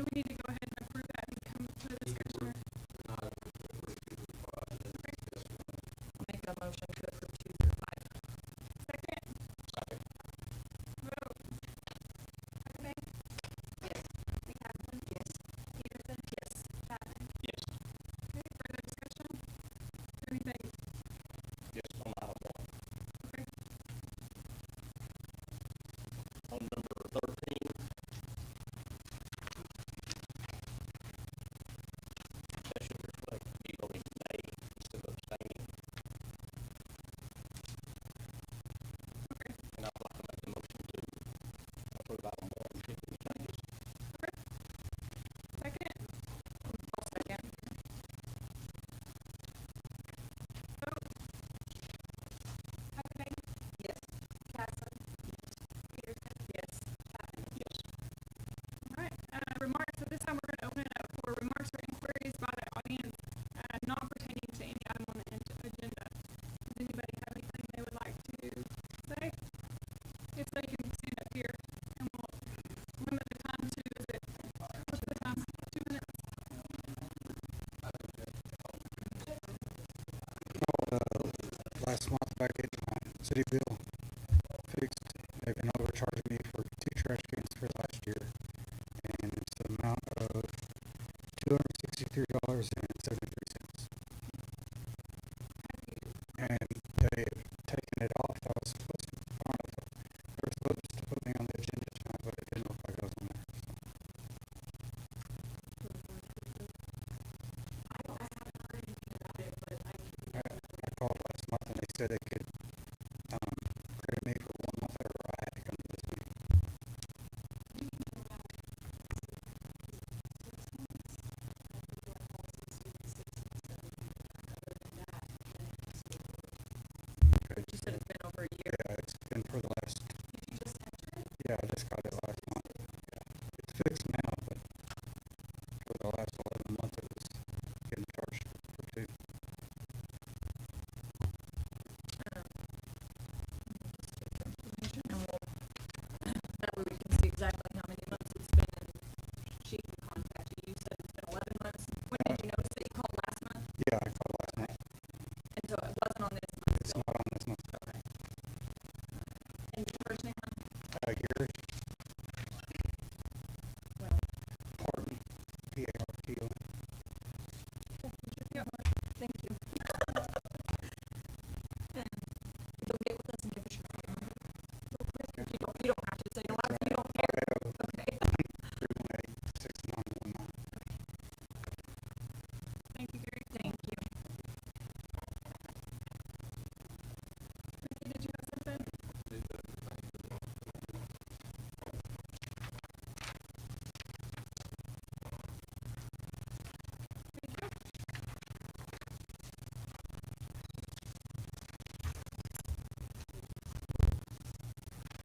do we need to go ahead and approve that and come to the discussion? Not Okay. I'll make a motion to approve 2 through 5. Second. second. Vote. Huckabee. Yes. McCaslin. Yes. Peterson. Yes. Chapman. Yes. Okay, further discussion? Anything? Yes, on item one. Okay. On number 13, that should reflect me voting nay instead of abstaining. Okay. And I'd like to make a motion to approve item one with any changes. Okay. Second. I'll second. Vote. Huckabee. Yes. McCaslin. Peterson. Yes. Chapman. Yes. All right, remarks, so this time we're gonna open it up for remarks or inquiries by the audience, not pertaining to any item on the agenda. Does anybody have anything they would like to say? If so, you can stand up here and we'll limit the time to, what's the time? 2 minutes? Last month back at my city bill fixed, they've been overcharging me for 2 trash cans for last year, and it's an amount of $263.73. And they've taken it off. I was supposed to, I don't know, they were supposed to put me on the agenda tonight, but it didn't look like I was on there. So. I called last month and they said they could credit me for 1 month, or I had to come to this meeting. Okay, You said it's been over a year. yeah, it's been for the last. Did you just enter it? Yeah, I just got it last month. Yeah. It's fixed now, but for the last 11 months it was getting charged for 2. And we'll, that way we can see exactly how many months it's been, and she can contact you. You said it's been 11 months. When did you notice that you called last month? Yeah, I called last month. And so it wasn't on this month. It's not on this month. Okay. And your first name? Gary, Well, Parton, P-A-R-T-O. Yeah. thank you. You'll get with us and give us your phone number. You don't have to say no. You don't care. Okay. 318-6919. Thank you, Gary. Thank you. Ricky, did you have something? Thank you.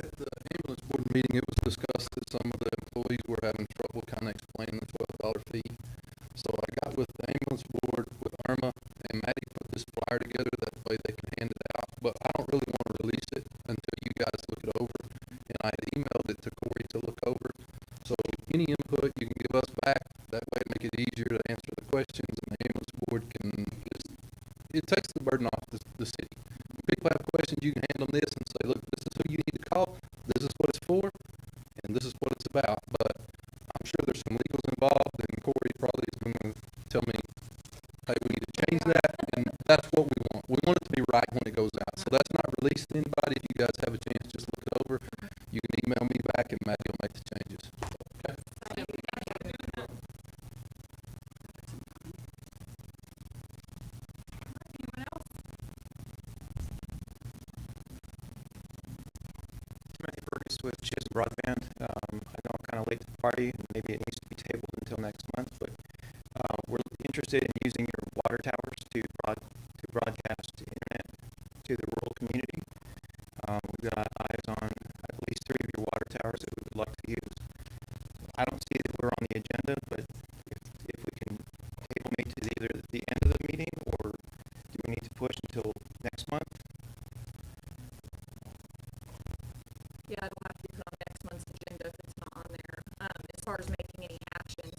At the ambulance board meeting, it was discussed that some of the employees were having trouble kind of explaining the $12 fee. So I got with the ambulance board, with Irma, and Maddie put this flyer together. That way they can hand it out. But I don't really want to release it until you guys look it over. And I had emailed it to Corey to look over. So any input you can give us back, that way make it easier to answer the questions, and the ambulance board can just, it takes the burden off the city. When people have questions, you can hand them this and say, look, this is who you need to call, this is what it's for, and this is what it's about. But I'm sure there's some legals involved, and Corey probably is going to tell me, hey, we need to change that, and that's what we want. We want it to be right when it goes out. So that's not released to anybody. If you guys have a chance, just look it over. You can email me back, and Maddie will make the changes. Okay? Thank you guys for doing that. Anyone else? Timothy Fergus with Chiz Broadband. I know I'm kind of late to the party, and maybe it needs to be tabled until next month, but we're interested in using your water towers to broadcast internet to the rural community. We've got eyes on at least 3 of your water towers that we would like to use. I don't see that we're on the agenda, but if we can table me to either the end of the meeting, or do we need to push until next month? Yeah, it'll have to be put on next month's agenda if it's not on there. As far as making any actions,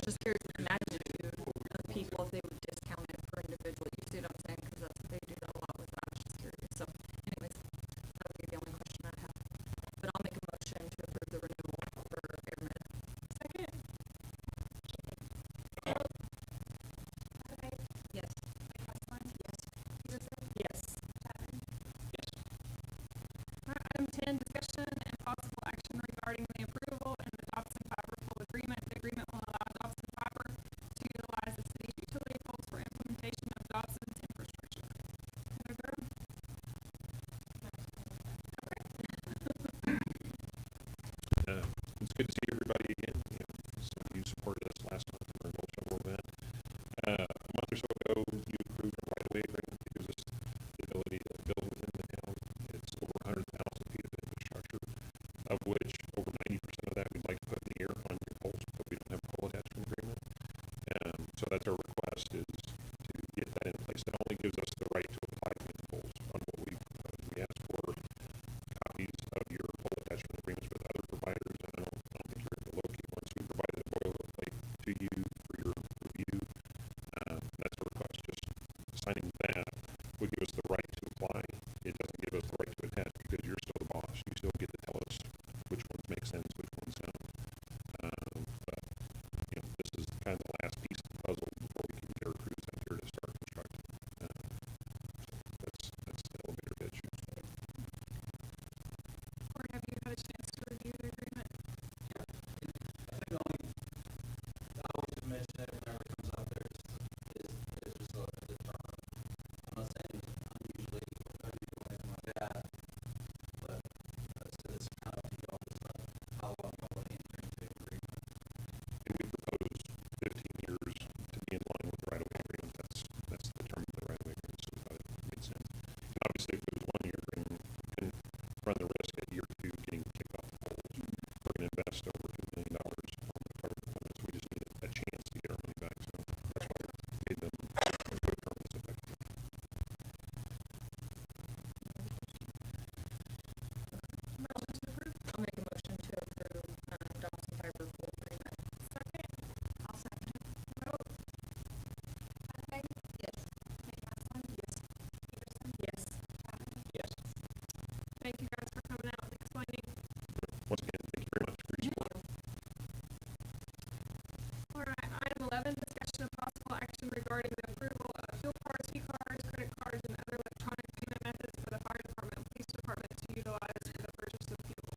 was just curious the magnitude of people, if they would discount it per individual. You see what I'm saying? Because that's, they do that a lot with that. I was just curious. So anyways, that would be the only question I have. But I'll make a motion to approve the renewal for airmen. Second? Yes. Yes. Yes. Yes. Alright, item 10, discussion and possible action regarding the approval and the Dobson Fiber pool agreement. The agreement will allow Dobson Fiber to utilize the city's utility poles for implementation of Dobson's infrastructure. Heather Durham? It's good to see everybody again. You know, some of you supported us last month in our gold shovel event. A month or so ago, you approved a right-of-way agreement that gives us the ability to build within the town. It's over 100,000 feet of infrastructure, of which over 90% of that we'd like to put in the air on your poles, but we don't have a pole attachment agreement. So that's our request, is to get that in place. That only gives us the right to apply to the poles on what we asked for copies of your pole attachment agreements with other providers, and I don't think you're the local ones. We provided a boilerplate to you for your review. That's a request. Just signing that would give us the right to apply. It doesn't give us the right to attach because you're still the boss. You still get to tell us which ones make sense, which ones don't. But you know, this is kind of the last piece of the puzzle before we can get our crews out here to start constructing. So that's the elevator pitch. Or have you had a chance to review the agreement? I think the only, I always just mention it whenever it comes out there, is just a term. I'm not saying I'm usually offended or anything like that, but so it's kind of, you know, just how long I want to enter into the agreement. And we propose 15 years to be in line with the right-of-way agreement. That's the term of the right-of-way agreement, so we thought it made sense. And obviously, if it was 1 year, then we can run the risk at year 2 getting kicked off the poles. We're going to invest over $2 million on the cover of the so we just need a chance to get our money back. So that's why we made them a good term that's effective. Motion to approve? I'll make a motion to approve Dobson Fiber pool agreement. Second? I'll second. Vote? Yes. Yes. Yes. Yes. Thank you guys for coming out and explaining. Once again, thank you very much for your support. Alright, item 11, discussion of possible action regarding the approval of fuel cards, P-cards, credit cards, and other electronic payment methods for the fire department and police department to utilize for the purchase of fuel.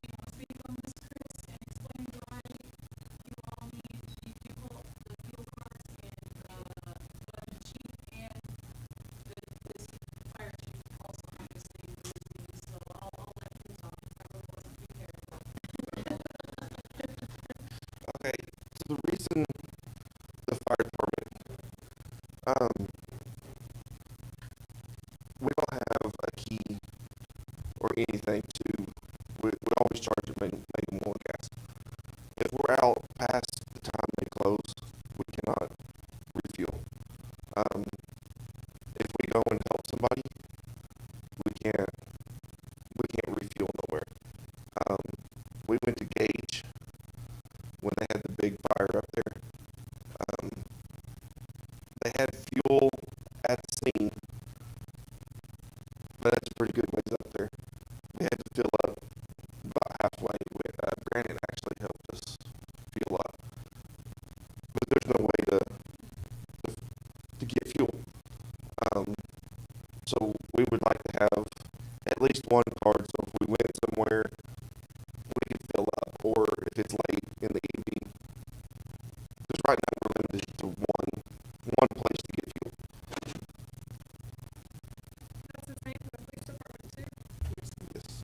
You want to speak on this, Chris, and explain why you all need the fuel cards and budget sheet and this fire chief also obviously is using these, so I'll let him talk, because I really wasn't prepared for it. Okay, so the reason the fire department, we don't have a key or anything to, we always charge them Mangum oil and gas. If we're out past the time they close, we cannot refuel. If we go and help somebody, we can't refuel nowhere. We went to Gage when they had the big fire up there. They had fuel at the scene, but that's a pretty good ways up there. We had to fill up about halfway. Granite actually helped us fuel up, but there's no way to get fuel. So we would like to have at least one card, so if we went somewhere, we could fill up, or if it's late in the evening, because right now we're limited to one place to get fuel. That's the same for the police department too. Yes.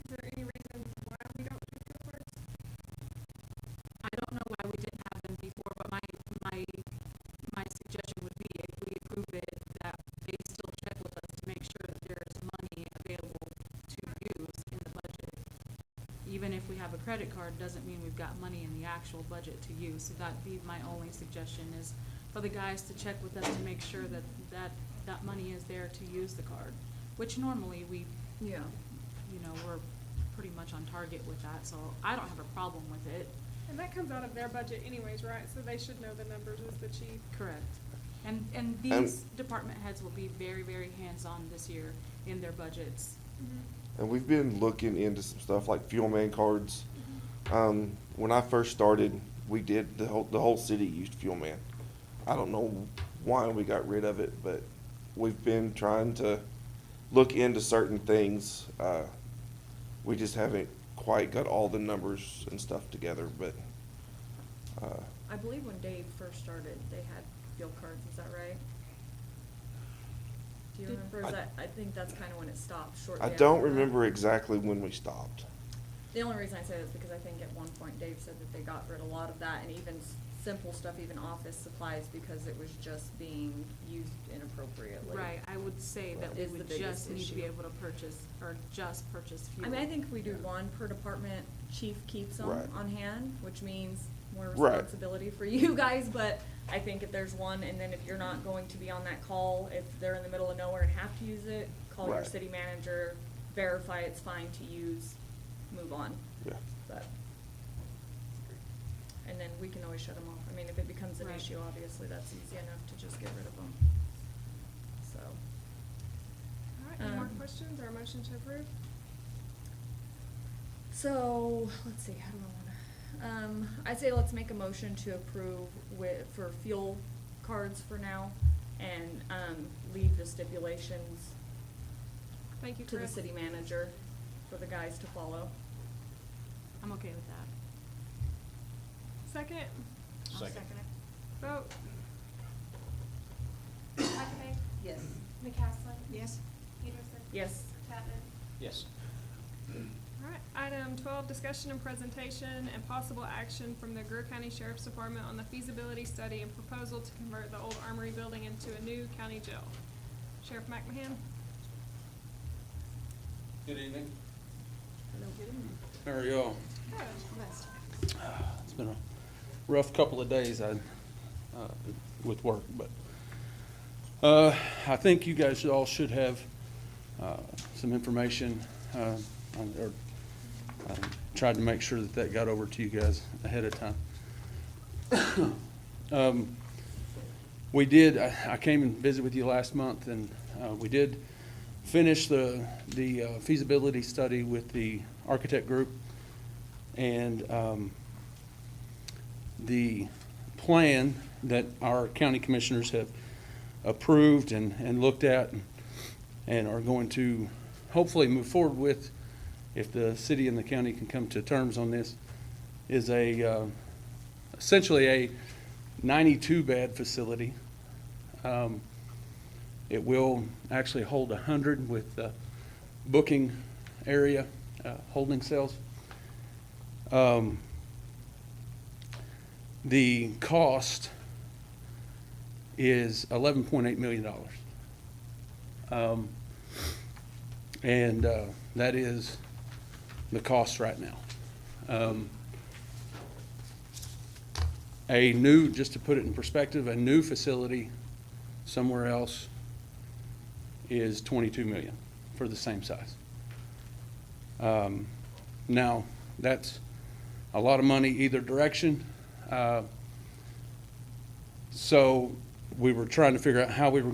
Is there any reason why we don't do fuel cards? I don't know why we didn't have them before, but my suggestion would be if we approve it, that they still check with us to make sure that there's money available to use in the budget. Even if we have a credit card, doesn't mean we've got money in the actual budget to use. So that'd be my only suggestion, is for the guys to check with us to make sure that money is there to use the card, which normally we you know, we're pretty much on target with that, so I don't have a problem with it. And that comes out of their budget anyways, right? So they should know the numbers as the chief. Correct. And these department heads will be very, very hands-on this year in their budgets. And we've been looking into some stuff like fuel man cards. When I first started, we did, the whole city used fuel man. I don't know why we got rid of it, but we've been trying to look into certain things. We just haven't quite got all the numbers and stuff together, but, I believe when Dave first started, they had fuel cards, is that right? Do you remember, or is that, I think that's kinda when it stopped shortly I after don't that. remember exactly when we stopped. The only reason I say that is because I think at one point Dave said that they got rid of a lot of that, and even simple stuff, even office supplies, because it was just being used inappropriately. Right, I would say that we Is the would biggest just need to be issue. able to purchase, or just purchase fuel. I mean, I think if we do one per department, chief keeps them Right. on hand, which means more Right. responsibility for you guys, but I think if there's one, and then if you're not going to be on that call, if they're in the middle of nowhere and have to use it, call your Right. city manager, verify it's fine to use, move on. Yeah. But, and then we can always shut them off. I mean, if it becomes an Right. issue, obviously, that's easy enough to just get rid of them. So, All right, any more questions or a motion to approve? so, let's see, how do I wanna, I'd say let's make a motion to approve for fuel cards for now, and, leave the stipulations Thank you, to the Chris. city manager for the guys to follow. I'm okay with that. Second, I'll Second. it. vote. McAfee? Yes. McCaslin? Yes. Peterson? Yes. Chapman? Yes. All right, item 12, discussion and presentation and possible action from the Greer County Sheriff's Department on the feasibility study and proposal to convert the old Armory building into a new county jail. Sheriff McMahon? Good evening. Hello. How are y'all? Good. It's been a rough couple of days with work, but I think you guys all should have some information. I tried to make sure that got over to you guys ahead of time. We did, I came and visited with you last month, and we did finish the feasibility study with the architect group. And the plan that our county commissioners have approved and looked at and are going to hopefully move forward with, if the city and the county can come to terms on this, is essentially a 92-bed facility. It will actually hold 100 with booking area, holding cells. The cost is $11.8 million. And that is the cost right now. Just to put it in perspective, a new facility somewhere else is $22 million for the same size. Now, that's a lot of money either direction. So we were trying to figure out how we were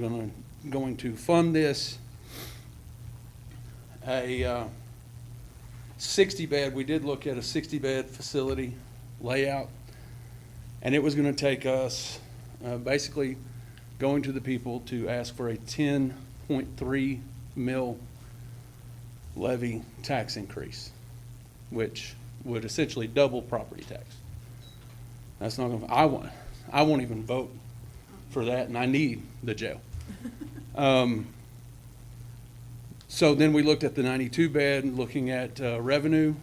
going to fund this. A 60-bed, we did look at a 60-bed facility layout, and it was going to take us basically going to the people to ask for a 10.3 mil levy tax increase, which would essentially double property tax. That's not going to, I won't even vote for that, and I need the jail. So then we looked at the 92-bed, looking at revenue,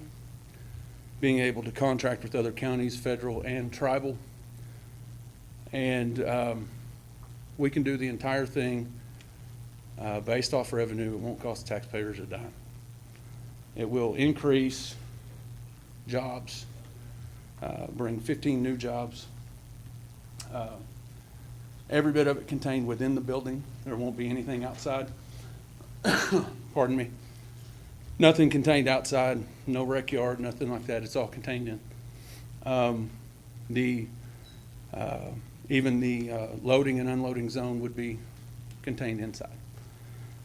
being able to contract with other counties, federal and tribal. And we can do the entire thing based off revenue. It won't cost taxpayers a dime. It will increase jobs, bring 15 new jobs. Every bit of it contained within the building. There won't be anything outside. Pardon me. Nothing contained outside, no rec yard, nothing like that. It's all contained in. The, even the loading and unloading zone would be contained inside.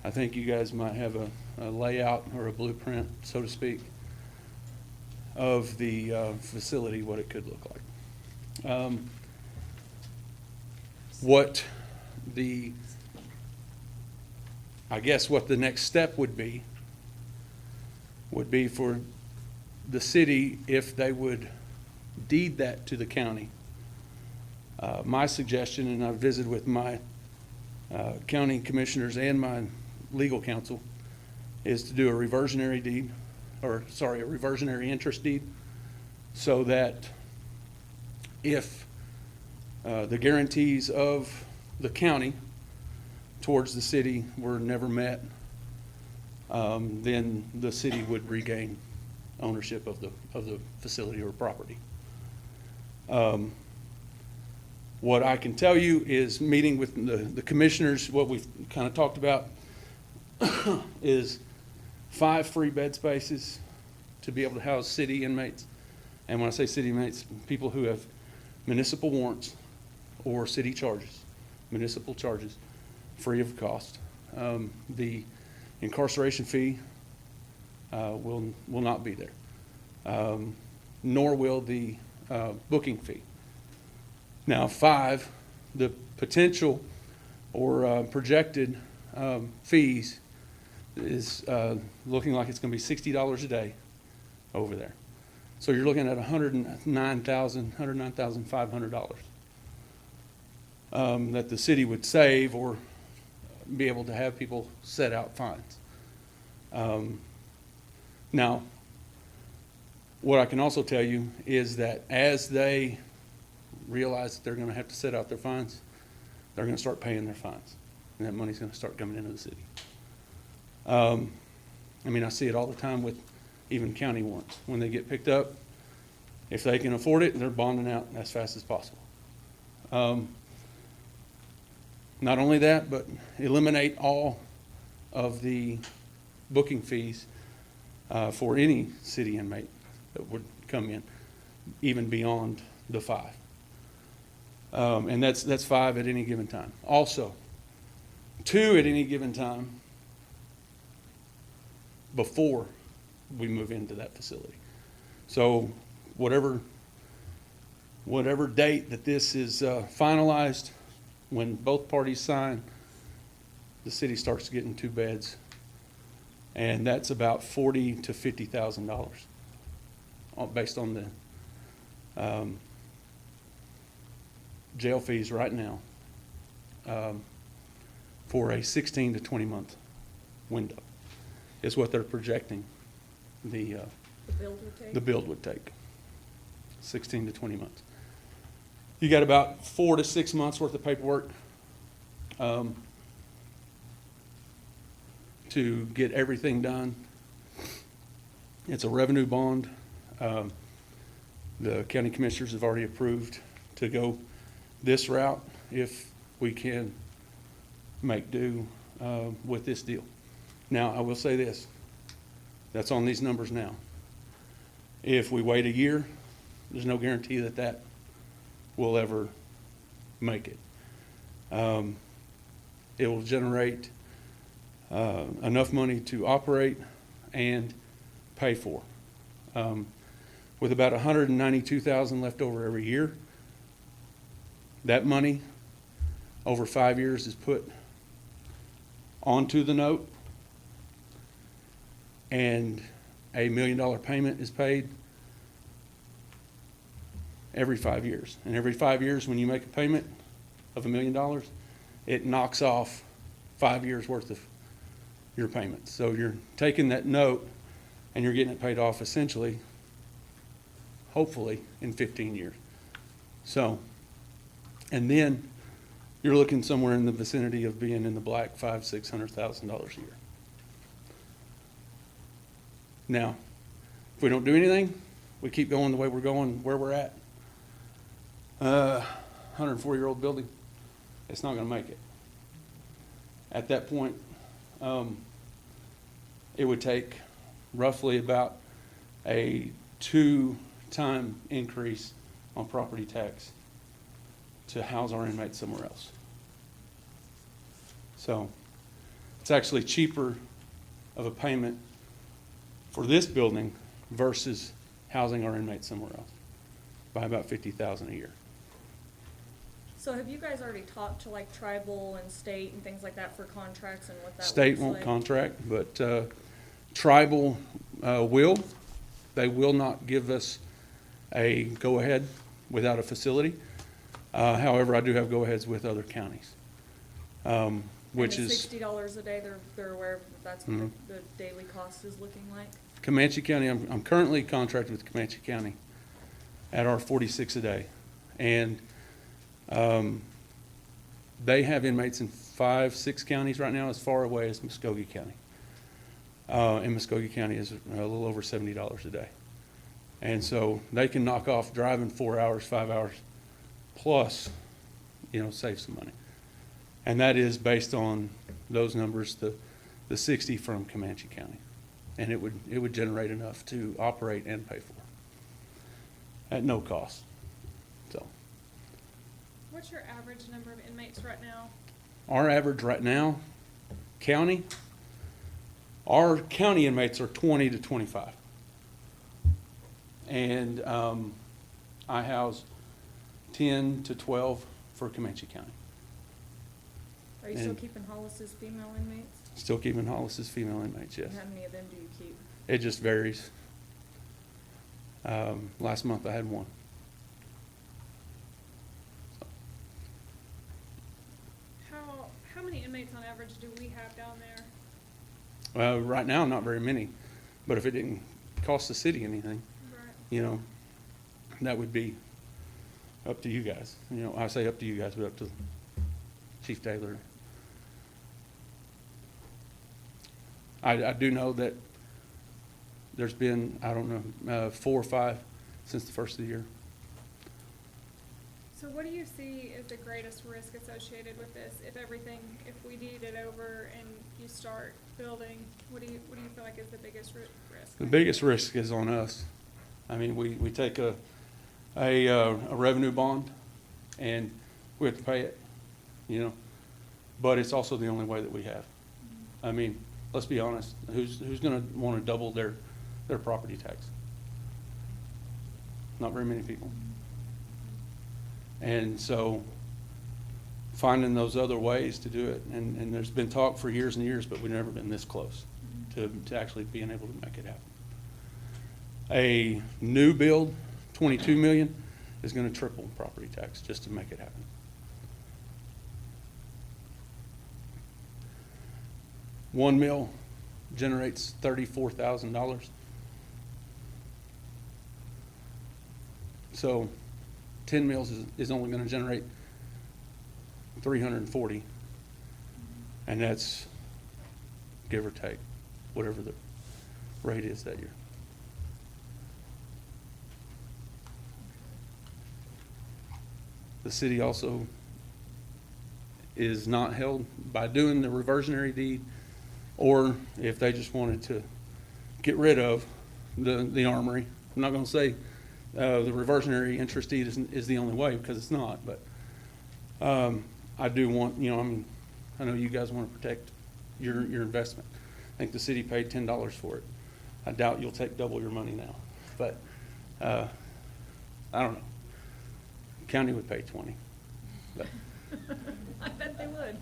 I think you guys might have a layout or a blueprint, so to speak, of the facility, what it could look like. What the, I guess what the next step would be for the city, if they would deed that to the county. My suggestion, and I've visited with my county commissioners and my legal counsel, is to do a reversionary deed, or sorry, a reversionary interest deed, so that if the guarantees of the county towards the city were never met, then the city would regain ownership of the facility or property. What I can tell you is, meeting with the commissioners, what we've kind of talked about is 5 free bed spaces to be able to house city inmates. And when I say city inmates, people who have municipal warrants or city charges, municipal charges, free of cost. The incarceration fee will not be there, nor will the booking fee. Now, 5, the potential or projected fees is looking like it's going to be $60 a day over there. So you're looking at $109,500 that the city would save or be able to have people set out fines. Now, what I can also tell you is that as they realize that they're going to have to set out their fines, they're going to start paying their fines, and that money's going to start coming into the city. I mean, I see it all the time with even county warrants. When they get picked up, if they can afford it, they're bonding out as fast as possible. Not only that, but eliminate all of the booking fees for any city inmate that would come in, even beyond the 5. And that's 5 at any given time. Also, 2 at any given time before we move into that facility. So whatever date that this is finalized, when both parties sign, the city starts getting 2 beds, and that's about $40,000 to $50,000 based on the jail fees right now for a 16 to 20 month window is what they're projecting the build would take. 16 to 20 months. You got about 4 to 6 months worth of paperwork to get everything done. It's a revenue bond. The county commissioners have already approved to go this route if we can make do with this deal. Now, I will say this. That's on these numbers now. If we wait a year, there's no guarantee that that will ever make it. It will generate enough money to operate and pay for. With about $192,000 left over every year, that money over 5 years is put onto the note, and a $1 million payment is paid every 5 years. And every 5 years, when you make a payment of $1 million, it knocks off 5 years worth of your payments. So you're taking that note and you're getting it paid off essentially, hopefully, in 15 years. So, and then you're looking somewhere in the vicinity of being in the black $500,000–600,000 a year. Now, if we don't do anything, we keep going the way we're going, where we're at. 104-year-old building, it's not going to make it. At that point, it would take roughly about a 2-time increase on property tax to house our inmates somewhere else. So it's actually cheaper of a payment for this building versus housing our inmates somewhere else by about $50,000 a year. So have you guys already talked to like tribal and state and things like that for contracts and what that State looks won't like? contract, but tribal will. They will not give us a go-ahead without a facility. However, I do have go-aheads with other counties, which And the is $60 a day, they're aware of that's what Mhm. the daily cost is looking like? Comanche County. I'm currently contracted with Comanche County at our 46 a day. And they have inmates in 5-6 counties right now, as far away as Muskogee County. And Muskogee County is a little over $70 a day. And so they can knock off driving 4 hours, 5 hours, plus, save some money. And that is based on those numbers, the 60 from Comanche County. And it would generate enough to operate and pay for at no cost. So What's your average number of inmates right now? our average right now, our county inmates are 20 to 25. And I house 10 to 12 for Comanche County. Are you still And- keeping Hollis's female inmates? Still keeping Hollis's female inmates, yes. And how many of them do you keep? It just varies. Last month I had one. How many inmates on average do we have down there? Right now, not very many, but if it didn't cost the city anything, Right. That would be up to you guys. I say up to you guys, but up to Chief Taylor. I do know that there's been, I don't know, 4 or 5 since the first of the year. So what do you see as the greatest risk associated with this? If we deed it over and you start building, what do you feel like is the biggest risk? The biggest risk is on us. I mean, we take a revenue bond and we have to pay it, but it's also the only way that we have. I mean, let's be honest, who's gonna wanna double their property tax? Not very many people. And so finding those other ways to do it, and there's been talk for years and years, but we've never been this close to actually being able to make it happen. A new build, 22 million, is gonna triple property tax just to make it happen. One mill generates $34,000. So 10 mills is only gonna generate 340. And that's give or take, whatever the rate is that year. The city also is not held by doing the reversionary deed, or if they just wanted to get rid of the armory. I'm not gonna say the reversionary interest deed is the only way, because it's not, but I do want, I know you guys want to protect your investment. I think the city paid $10 for it. I doubt you'll take double your money now, but I don't know. County would pay 20. But I bet they would.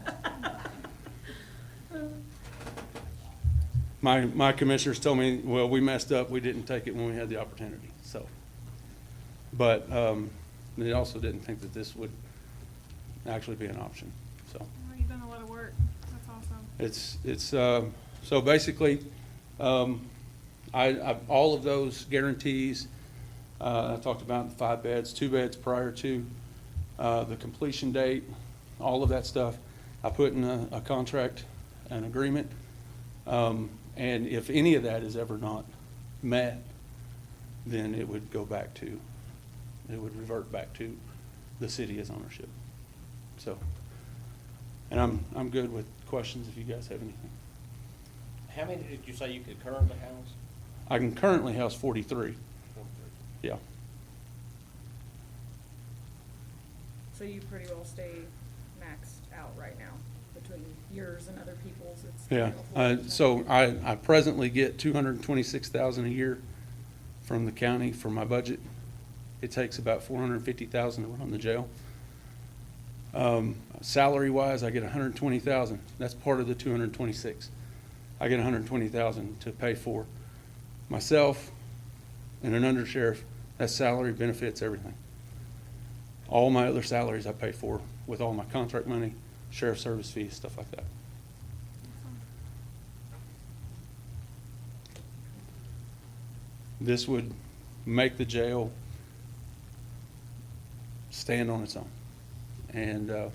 my commissioners told me, well, we messed up. We didn't take it when we had the opportunity. So, but they also didn't think that this would actually be an option. So Well, you've done a lot of work. That's awesome. it's so basically, I all of those guarantees I talked about, the 5 beds, 2 beds prior to the completion date, all of that stuff, I put in a contract, an agreement, and if any of that is ever not met, then it would revert back to the city as ownership. So, and I'm good with questions if you guys have anything. How many did you say you could currently house? I can currently house 43, yeah. So you pretty well stay maxed out right now between yours and other people's. It's Yeah, 40%. so I presently get 226,000 a year from the county for my budget. It takes about 450,000 to run the jail. Salary-wise, I get 120,000. That's part of the 226. I get 120,000 to pay for myself and an undersheriff. That's salary, benefits, everything. All my other salaries I pay for with all my contract money, sheriff service fees, stuff like that. This would make the jail stand on its own. And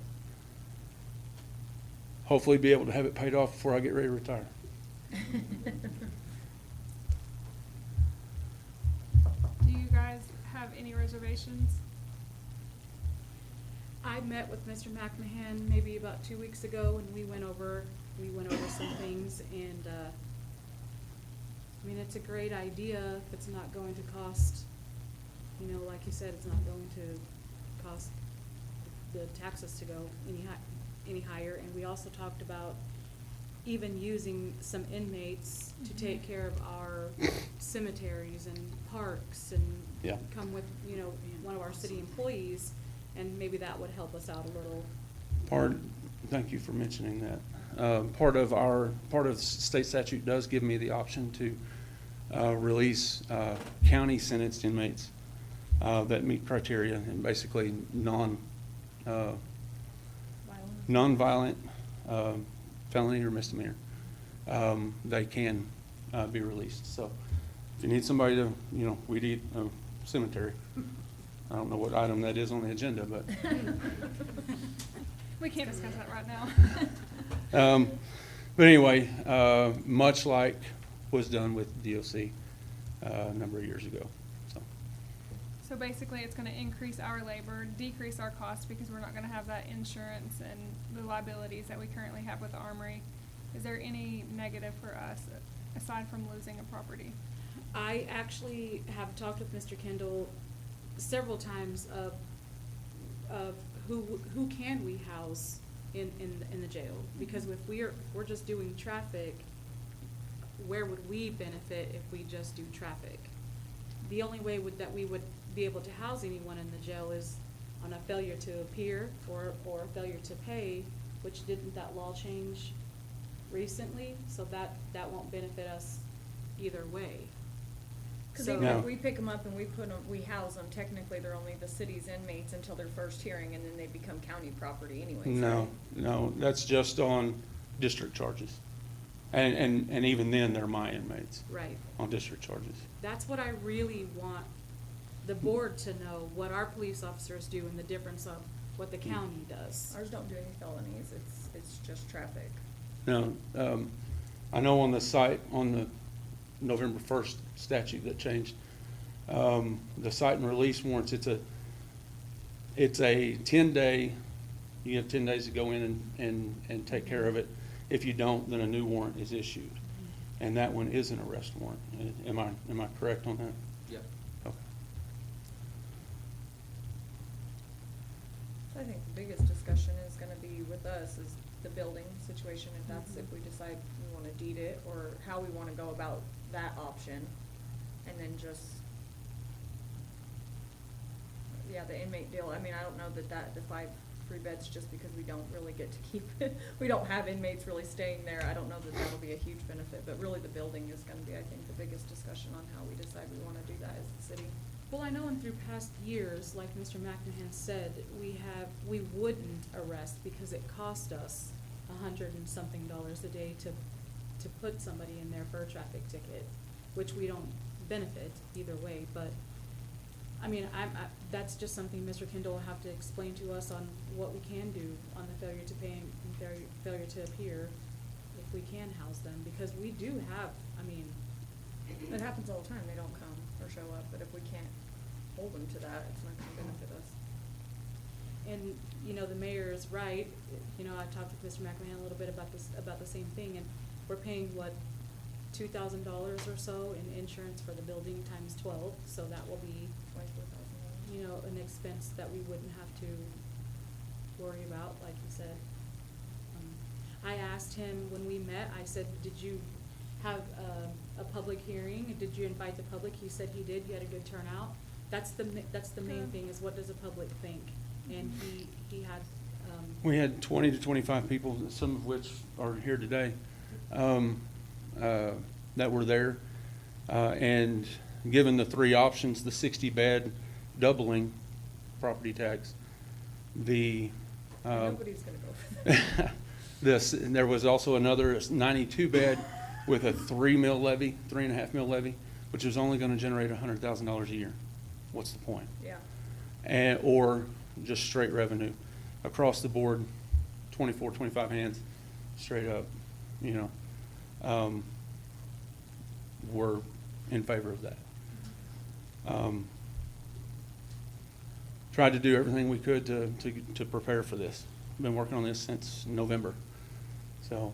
hopefully be able to have it paid off before I get ready to retire. Do you guys have any reservations? I met with Mr. McMahon maybe about 2 weeks ago, and we went over some things, and, I mean, it's a great idea if it's not going to cost, you know, like you said, it's not going to cost the taxes to go any higher, and we also talked about even using some inmates to take care of our cemeteries and parks and Yeah. come with, you know, one of our city employees, and maybe that would help us out a little. Thank you for mentioning that. Part of state statute does give me the option to release county sentenced inmates that meet criteria and basically non-violent felony or misdemeanor. They can be released. So if you need somebody to, you know, weed eat a cemetery. I don't know what item that is on the agenda, but. We can't discuss that right now. But anyway, much like was done with DOC a number of years ago. So basically, it's gonna increase our labor, decrease our costs, because we're not gonna have that insurance and the liabilities that we currently have with the armory. Is there any negative for us, aside from losing a property? I actually have talked with Mr. Kendall several times of who can we house in the jail? Because if we're just doing traffic, where would we benefit if we just do traffic? The only way that we would be able to house anyone in the jail is on a failure to appear or a failure to pay, which didn't that law change recently? So that won't benefit us either way. Cause So- even No. if we pick them up and we house them, technically they're only the city's inmates until their first hearing, and then they become county property anyways, right? No, that's just on district charges. And even then, they're my inmates Right. on district charges. That's what I really want the board to know, what our police officers do and the difference of what the county does. Ours don't do any felonies, it's just traffic. No, I know on the site, on the November 1st statute that changed, the cite and release warrants, it's a 10-day, you have 10 days to go in and take care of it. If you don't, then a new warrant is issued. And that one is an arrest warrant. Am I correct on that? Yep. Okay. I think the biggest discussion is gonna be with us is the building situation, if that's, if we decide we wanna deed it, or how we wanna go about that option. And then just, yeah, the inmate deal, I mean, I don't know that the 5 free beds, just because we don't really get to keep it, we don't have inmates really staying there, I don't know that that'll be a huge benefit, but really the building is gonna be, I think, the biggest discussion on how we decide we wanna do that as a city. Well, I know in through past years, like Mr. McMahon said, we wouldn't arrest because it cost us $100 and something a day to put somebody in there for a traffic ticket, which we don't benefit either way, but, I mean, that's just something Mr. Kendall will have to explain to us on what we can do on the failure to pay and failure to appear, if we can house them, because we do have, I mean. It happens all the time, they don't come or show up, but if we can't hold them to that, it's not gonna benefit us. And, you know, the mayor is right, you know, I talked with Mr. McMahon a little bit about the same thing, and we're paying what, $2,000 or so in insurance for the building times 12, so that will be, $24,000. you know, an expense that we wouldn't have to worry about, like you said. I asked him when we met, I said, did you have a public hearing? Did you invite the public? He said he did. You had a good turnout. That's the main Good. thing, is what does the public think? And he had, We had 20 to 25 people, some of which are here today, that were there. And given the three options, the 60-bed doubling property tax, the Nobody's gonna go for that. and there was also another 92-bed with a 3.5 mil levy, which is only going to generate $100,000 a year. What's the point? Yeah. Or just straight revenue across the board, 24, 25 hands, straight up, you know. We're in favor of that. Tried to do everything we could to prepare for this. Been working on this since November, so.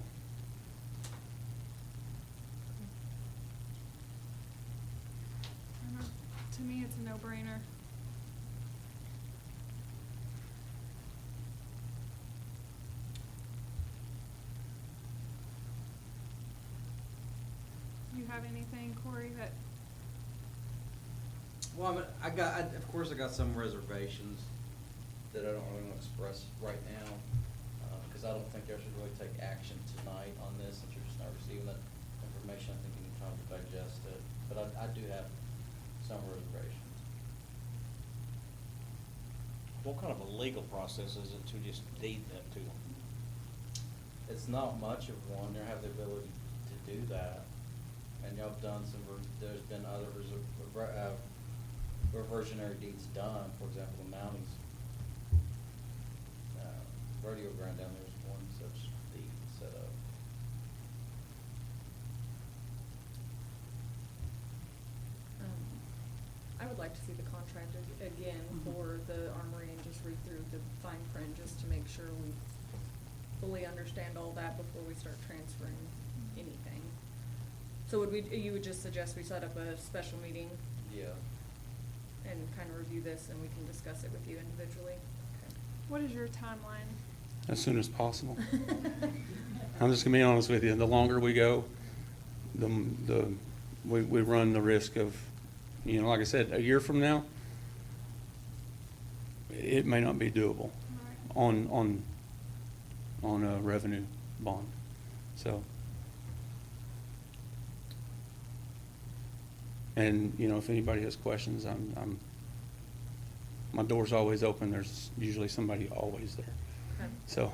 I don't know. To me, it's a no-brainer. You have anything, Corey, that, Well, of course, I got some reservations that I don't really want to express right now, because I don't think I should really take action tonight on this, since you're just not receiving that information. I think you need time to digest it, but I do have some reservations. What kind of a legal process is it to just deed that to them? It's not much of one. They have the ability to do that, and y'all have done some. There's been other reversionary deeds done. For example, the Mounties rodeo ground down there is one such deed set up. I would like to see the contract again for the armory and just read through the fine print, just to make sure we fully understand all that before we start transferring anything. So you would just suggest we set up a special meeting Yeah. and kind of review this, and we can discuss it with you individually? what is your timeline? As soon as possible. I'm just gonna be honest with you, the longer we go, we run the risk of, you know, like I said, a year from now, it may not be doable on a revenue bond, so. And, you know, if anybody has questions, my door's always open. There's usually somebody always there. Okay. So,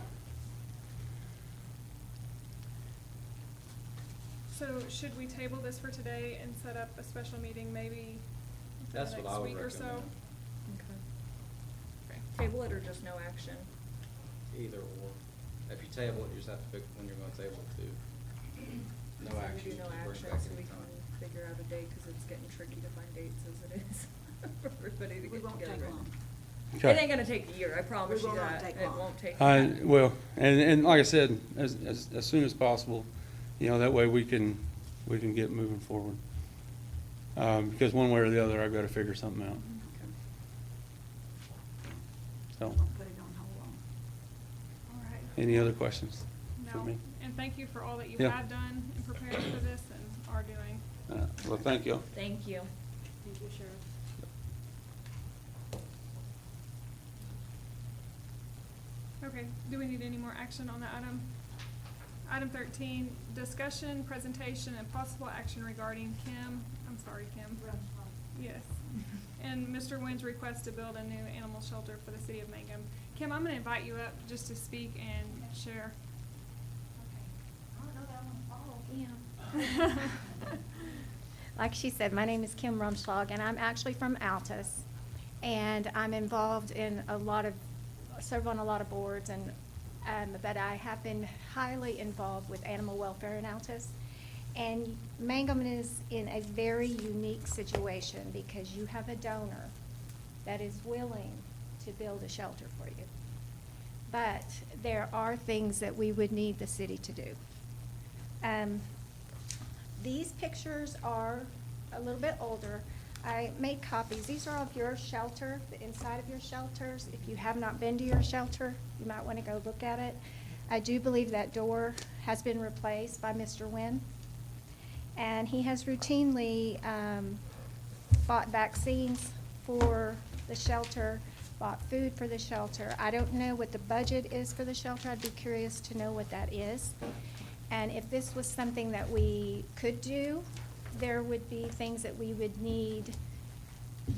So should we table this for today and set up a special meeting maybe for the That's what I next would week or so? recommend. Okay. Table it or just no action? Either or. If you table it, you just have to pick when you're gonna table it too. No So we action. do no just bring it action, back so we anytime. can figure out a date, cause it's getting tricky to find dates as it is. For everybody to We get won't together. take long. It okay. ain't gonna take a year, I promise We you will not that. take It long. won't take. Well, and like I said, as soon as possible, you know, that way we can get moving forward. Because one way or the other, I've got to figure something out. So, We'll put it on hold long. All right. any other questions for No, me? and thank you for all that you Yeah. have done in preparing for this and are doing. Well, thank you. Thank you. thank you, Sheriff. Okay, do we need any more action on that item? Item 13, discussion, presentation, and possible action regarding Kim, yes, and Mr. Wynn's request to build a new animal shelter for the city of Mangum. Kim, I'm gonna invite you up just to speak and share. Like she said, my name is Kim Rumschlag, and I'm actually from Altus. And I'm involved in serve on a lot of boards, but I have been highly involved with animal welfare in Altus. And Mangum is in a very unique situation because you have a donor that is willing to build a shelter for you. But there are things that we would need the city to do. These pictures are a little bit older. I made copies. These are of your shelter, the inside of your shelters. If you have not been to your shelter, you might want to go look at it. I do believe that door has been replaced by Mr. Wynn. And he has routinely bought vaccines for the shelter, bought food for the shelter. I don't know what the budget is for the shelter. I'd be curious to know what that is. And if this was something that we could do, there would be things that we would need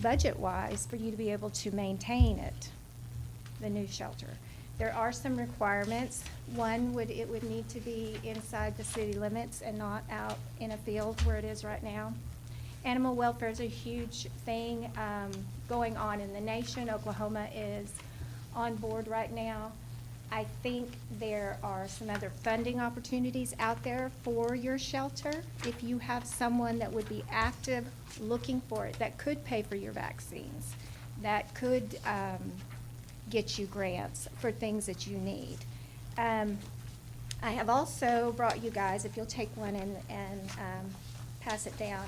budget-wise for you to be able to maintain it, the new shelter. There are some requirements. One, it would need to be inside the city limits and not out in a field where it is right now. Animal welfare is a huge thing going on in the nation. Oklahoma is on board right now. I think there are some other funding opportunities out there for your shelter. If you have someone that would be active looking for it, that could pay for your vaccines, that could get you grants for things that you need. I have also brought you guys, if you'll take one and pass it down.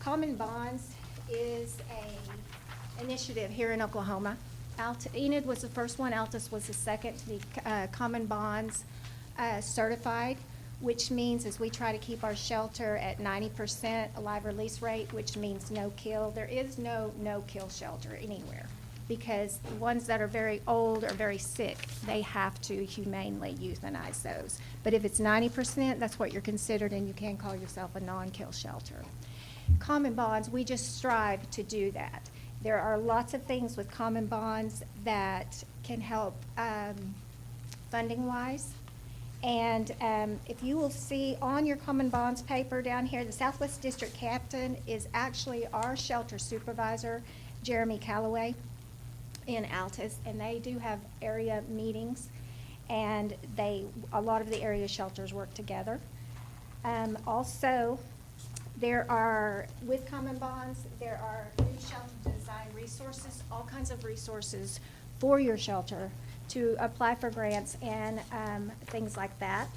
Common Bonds is a initiative here in Oklahoma. Enid was the first one, Altus was the second to be Common Bonds certified, which means as we try to keep our shelter at 90% alive release rate, which means no kill. There is no kill shelter anywhere because the ones that are very old or very sick, they have to humanely euthanize those. But if it's 90%, that's what you're considered and you can call yourself a non-kill shelter. Common Bonds, we just strive to do that. There are lots of things with Common Bonds that can help funding-wise. And if you will see on your Common Bonds paper down here, the Southwest District Captain is actually our shelter supervisor, Jeremy Calloway in Altus, and they do have area meetings, and a lot of the area shelters work together. Also, there are, with Common Bonds, there are new shelter design resources, all kinds of resources for your shelter to apply for grants and things like that.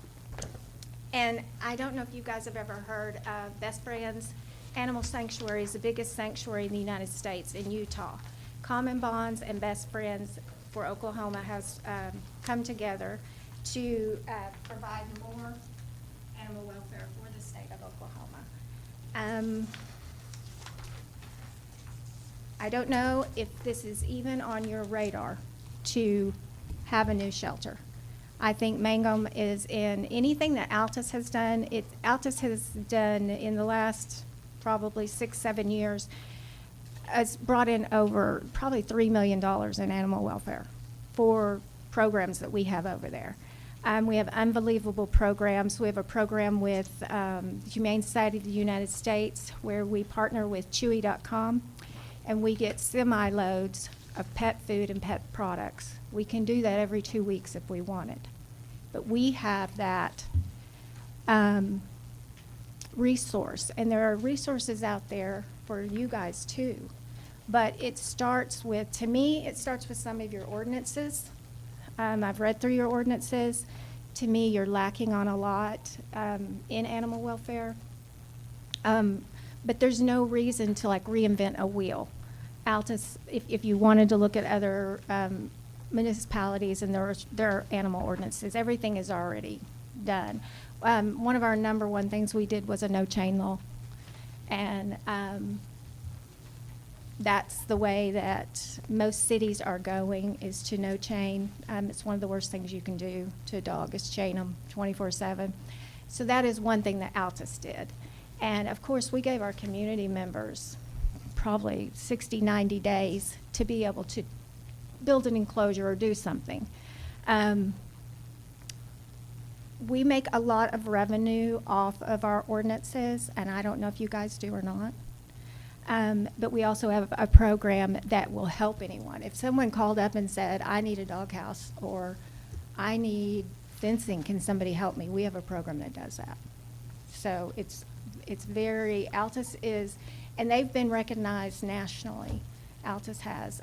And I don't know if you guys have ever heard of Best Friends Animal Sanctuary is the biggest sanctuary in the United States in Utah. Common Bonds and Best Friends for Oklahoma has come together to provide more animal welfare for the state of Oklahoma. I don't know if this is even on your radar to have a new shelter. I think Mangum is in anything that Altus has done. Altus has done in the last probably 6-7 years, has brought in over probably $3 million in animal welfare for programs that we have over there. We have unbelievable programs. We have a program with the Humane Society of the United States where we partner with Chewy.com, and we get semi-loads of pet food and pet products. We can do that every 2 weeks if we wanted. But we have that resource, and there are resources out there for you guys too. But it starts with, to me, it starts with some of your ordinances. I've read through your ordinances. To me, you're lacking on a lot in animal welfare. But there's no reason to like reinvent a wheel. Altus, if you wanted to look at other municipalities and their animal ordinances, everything is already done. One of our number one things we did was a no chain law. And that's the way that most cities are going, is to no chain. It's one of the worst things you can do to a dog is chain them 24/7. So that is one thing that Altus did. And of course, we gave our community members probably 60, 90 days to be able to build an enclosure or do something. We make a lot of revenue off of our ordinances, and I don't know if you guys do or not. But we also have a program that will help anyone. If someone called up and said, I need a doghouse or I need fencing, can somebody help me? We have a program that does that. So it's very, Altus is, and they've been recognized nationally. Altus has.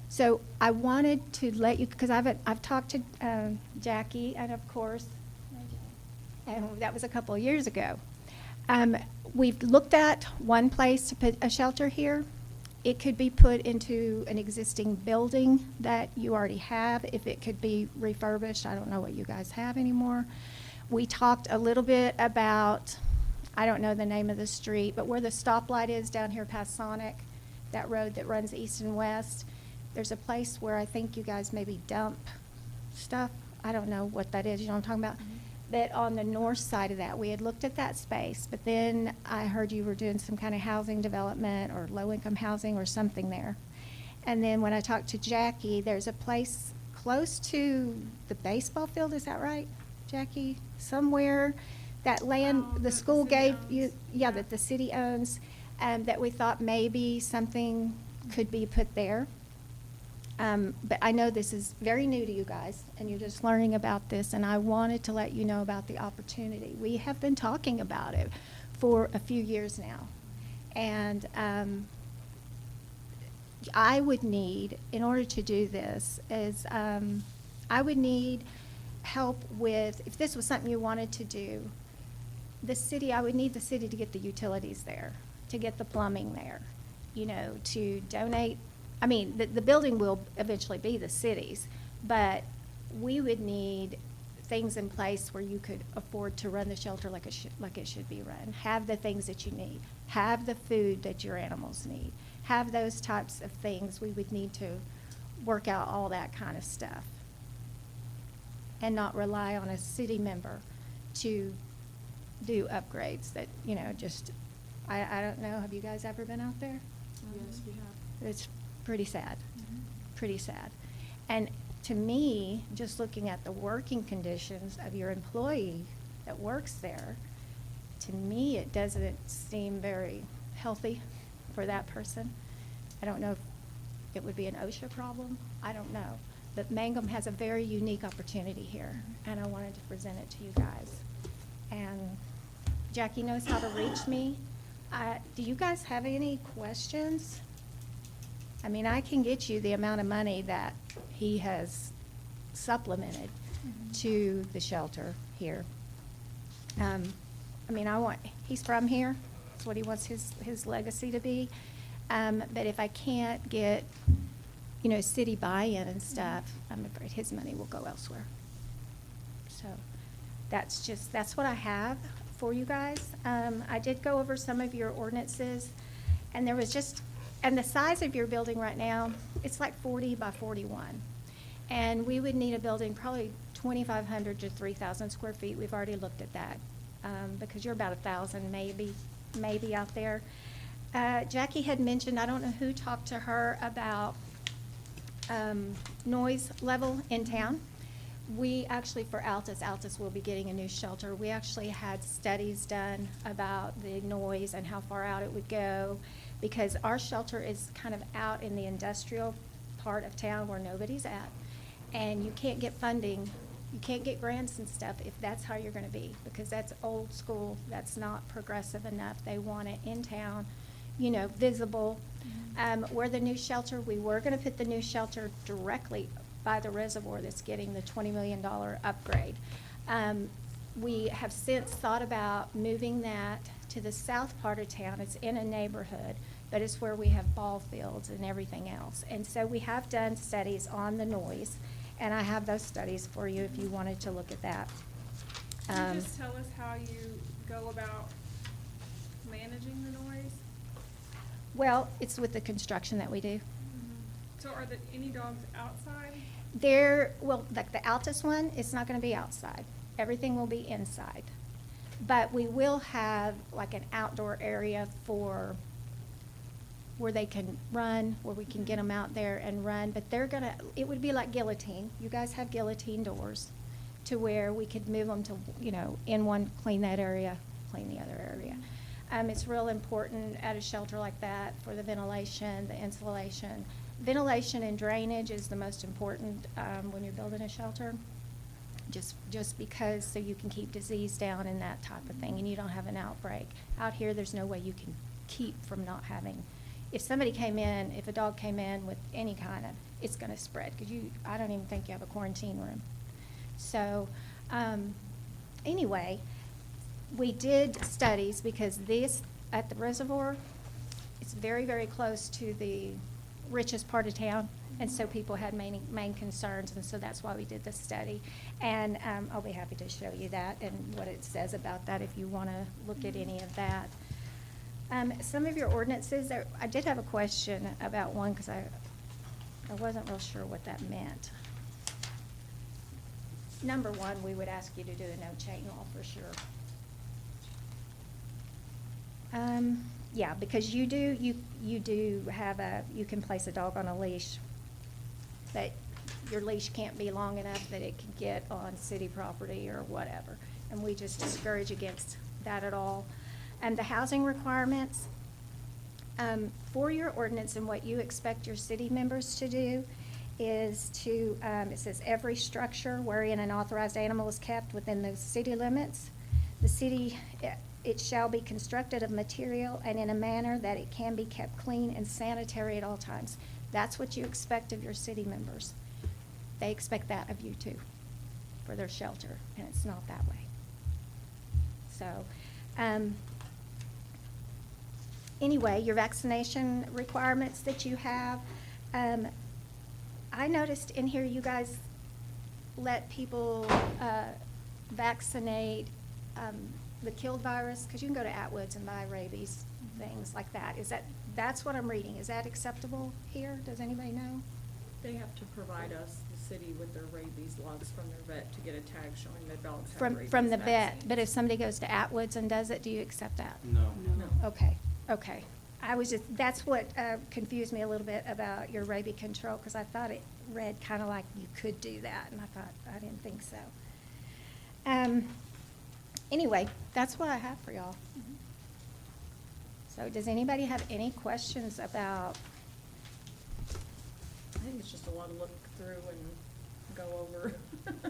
So I wanted to let you, because I've talked to Jackie, and of course, and that was a couple of years ago. We've looked at one place to put a shelter here. It could be put into an existing building that you already have. If it could be refurbished, I don't know what you guys have anymore. We talked a little bit about, I don't know the name of the street, but where the stoplight is down here past Sonic, that road that runs east and west, there's a place where I think you guys maybe dump stuff. I don't know what that is, you know what I'm talking about? That on the north side of that, we had looked at that space, but then I heard you were doing some kind of housing development or low-income housing or something there. And then when I talked to Jackie, there's a place close to the baseball field, is that right, Jackie? Somewhere, that land, the That school the city gave owns. you, yeah, that the city owns, that we thought maybe something could be put there. But I know this is very new to you guys, and you're just learning about this, and I wanted to let you know about the opportunity. We have been talking about it for a few years now. And I would need, in order to do this, I would need help with, if this was something you wanted to do, I would need the city to get the utilities there, to get the plumbing there, you know, to donate. I mean, the building will eventually be the city's, but we would need things in place where you could afford to run the shelter like it should be run. Have the things that you need. Have the food that your animals need. Have those types of things. We would need to work out all that kind of stuff and not rely on a city member to do upgrades that, you know, just, I don't know, have you guys ever been out there? Yes, we have. It's pretty sad, pretty sad. And to me, just looking at the working conditions of your employee that works there, to me, it doesn't seem very healthy for that person. I don't know if it would be an OSHA problem, I don't know. But Mangum has a very unique opportunity here, and I wanted to present it to you guys. And Jackie knows how to reach me. Do you guys have any questions? I mean, I can get you the amount of money that he has supplemented to the shelter here. I mean, he's from here. That's what he wants his legacy to be. But if I can't get, you know, city buy-in and stuff, I'm afraid his money will go elsewhere. So that's what I have for you guys. I did go over some of your ordinances, and there was just, and the size of your building right now, it's like 40 by 41. And we would need a building probably 2,500 to 3,000 square feet. We've already looked at that, because you're about 1,000 maybe out there. Jackie had mentioned, I don't know who talked to her about noise level in town. We actually, for Altus will be getting a new shelter. We actually had studies done about the noise and how far out it would go, because our shelter is kind of out in the industrial part of town where nobody's at. And you can't get funding, you can't get grants and stuff if that's how you're gonna be, because that's old school, that's not progressive enough. They want it in town, you know, visible. Where the new shelter, we were gonna put the new shelter directly by the reservoir that's getting the $20 million upgrade. We have since thought about moving that to the south part of town. It's in a neighborhood, but it's where we have ball fields and everything else. And so we have done studies on the noise, and I have those studies for you if you wanted to look at that. Can you just tell us how you go about managing the noise? Well, it's with the construction that we do. So are there any dogs outside? Well, like the Altus one, it's not gonna be outside. Everything will be inside. But we will have like an outdoor area for where they can run, where we can get them out there and run. But it would be like guillotine. You guys have guillotine doors to where we could move them to, you know, in one, clean that area, clean the other area. It's real important at a shelter like that for the ventilation, the insulation. Ventilation and drainage is the most important when you're building a shelter, just because so you can keep disease down and that type of thing, and you don't have an outbreak. Out here, there's no way you can keep from not having. If a dog came in with any kind of, it's going to spread, because I don't even think you have a quarantine room. So, anyway, we did studies because this, at the reservoir, it's very, very close to the richest part of town. And so people had main concerns, and so that's why we did this study. And I'll be happy to show you that and what it says about that if you want to look at any of that. Some of your ordinances, I did have a question about one because I wasn't real sure what that meant. Number one, we would ask you to do a no chain law for sure. Yeah, because you do have you can place a dog on a leash, but your leash can't be long enough that it can get on city property or whatever. And we just discourage against that at all. And the housing requirements, for your ordinance and what you expect your city members to do is to, it says every structure wherein an authorized animal is kept within the city limits, the city, it shall be constructed of material and in a manner that it can be kept clean and sanitary at all times. That's what you expect of your city members. They expect that of you too, for their shelter, and it's not that way. So, anyway, your vaccination requirements that you have, I noticed in here you guys let people vaccinate the killed virus, because you can go to Atwood's and buy rabies, things like that. That's what I'm reading. Is that acceptable here? Does anybody know? They have to provide us, the city, with their rabies logs from their vet to get a tag showing their dogs have rabies From the vet, vaccines. but if somebody goes to Atwood's and does it, do you accept that? No. No. Okay. That's what confused me a little bit about your rabies control, because I thought it read kind of like you could do that, and I didn't think so. Anyway, that's what I have for y'all. So does anybody have any questions about? I think it's just a lot to look through and go over.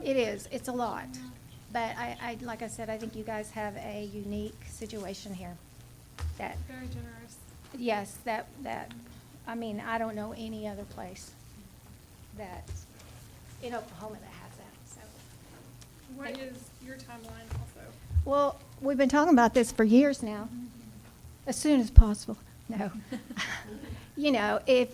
It is, it's a lot. But I, like I said, I think you guys have a unique situation here. That, Very generous. yes, I mean, I don't know any other place that, in Oklahoma that has that, so. What is your timeline also? Well, we've been talking about this for years now, as soon as possible. No. You know, if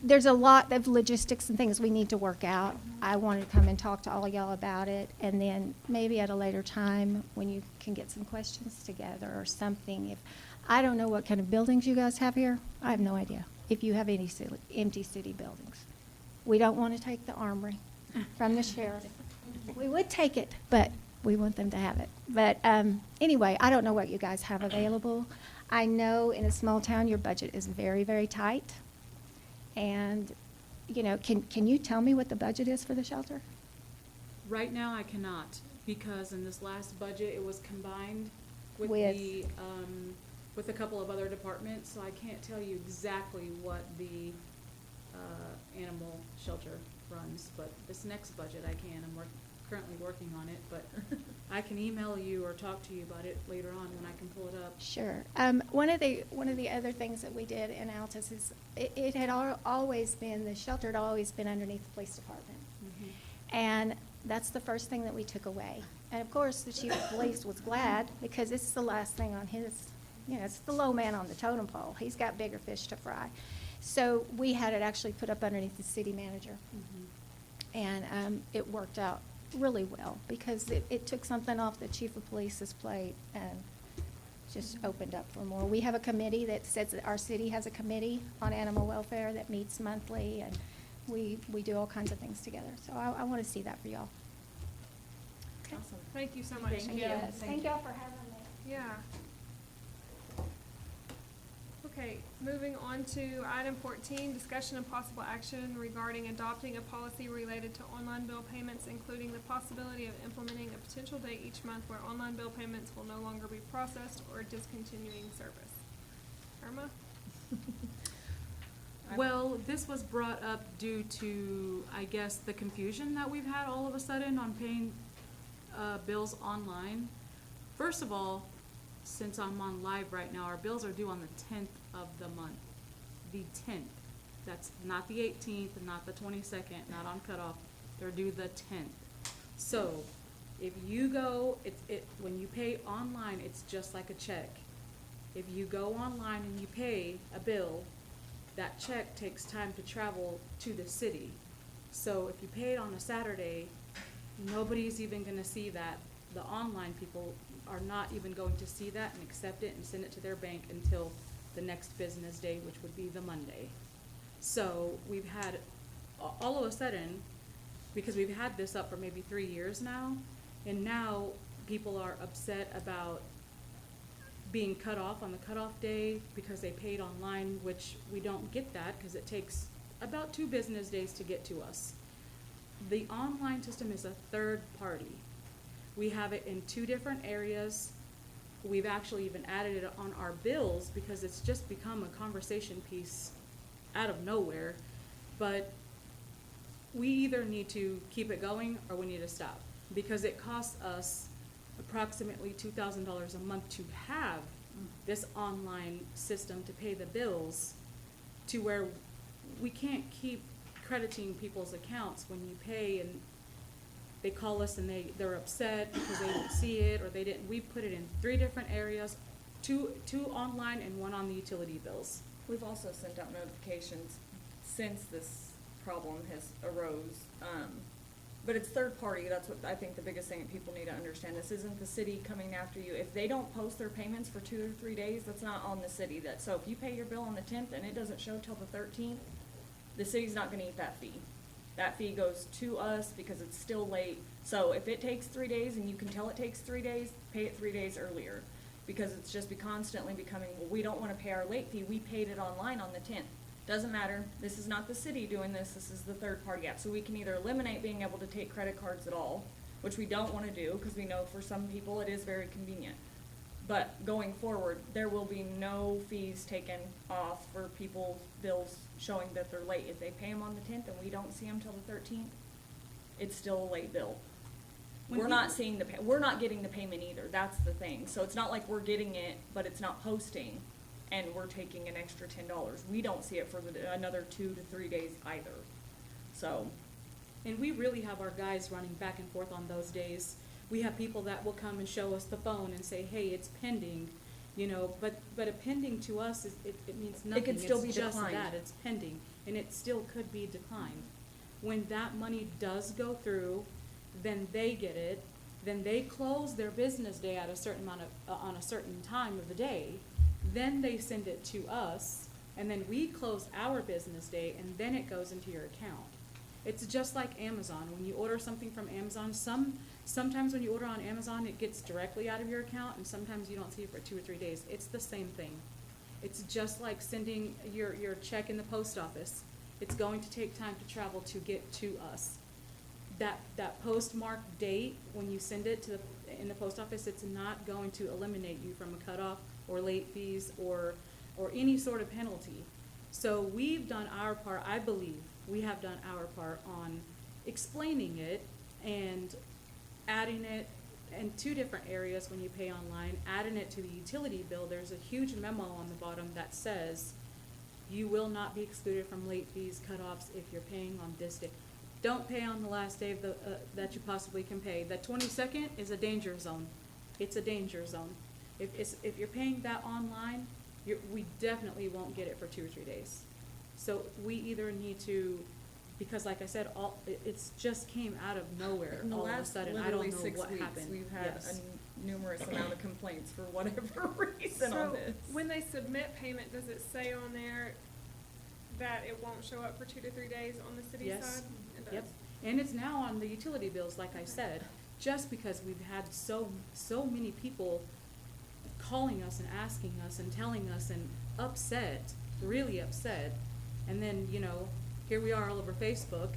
there's a lot of logistics and things we need to work out, I wanted to come and talk to all y'all about it, and then maybe at a later time when you can get some questions together or something. If I don't know what kind of buildings you guys have here, I have no idea if you have any empty city buildings. We don't want to take the armory from the sheriff. We would take it, but we want them to have it. But anyway, I don't know what you guys have available. I know in a small town your budget is very, very tight. And, you know, can you tell me what the budget is for the shelter? Right now, I cannot, because in this last budget, it was combined with with a couple of other departments, so I can't tell you exactly what the animal shelter runs, but this next budget I can. I'm currently working on it, but I can email you or talk to you about it later on when I can pull it up. Sure. One of the other things that we did in Altus is it had always been, the shelter had always been underneath the police department. Mm-hmm. And that's the first thing that we took away. And of course, the chief of police was glad, because it's the last thing on his, you know, it's the low man on the totem pole. He's got bigger fish to fry. So we had it actually put up underneath the city manager. Mm-hmm. And it worked out really well, because it took something off the chief of police's plate and just opened up for more. We have a committee that says that our city has a committee on animal welfare that meets monthly, and we do all kinds of things together. So I want to see that for y'all. Awesome. Thank you so much. Thank you. Yes, thank y'all for having me. Yeah. Okay, moving on to item 14, discussion and possible action regarding adopting a policy related to online bill payments, including the possibility of implementing a potential date each month where online bill payments will no longer be processed or discontinuing service. Irma? Well, this was brought up due to, I guess, the confusion that we've had all of a sudden on paying bills online. First of all, since I'm on live right now, our bills are due on the 10th of the month. The 10th. That's not the 18th and not the 22nd, not on cutoff. They're due the 10th. So If you go, when you pay online, it's just like a check. If you go online and you pay a bill, that check takes time to travel to the city. So if you pay it on a Saturday, nobody's even gonna see that. The online people are not even going to see that and accept it and send it to their bank until the next business day, which would be the Monday. So we've had, all of a sudden, because we've had this up for maybe 3 years now, and now people are upset about being cut off on the cutoff day because they paid online, which we don't get that because it takes about 2 business days to get to us. The online system is a third party. We have it in 2 different areas. We've actually even added it on our bills because it's just become a conversation piece out of nowhere. But we either need to keep it going or we need to stop because it costs us approximately $2,000 a month to have this online system to pay the bills, to where we can't keep crediting people's accounts when you pay and they call us and they're upset because they didn't see it or they didn't. We put it in 3 different areas, two online and 1 on the utility bills. We've also sent out notifications since this problem has arose. But it's third party. That's what I think the biggest thing that people need to understand. This isn't the city coming after you. If they don't post their payments for 2 or 3 days, that's not on the city. So if you pay your bill on the 10th and it doesn't show till the 13th, the city's not gonna eat that fee. That fee goes to us because it's still late. So if it takes 3 days and you can tell it takes 3 days, pay it 3 days earlier. Because it's just constantly becoming, well, we don't wanna pay our late fee. We paid it online on the 10th. Doesn't matter, this is not the city doing this is the third party app. So we can either eliminate being able to take credit cards at all, which we don't wanna do, cause we know for some people it is very convenient. But going forward, there will be no fees taken off for people's bills showing that they're late. If they pay them on the 10th and we don't see them till the 13th, it's still a late bill. We're not seeing we're not getting the payment either, that's the thing. So it's not like we're getting it, but it's not posting. And we're taking an extra $10. We don't see it for another 2 to 3 days either. So, and we really have our guys running back and forth on those days. We have people that will come and show us the phone and say, hey, it's pending, you know, but a pending to us is, it means nothing. It could still be It's just declined. that, it's pending, and it still could be declined. When that money does go through, then they get it, then they close their business day at a certain amount of, on a certain time of the day. Then they send it to us, and then we close our business day, and then it goes into your account. It's just like Amazon. When you order something from Amazon, sometimes when you order on Amazon, it gets directly out of your account, and sometimes you don't see it for 2 or 3 days. It's the same thing. It's just like sending your check in the post office. It's going to take time to travel to get to us. That postmarked date, when you send it to in the post office, it's not going to eliminate you from a cutoff or late fees or any sort of penalty. So we've done our part. I believe we have done our part on explaining it and adding it in 2 different areas when you pay online, adding it to the utility bill. There's a huge memo on the bottom that says you will not be excluded from late fees, cutoffs if you're paying on this day. Don't pay on the last day of the that you possibly can pay. The 22nd is a danger zone. It's a danger zone. If you're paying that online, we definitely won't get it for 2 or 3 days. So we either need to, because like I said, it's just came out of nowhere in the all of a last sudden. I literally don't know 6 what weeks, happened. we've had Yes. a numerous amount of complaints for whatever reason on So, this. when they submit payment, does it say on there that it won't show up for 2 to 3 days on the city Yes. side? It does. Yep, and it's now on the utility bills, like I said, just because we've had so many people calling us and asking us and telling us and upset, really upset. And then, you know, here we are all over Facebook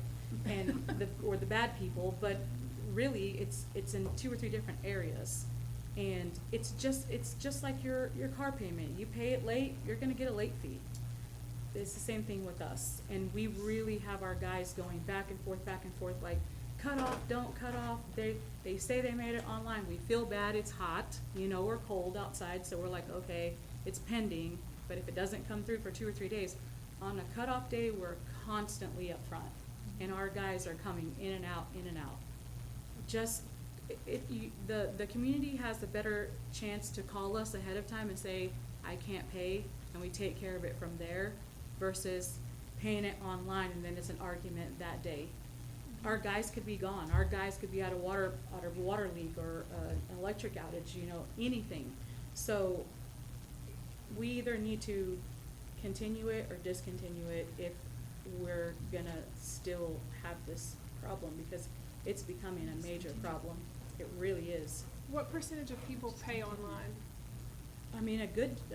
and or the bad people, but really it's in 2 or 3 different areas. And it's just like your car payment. You pay it late, you're gonna get a late fee. It's the same thing with us. And we really have our guys going back and forth, like, cut off, don't cut off. They say they made it online. We feel bad, it's hot, you know, we're cold outside, so we're like, okay, it's pending. But if it doesn't come through for 2 or 3 days, on a cutoff day, we're constantly up front. And our guys are coming in and out, in and out. the community has a better chance to call us ahead of time and say, I can't pay, and we take care of it from there, versus paying it online and then it's an argument that day. Our guys could be gone, our guys could be out of water leak or, an electric outage, you know, anything. So, we either need to continue it or discontinue it if we're gonna still have this problem, because it's becoming a major problem. It really is. What percentage of people pay online? I mean, a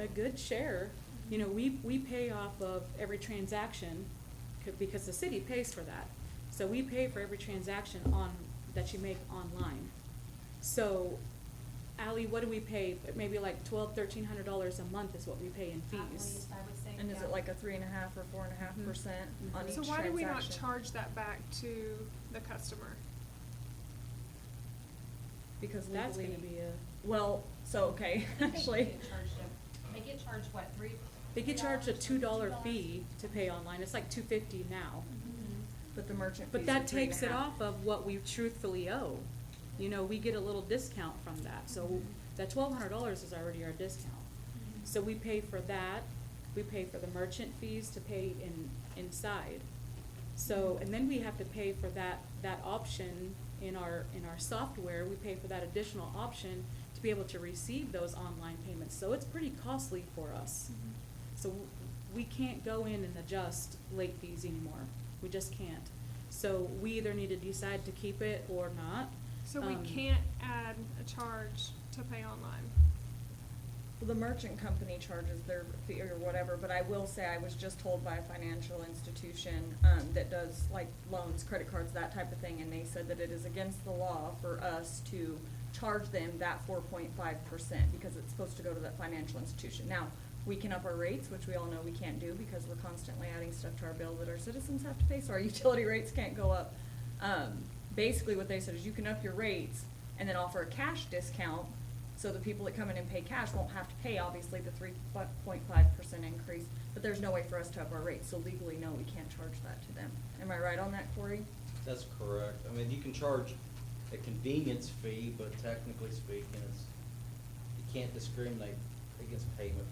good share, you know, we pay off of every transaction, because the city pays for that. So we pay for every transaction that you make online. So, Ally, what do we pay? Maybe like $1,200–1,300 a month is what we pay in fees. At least, I would say. And is it like a 3.5% or 4.5% on each transaction? So why do we not charge that back to the customer? Because That's legally, gonna be well, so, okay, actually. They get charged what, they get charged a $2 fee to pay online. It's like $2.50 now. But the merchant fees But are that takes it 3.5. off of what we truthfully owe. You know, we get a little discount from that, so that $1,200 is already our discount. So we pay for that, we pay for the merchant fees to pay inside. So, and then we have to pay for that option in our software, we pay for that additional option to be able to receive those online payments. So it's pretty costly for us. So we can't go in and adjust late fees anymore. We just can't. So we either need to decide to keep it or not. So we Um, can't add a charge to pay online? The merchant company charges their fee or whatever, but I will say I was just told by a financial institution, that does like loans, credit cards, that type of thing, and they said that it is against the law for us to charge them that 4.5% because it's supposed to go to that financial institution. Now, we can up our rates, which we all know we can't do because we're constantly adding stuff to our bill that our citizens have to pay, so our utility rates can't go up. Basically what they said is you can up your rates and then offer a cash discount, so the people that come in and pay cash won't have to pay, obviously, the 3.5% increase, but there's no way for us to up our rates, so legally, no, we can't charge that to them. Am I right on that, Corey? That's correct. I mean, you can charge a convenience fee, but technically speaking, you can't discriminate against payment.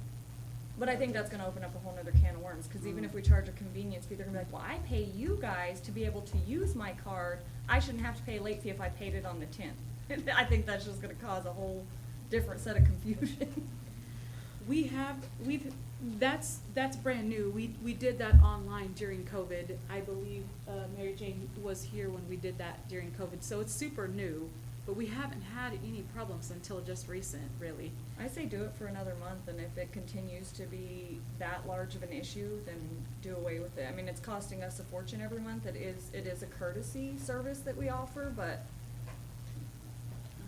But I think that's gonna open up a whole nother can of worms, cause even if we charge a convenience fee, they're gonna be like, well, I pay you guys to be able to use my card, I shouldn't have to pay a late fee if I paid it on the 10th. I think that's just gonna cause a whole different set of confusion. That's brand new. We did that online during COVID. I believe, Mary Jane was here when we did that during COVID, so it's super new. But we haven't had any problems until just recent, really. I say do it for another month, and if it continues to be that large of an issue, then do away with it. I mean, it's costing us a fortune every month. It is a courtesy service that we offer, but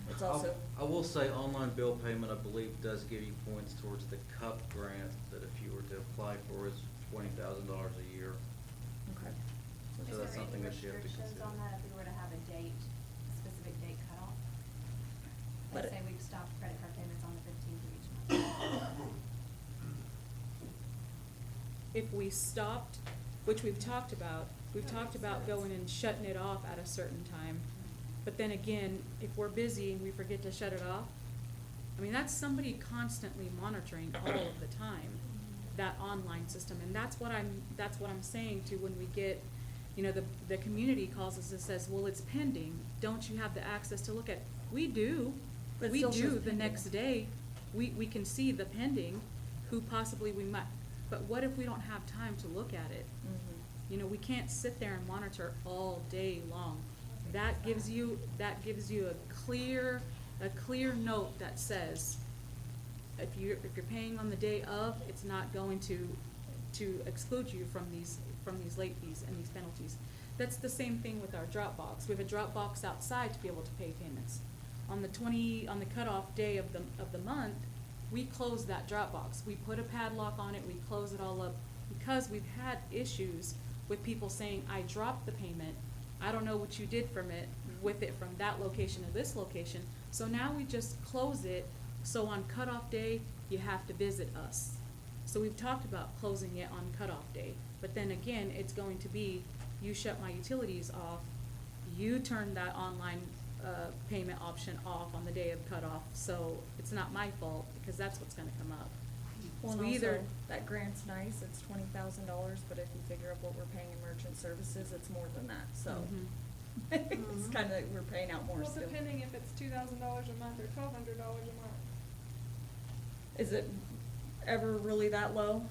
it's also. I will say online bill payment, I believe, does give you points towards the CUP grant that if you were to apply for is $20,000 a year. Okay. So that's something that you have to consider. Is there any restrictions on that if we were to have a specific date cutoff? But Let's say we've stopped credit card payments on the 15th of each month. If we stopped, which we've talked about going and shutting it off at a certain time. But then again, if we're busy and we forget to shut it off, I mean, that's somebody constantly monitoring all of the time, that online system. And that's what I'm saying to when we get, you know, the community calls us and says, well, it's pending. Don't you have the access to look at it? We do. But We still do says the pending. next day. We can see the pending, who possibly we might, but what if we don't have time to look at it? You know, we can't sit there and monitor all day long. That gives you a clear note that says, if you're paying on the day of, it's not going to exclude you from these late fees and these penalties. That's the same thing with our drop box. We have a drop box outside to be able to pay payments. On the cutoff day of the month, we close that drop box. We put a padlock on it, we close it all up, because we've had issues with people saying, I dropped the payment, I don't know what you did with it from that location to this location, so now we just close it, so on cutoff day, you have to visit us. So we've talked about closing it on cutoff day, but then again, it's going to be, you shut my utilities off, you turn that online payment option off on the day of cutoff, so it's not my fault, because that's what's gonna come up. Well, So and either, also, that grant's nice, it's $20,000, but if you figure out what we're paying in merchant services, it's more than that, so. Mhm. It's kinda, we're paying out more Well, still. depending if it's $2,000 a month or $1,200 a month. Is it ever really that low?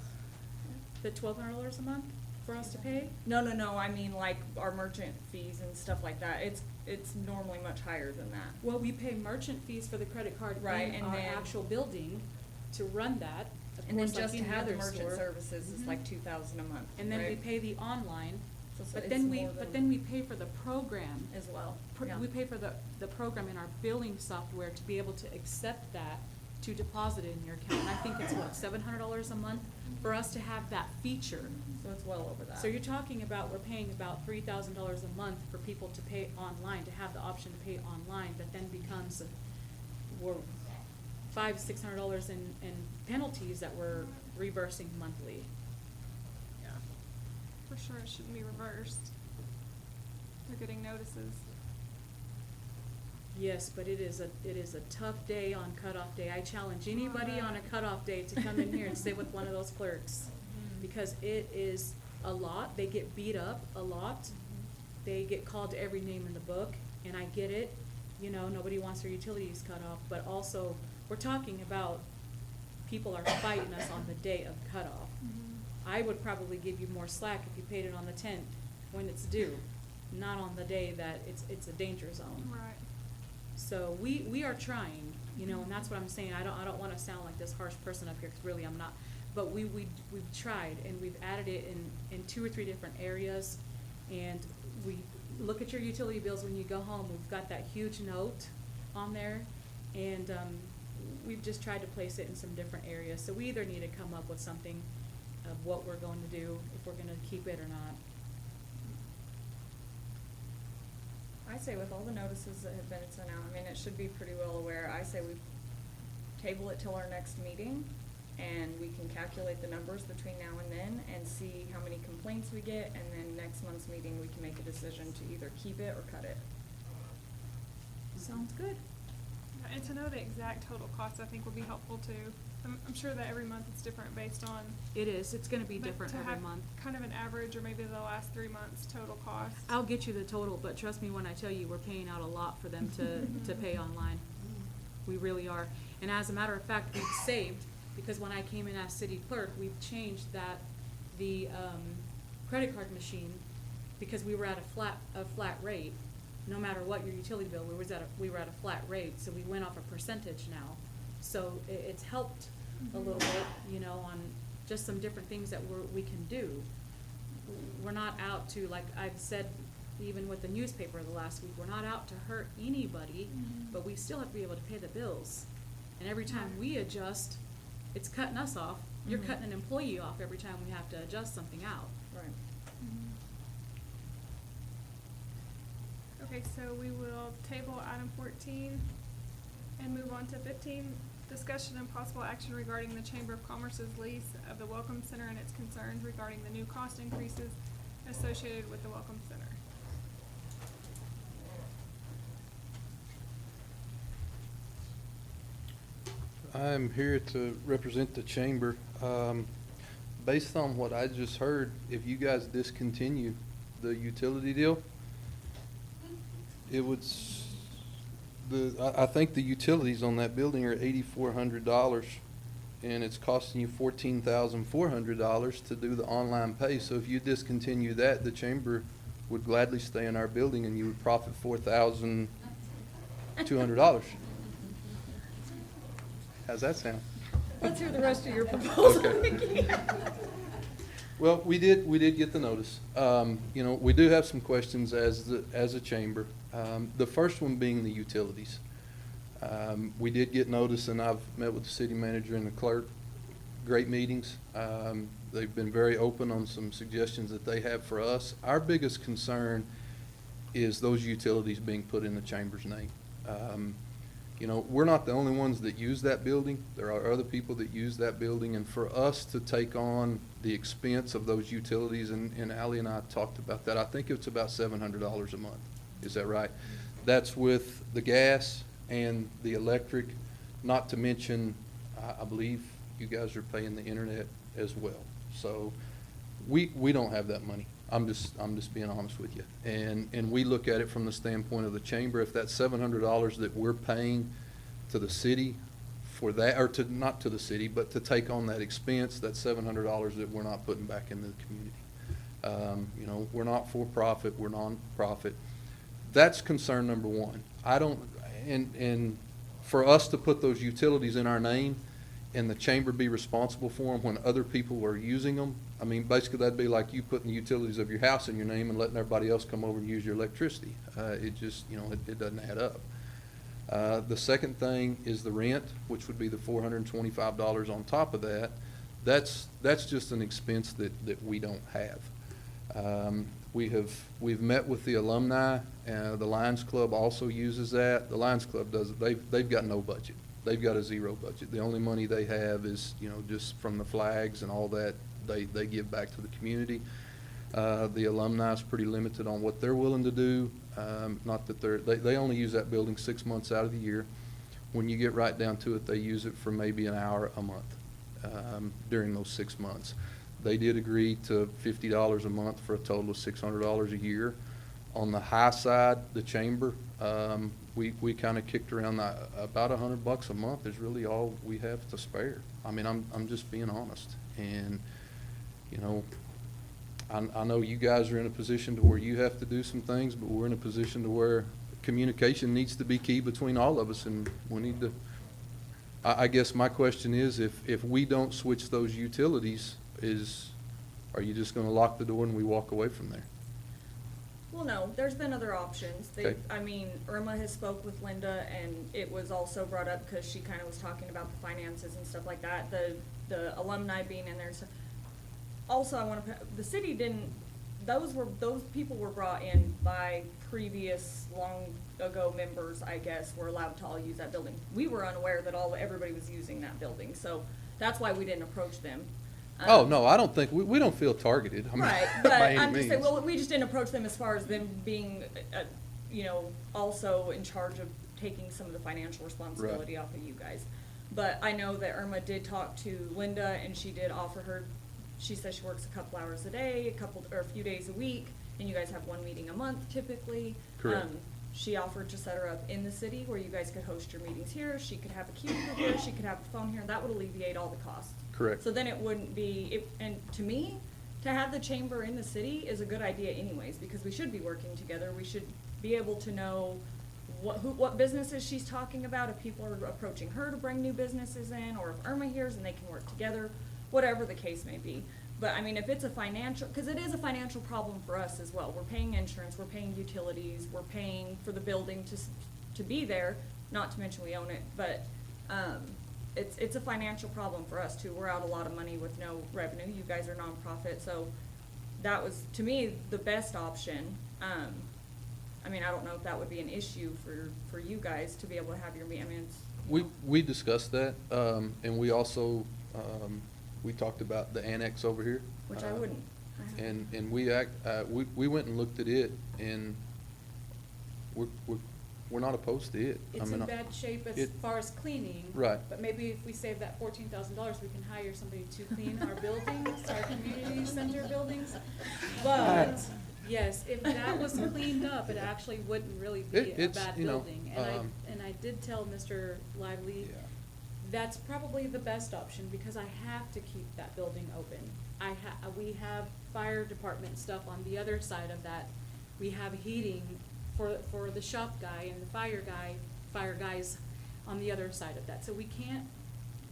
the $1,200 a month for us to pay? No, I mean like our merchant fees and stuff like that, it's normally much higher than that. Well, we pay merchant fees for the credit card Right, in and our then- actual building to run that, of And then course, like just to any have the other merchant store. services is Mhm. like $2,000 a month, And then we right? pay the online, So it's but then more but than- then we pay for the program. As well, yeah. We pay for the program in our billing software to be able to accept that, to deposit it in your account. And I think it's what, $700 a month for us to have that feature. So it's well over that. So you're talking about, we're paying about $3,000 a month for people to pay online, to have the option to pay online, that then becomes, we're $500-600 in penalties that we're reversing monthly. Yeah. For sure it shouldn't be reversed. They're getting notices. Yes, but it is a tough day on cutoff day. I challenge anybody on a cutoff day to come in here and sit with one of those clerks, because it is a lot. They get beat up a lot. They get called to every name in the book, and I get it. You know, nobody wants their utilities cut off, but also, we're talking about people are fighting us on the day of cutoff. I would probably give you more slack if you paid it on the 10th when it's due, not on the day that it's a danger zone. Right. So we are trying, you know, and that's what I'm saying. I don't wanna sound like this harsh person up here, 'cause really I'm not. But we've tried, and we've added it in 2 or 3 different areas. And we look at your utility bills when you go home. We've got that huge note on there. And, we've just tried to place it in some different areas. So we either need to come up with something of what we're going to do, if we're gonna keep it or not. I say with all the notices that have been sent out, I mean, it should be pretty well aware. I say we table it till our next meeting, and we can calculate the numbers between now and then and see how many complaints we get, and then next month's meeting, we can make a decision to either keep it or cut it. Sounds good. And to know the exact total cost, I think would be helpful too. I'm sure that every month it's different based on. It is. It's gonna be but different to every have month. Kind of an average, or maybe the last 3 months total cost. I'll get you the total, but trust me when I tell you, we're paying out a lot for them to pay online. We really are. And as a matter of fact, we've saved, because when I came in as city clerk, we've changed the credit card machine, because we were at a flat rate. No matter what your utility bill, we were at a flat rate, so we went off a percentage now. So it's helped a little bit, you know, on just some different things that we can do. We're not out to, like I've said, even with the newspaper the last week, we're not out to hurt anybody, but we still have to be able to pay the bills. And every time we adjust, it's cutting us off. You're cutting an employee off every time we have to adjust something out. Right. Okay, so we will table item 14 and move on to 15, discussion and possible action regarding the Chamber of Commerce's lease of the Welcome Center and its concerns regarding the new cost increases associated with the Welcome Center. I'm here to represent the chamber. Based on what I just heard, if you guys discontinue the utility deal, it would, I think the utilities on that building are $8,400, and it's costing you $14,400 to do the online pay. So if you discontinue that, the chamber would gladly stay in our building, and you would profit $4,200. How's that sound? Let's hear the rest of your proposal. Okay. Well, we did get the notice. You know, we do have some questions as a chamber. The first one being the utilities. We did get notice, and I've met with the city manager and the clerk. Great meetings. They've been very open on some suggestions that they have for us. Our biggest concern is those utilities being put in the chamber's name. You know, we're not the only ones that use that building. There are other people that use that building, and for us to take on the expense of those utilities, and Ally and I talked about that, I think it's about $700 a month. Is that right? That's with the gas and the electric, not to mention, I believe you guys are paying the internet as well. So we don't have that money. I'm just being honest with you. And we look at it from the standpoint of the chamber. If that $700 that we're paying to the city for that, or to, not to the city, but to take on that expense, that's $700 that we're not putting back into the community. You know, we're not for profit, we're non-profit. That's concern number one. And for us to put those utilities in our name and the chamber be responsible for them when other people are using them, I mean, basically that'd be like you putting the utilities of your house in your name and letting everybody else come over and use your electricity. It just, you know, it doesn't add up. The second thing is the rent, which would be the $425 on top of that. That's just an expense that we don't have. We've met with the alumni. The Lions Club also uses that. The Lions Club does it. They've got no budget. They've got a zero budget. The only money they have is, you know, just from the flags and all that they give back to the community. The alumni is pretty limited on what they're willing to do. Not that they only use that building 6 months out of the year. When you get right down to it, they use it for maybe an hour a month during those 6 months. They did agree to $50 a month for a total of $600 a year. On the high side, the chamber, we kind of kicked around about $100 a month is really all we have to spare. I mean, I'm just being honest. And, you know, I know you guys are in a position to where you have to do some things, but we're in a position to where communication needs to be key between all of us, and we need to, I guess my question is, if we don't switch those utilities, are you just gonna lock the door and we walk away from there? Well, no, there's been other options. Okay. I mean, Irma has spoke with Linda, and it was also brought up because she kind of was talking about the finances and stuff like that, the alumni being in there. So also, I want to, the city didn't, those people were brought in by previous long ago members, I guess, were allowed to all use that building. We were unaware that everybody was using that building, so that's why we didn't approach them. Oh, no, I don't think, we don't feel targeted. I mean, Right, but by any I'm just saying, means. well, we just didn't approach them as far as them being, you know, also in charge of taking some of the financial responsibility off of you guys. But I know that Irma did talk to Linda, and she did offer her, she says she works a couple hours a day, or a few days a week, and you guys have one meeting a month typically. Correct. She offered to set her up in the city where you guys could host your meetings here, she could have a cubicle here, she could have a phone here, and that would alleviate all the costs. Correct. So then it wouldn't be, and to me, to have the chamber in the city is a good idea anyways, because we should be working together. We should be able to know what businesses she's talking about, if people are approaching her to bring new businesses in, or if Irma hears and they can work together, whatever the case may be. But I mean, if it's a financial, because it is a financial problem for us as well. We're paying insurance, we're paying utilities, we're paying for the building to be there, not to mention we own it, but, it's a financial problem for us too. We're out a lot of money with no revenue. You guys are nonprofit, so that was, to me, the best option. I mean, I don't know if that would be an issue for you guys to be able to have your meeting. I mean, it's. We discussed that, and we also, we talked about the annex over here. Which I wouldn't. And we went and looked at it, and we're not opposed to it. It's in bad shape as far as cleaning. Right. But maybe if we save that $14,000, we can hire somebody to clean our buildings, our community center buildings. But, yes, if that was cleaned up, it actually wouldn't really be a It's, bad you know, building. And I did tell Mr. Lively, Yeah. that's probably the best option, because I have to keep that building open. We have fire department stuff on the other side of that. We have heating for the shop guy and the fire guys on the other side of that. So we can't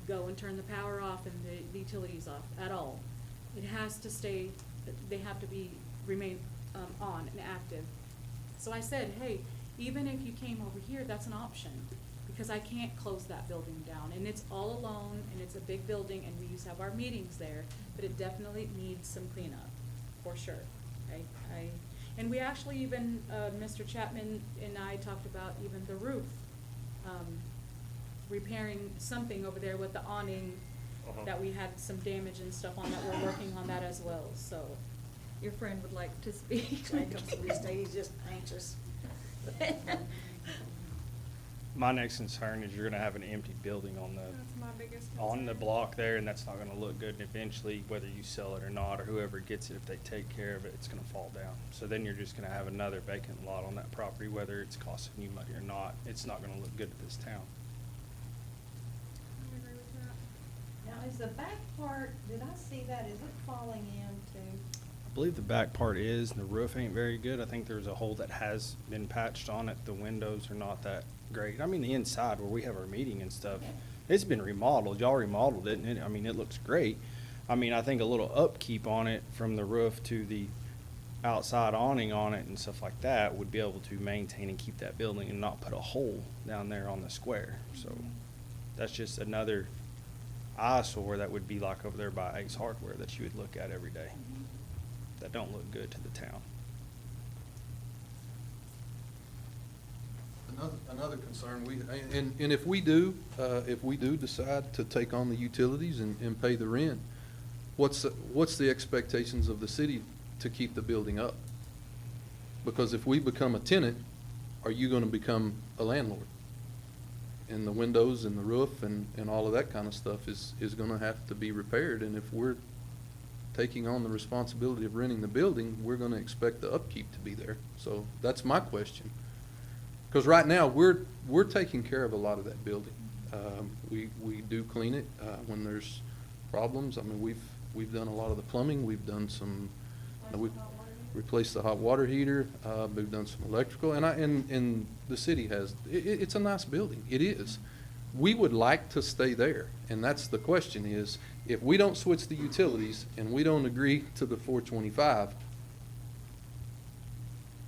go and turn the power off and the utilities off at all. It has to stay, they have to remain on and active. So I said, hey, even if you came over here, that's an option, because I can't close that building down. And it's all alone, and it's a big building, and we used to have our meetings there, but it definitely needs some cleanup, for sure. And we actually even, Mr. Chapman and I talked about even the roof, repairing something over there with the awning, that we had some damage and stuff on that. We're working on that as well, so. Your friend would like to speak. Jacob's these days, he's just anxious. My next concern is you're gonna have an empty building on That's my biggest on the concern. block there, and that's not gonna look good. And eventually, whether you sell it or not, or whoever gets it, if they take care of it, it's gonna fall down. So then you're just gonna have another vacant lot on that property, whether it's costing you money or not. It's not gonna look good to this town. I agree with that. Now, is the back part, did I see that, is it falling into? I believe the back part is, and the roof ain't very good. I think there's a hole that has been patched on it. The windows are not that great. I mean, the inside where we have our meeting and stuff, it's been remodeled. Y'all remodeled it, and I mean, it looks great. I mean, I think a little upkeep on it from the roof to the outside awning on it and stuff like that would be able to maintain and keep that building and not put a hole down there on the square. So that's just another eyesore that would be like over there by Ace Hardware that you would look at every day. That don't look good to the town. Another concern, and if we do decide to take on the utilities and pay the rent, what's the expectations of the city to keep the building up? Because if we become a tenant, are you gonna become a landlord? And the windows and the roof and all of that kind of stuff is gonna have to be repaired, and if we're taking on the responsibility of renting the building, we're gonna expect the upkeep to be there. So that's my question. Because right now, we're taking care of a lot of that building. We do clean it when there's problems. I mean, we've done a lot of the plumbing. We've done some, we've replaced the hot water heater. We've done some electrical, and the city has. It's a nice building. It is. We would like to stay there, and that's the question: is if we don't switch the utilities and we don't agree to the 425.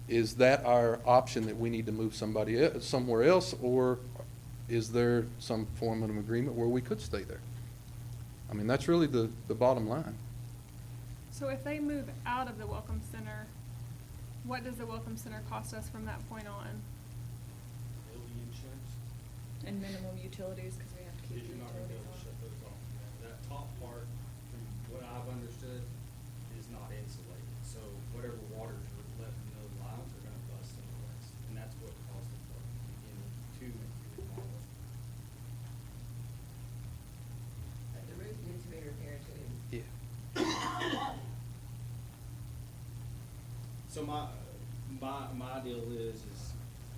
Is that our option that we need to move somewhere else, or is there some form of an agreement where we could stay there? I mean, that's really the bottom line. So if they move out of the Welcome Center, what does the Welcome Center cost us from that point on? Building insurance, And minimum utilities, because we have to keep because the you're not gonna be utilities able to on. shut those off. That top part, from what I've understood, is not insulated. So whatever waters are left in those lines are gonna bust in the west. And that's what caused the beginning to remodel. And the roof needs to be repaired too. Yeah. So my deal is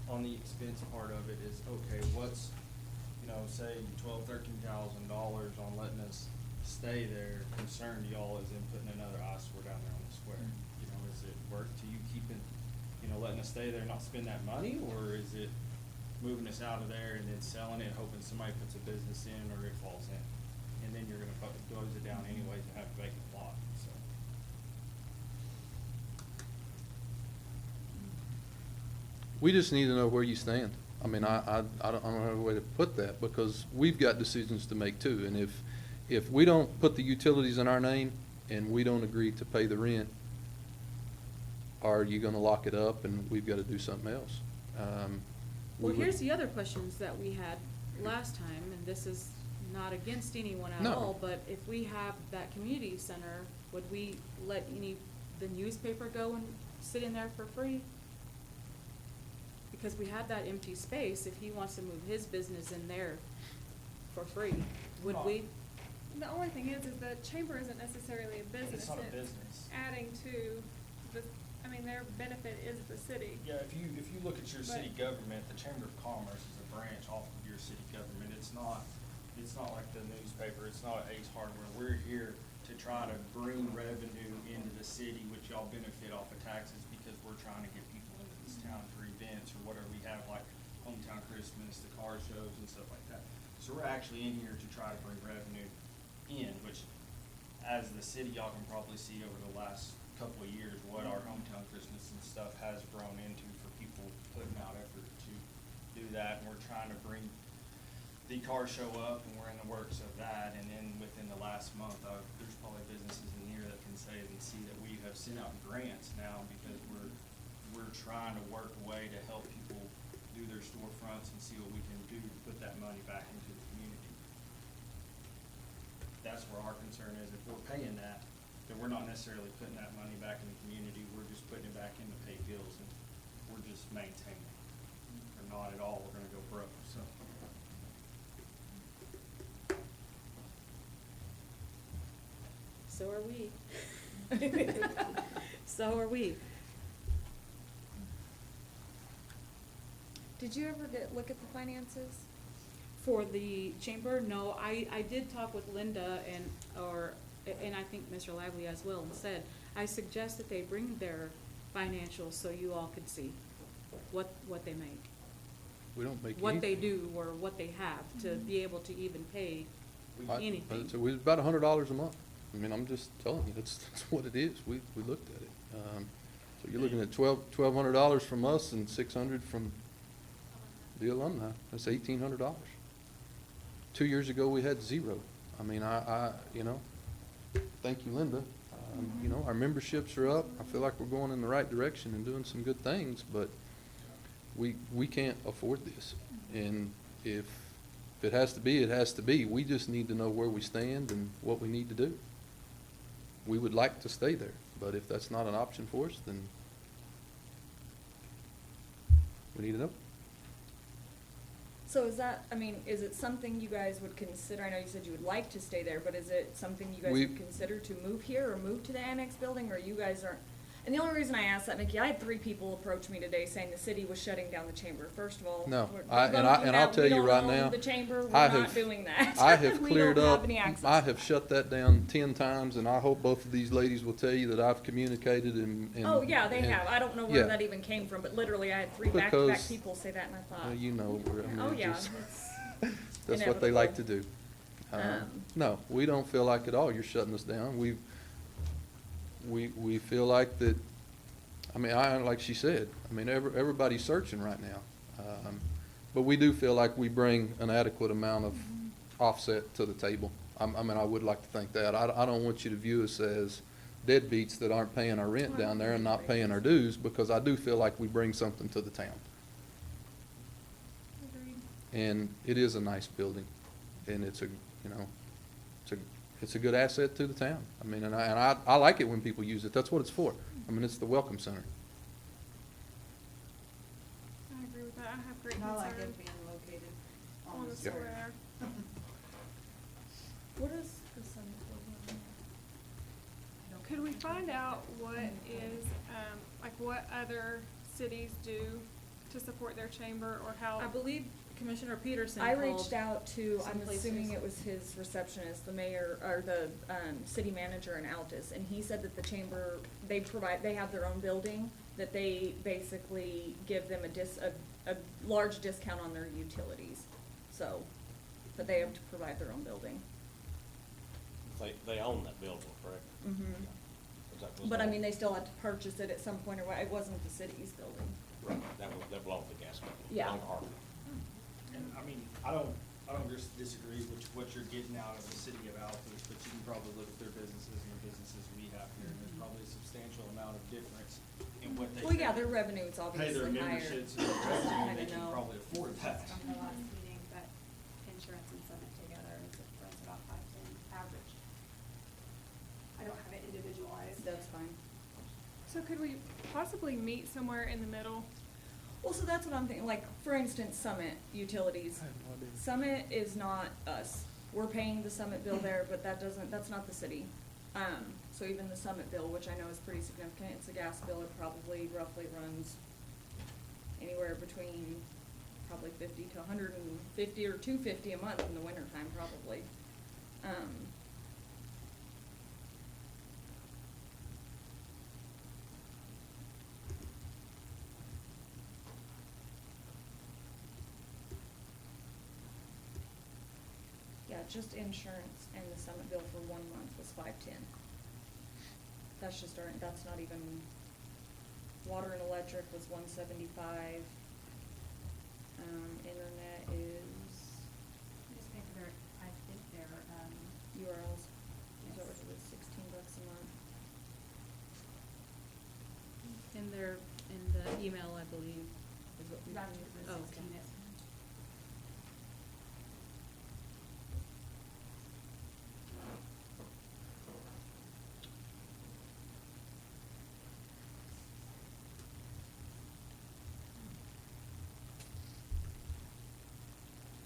on the expense part of it is, okay, what's, say $12,000-13,000 on letting us stay there, concerned y'all is in putting another eyesore down there on the square. Is it worth to you keeping, letting us stay there and not spend that money, or is it moving us out of there and then selling it, hoping somebody puts a business in or it falls in? And then you're gonna close it down anyways and have a vacant lot, so. We just need to know where you stand. I mean, I don't have a way to put that, because we've got decisions to make too. And if we don't put the utilities in our name and we don't agree to pay the rent, are you gonna lock it up and we've gotta do something else? Well, here's the other questions that we had last time, and this is not against anyone at No. all, but if we have that community center, would we let the newspaper go and sit in there for free? Because we have that empty space, if he wants to move his business in there for free, would we? The only thing is the chamber isn't necessarily a business. It's not a business. Adding to their benefit is the city. Yeah, if you look at your city But- government, the Chamber of Commerce is a branch off of your city government. It's not like the newspaper, it's not Ace Hardware. We're here to try to bring revenue into the city, which y'all benefit off of taxes, because we're trying to get people into this town for events or whatever we have, like Hometown Christmas, the car shows and stuff like that. So we're actually in here to try to bring revenue in, which as the city, y'all can probably see over the last couple of years what our Hometown Christmas and stuff has grown into for people putting out effort to do that. And we're trying to bring the car show up, and we're in the works of that. And then within the last month, there's probably businesses in here that can say and see that we have sent out grants now, because we're trying to work a way to help people do their storefronts and see what we can do to put that money back into the community. That's where our concern is. If we're paying that, then we're not necessarily putting that money back in the community. We're just putting it back in to pay bills, and we're just maintaining. not at all, we're gonna go broke, so. So are we. So are we. Did you ever look at the finances? For the chamber, no, I did talk with Linda and I think Mr. Lively as well, and said, I suggest that they bring their financials so you all could see what they make, We don't make what they anything. do or what they have to be able to even pay anything. So it's about $100 a month. I mean, I'm just telling you, that's what it is. We looked at it. So you're looking at $1,200 from us and $600 from the alumni. That's $1,800. 2 years ago, we had zero. I mean, you know, thank you, Linda. You know, our memberships are up. I feel like we're going in the right direction and doing some good things, but we can't afford this. And if it has to be, it has to be. We just need to know where we stand and what we need to do. We would like to stay there, but if that's not an option for us, then we need to know. So is that, I mean, is it something you guys would consider? I know you said you would like to stay there, but is it something you guys We- would consider to move here or move to the annex building, or you guys aren't? And the only reason I asked that, Nikki, I had 3 people approach me today saying the city was shutting down the chamber. First of all, No, we're and voting I'll that tell we you don't right own now, the chamber, we're I not have, doing that. I have We cleared don't up, have any access. I have shut that down 10 times, and I hope both of these ladies will tell you that I've communicated and. Oh, yeah, they and- have. I don't know where yeah. that even came from, but literally I had 3 back-to-back Because, people say that, and I thought. Well, you know, I mean, Oh, yeah, just- it's that's what they like to inevitable. do. Um, No, we don't feel like at all you're shutting us down. We feel like that, I mean, like she said, I mean, everybody's searching right now. But we do feel like we bring an adequate amount of offset to the table. I mean, I would like to think that. I don't want you to view us as deadbeats that aren't paying our rent down there and not paying our dues, because I do feel like we bring something to the town. Agreed. And it is a nice building, and it's a, you know, it's a good asset to the town. I mean, and I like it when people use it. That's what it's for. I mean, it's the welcome center. I agree with that. I have great And I like concern it being located on the Yep. square. What is the Summit building? Could we find out what is, like what other cities do to support their chamber, or how? I believe Commissioner Peterson I called reached out to, some I'm assuming places. it was his receptionist, the mayor, or the, city manager in Altus, and he said that the chamber, they have their own building, that they basically give them a large discount on their utilities, so, but they have to provide their own building. They own that building, correct? Mhm. Is that was But I the- mean, they still had to purchase it at some point, or what, it wasn't the city's building. Right, that belonged to the gas company. Yeah. Belonged to Harvard. And I mean, I don't just disagree with what you're getting out of the city of Altus, but you can probably look at their businesses and the businesses we have here, and there's probably a substantial amount of difference in what they. Well, yeah, their revenue is Pay obviously their higher. memberships and their revenue, Kinda they can know. probably afford that. From the last meeting, but insurance and Summit together runs about 510 average. I don't have it individualized. That's fine. So could we possibly meet somewhere in the middle? Well, so that's what I'm thinking, like, for instance, Summit Utilities. I have no idea. Summit is not us. We're paying the Summit bill there, but that's not the city. So even the Summit bill, which I know is pretty significant, it's a gas bill, it probably roughly runs anywhere between probably 50 to 150 or 250 a month in the wintertime, probably. Yeah, just insurance and the Summit bill for 1 month was 510. That's just that's not even, water and electric was 175. Internet is, I just think I think they're, URLs, Yes. so it was $16 a month. in the email, I believe, is what we. Roger, it was Oh, 16 okay. is.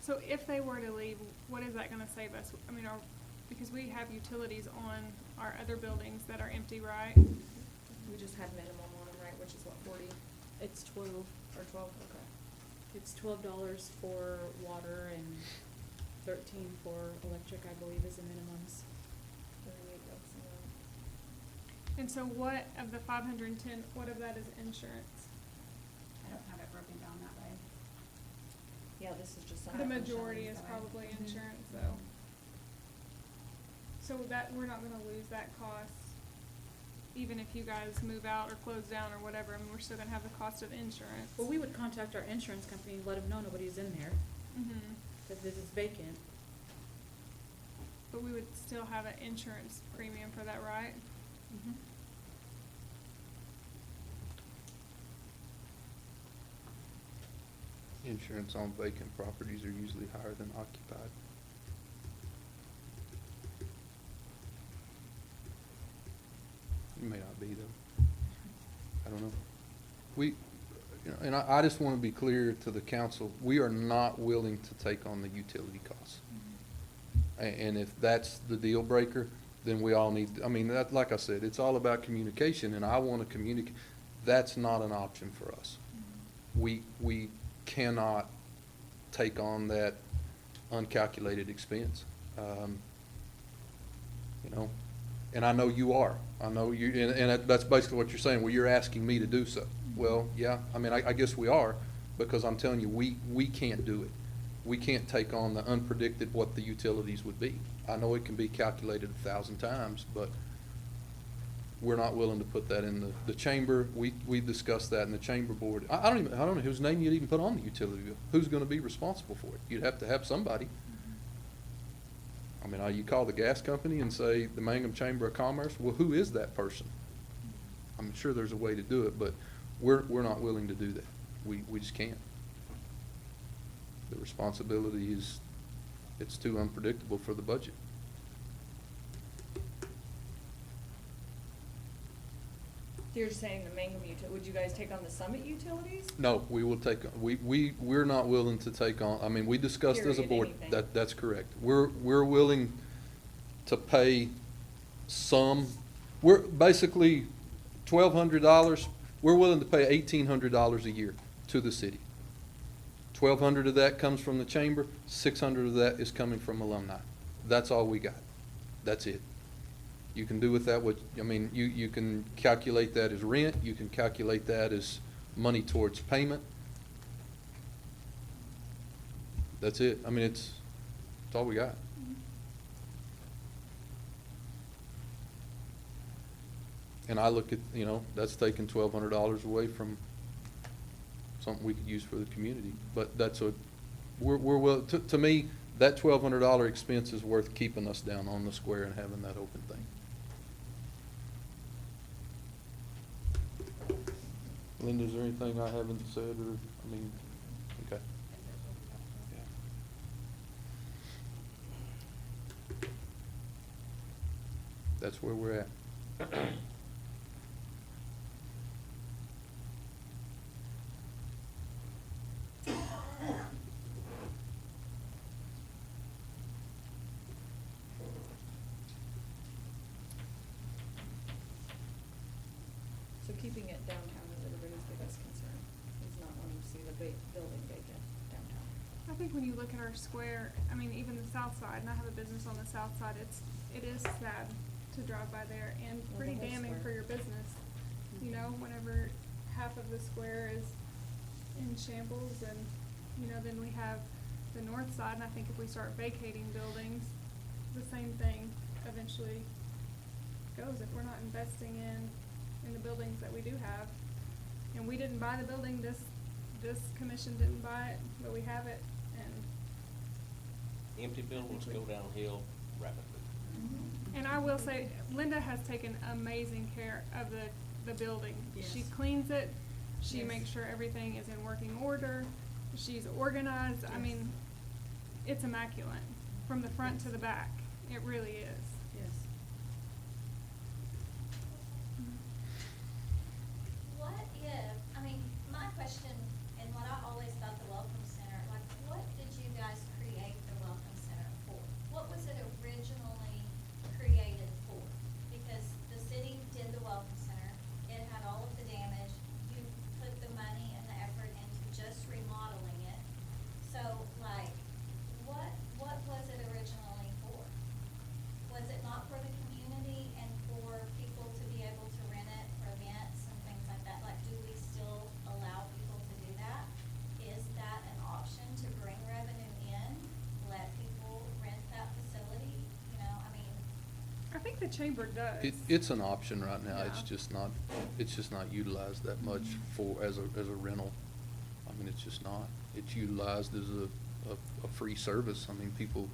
So if they were to leave, what is that gonna save us? I mean, because we have utilities on our other buildings that are empty, right? We just had minimum on them, right, which is what, 40 It's 12. or 12, okay. It's $12 for water and 13 for electric, I believe, is the minimums. 38 bucks a month. And so what of the 510, what of that is insurance? I don't have it broken down that way. Yeah, this is just. The majority is probably insurance, though. So that, we're not gonna lose that cost, even if you guys move out or close down or whatever, I mean, we're still gonna have the cost of insurance. Well, we would contact our insurance company and let them know nobody's in there, Mm-hmm. that this is vacant. But we would still have an insurance premium for that, right? Mm-hmm. Insurance on vacant properties are usually higher than occupied. It may not be though. I don't know. We, you know, and I just want to be clear to the council, we are not willing to take on the utility costs. And if that's the deal breaker, then we all need, I mean, that, like I said, it's all about communication, and I want to communicate. That's not an option for us. We cannot take on that uncalculated expense. You know, and I know you are. I know you, and that's basically what you're saying. Well, you're asking me to do so. Well, yeah, I mean, I guess we are, because I'm telling you, we can't do it. We can't take on the unpredicted what the utilities would be. I know it can be calculated 1,000 times, but we're not willing to put that in the chamber. We discussed that in the chamber board. I don't know whose name you'd even put on the utility bill. Who's gonna be responsible for it? You'd have to have somebody. I mean, you call the gas company and say the Mangum Chamber of Commerce. Well, who is that person? I'm sure there's a way to do it, but we're not willing to do that. We just can't. The responsibility is, it's too unpredictable for the budget. You're saying the Mangum would you guys take on the Summit utilities? No, we will take, we're not willing to take on, I mean, we discussed as a Period, board, anything. that's correct. We're willing to pay some, we're basically $1,200, we're willing to pay $1,800 a year to the city. 1,200 of that comes from the chamber, 600 of that is coming from alumni. That's all we got. That's it. You can do with that what, I mean, you can calculate that as rent, you can calculate that as money towards payment. That's it. I mean, it's all we got. And I look at, you know, that's taking $1,200 away from something we could use for the community. But that's to me, that $1,200 expense is worth keeping us down on the square and having that open thing. Linda, is there anything I haven't said, or, I mean, okay. That's where we're at. So keeping it downtown is everybody's biggest concern, is not wanting to see the building vacant downtown. I think when you look at our square, I mean, even the south side, and I have a business on the south side, it is sad to drive by there and Well, pretty the whole damning for square. your business. You know, whenever half of the square is in shambles, and, you know, then we have the north side, and I think if we start vacating buildings, the same thing eventually goes if we're not investing in the buildings that we do have. And we didn't buy the building, this commission didn't buy it, but we have it, and Empty buildings go downhill rapidly. And I will say, Linda has taken amazing care of the building. Yes. She cleans it, she Yes. makes sure everything is in working order, she's organized, I Yes. mean, it's immaculate, from the front to the back, it really is. Yes. What if, I mean, my question, and what I always thought the Welcome Center, like, what did you guys think the chamber does. It's an option right now, it's Yeah. just not utilized that much for, as a rental. I mean, it's just not, it's utilized as a free service, I mean, people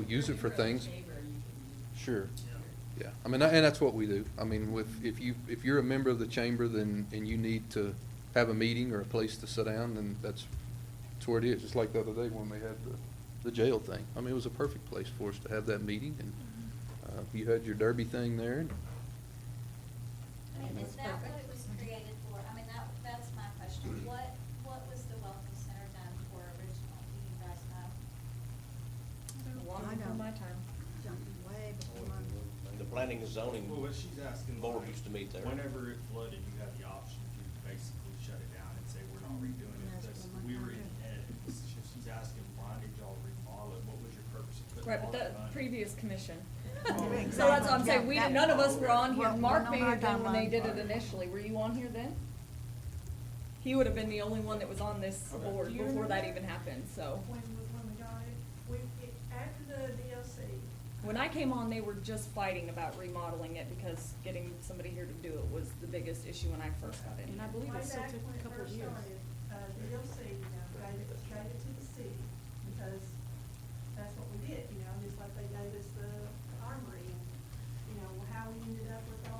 use it for things. Sure, yeah, I mean, and that's what we do, I mean, if you're a member of the chamber, then, and you need to have a meeting or a place to sit down, then that's where it is, just like the other day when they had the jail thing. I mean, it was a perfect place for us to have that meeting, and you had your derby thing there. I mean, is that what it was created for? I mean, that's my question. What was the Welcome Center done for originally? Do you guys know? Long before my time. Way before my. The planning and zoning Well, what she's asking, board like, used to meet there. whenever it flooded, you had the option to basically shut it down and say, we're not redoing it, because we were in ed. She's asking, why did y'all remodel it? What was your purpose of putting Right, all but that the money? previous commission. Oh. So that's what I'm saying, none of us were on here, Well, Mark on may our have been when they did it timeline. initially, were you on here then? He would have been the only one that was on this Okay. board Do you before that remember? even happened, so. When we got it, after the DLC. When I came on, they were just fighting about remodeling it because getting somebody here to do it was the biggest issue when I first got in. And I believe Way it still back took when a it couple of first years. started, DLC, gave it to the city, because that's what we did, just like they gave us the armory, and, how we ended up with a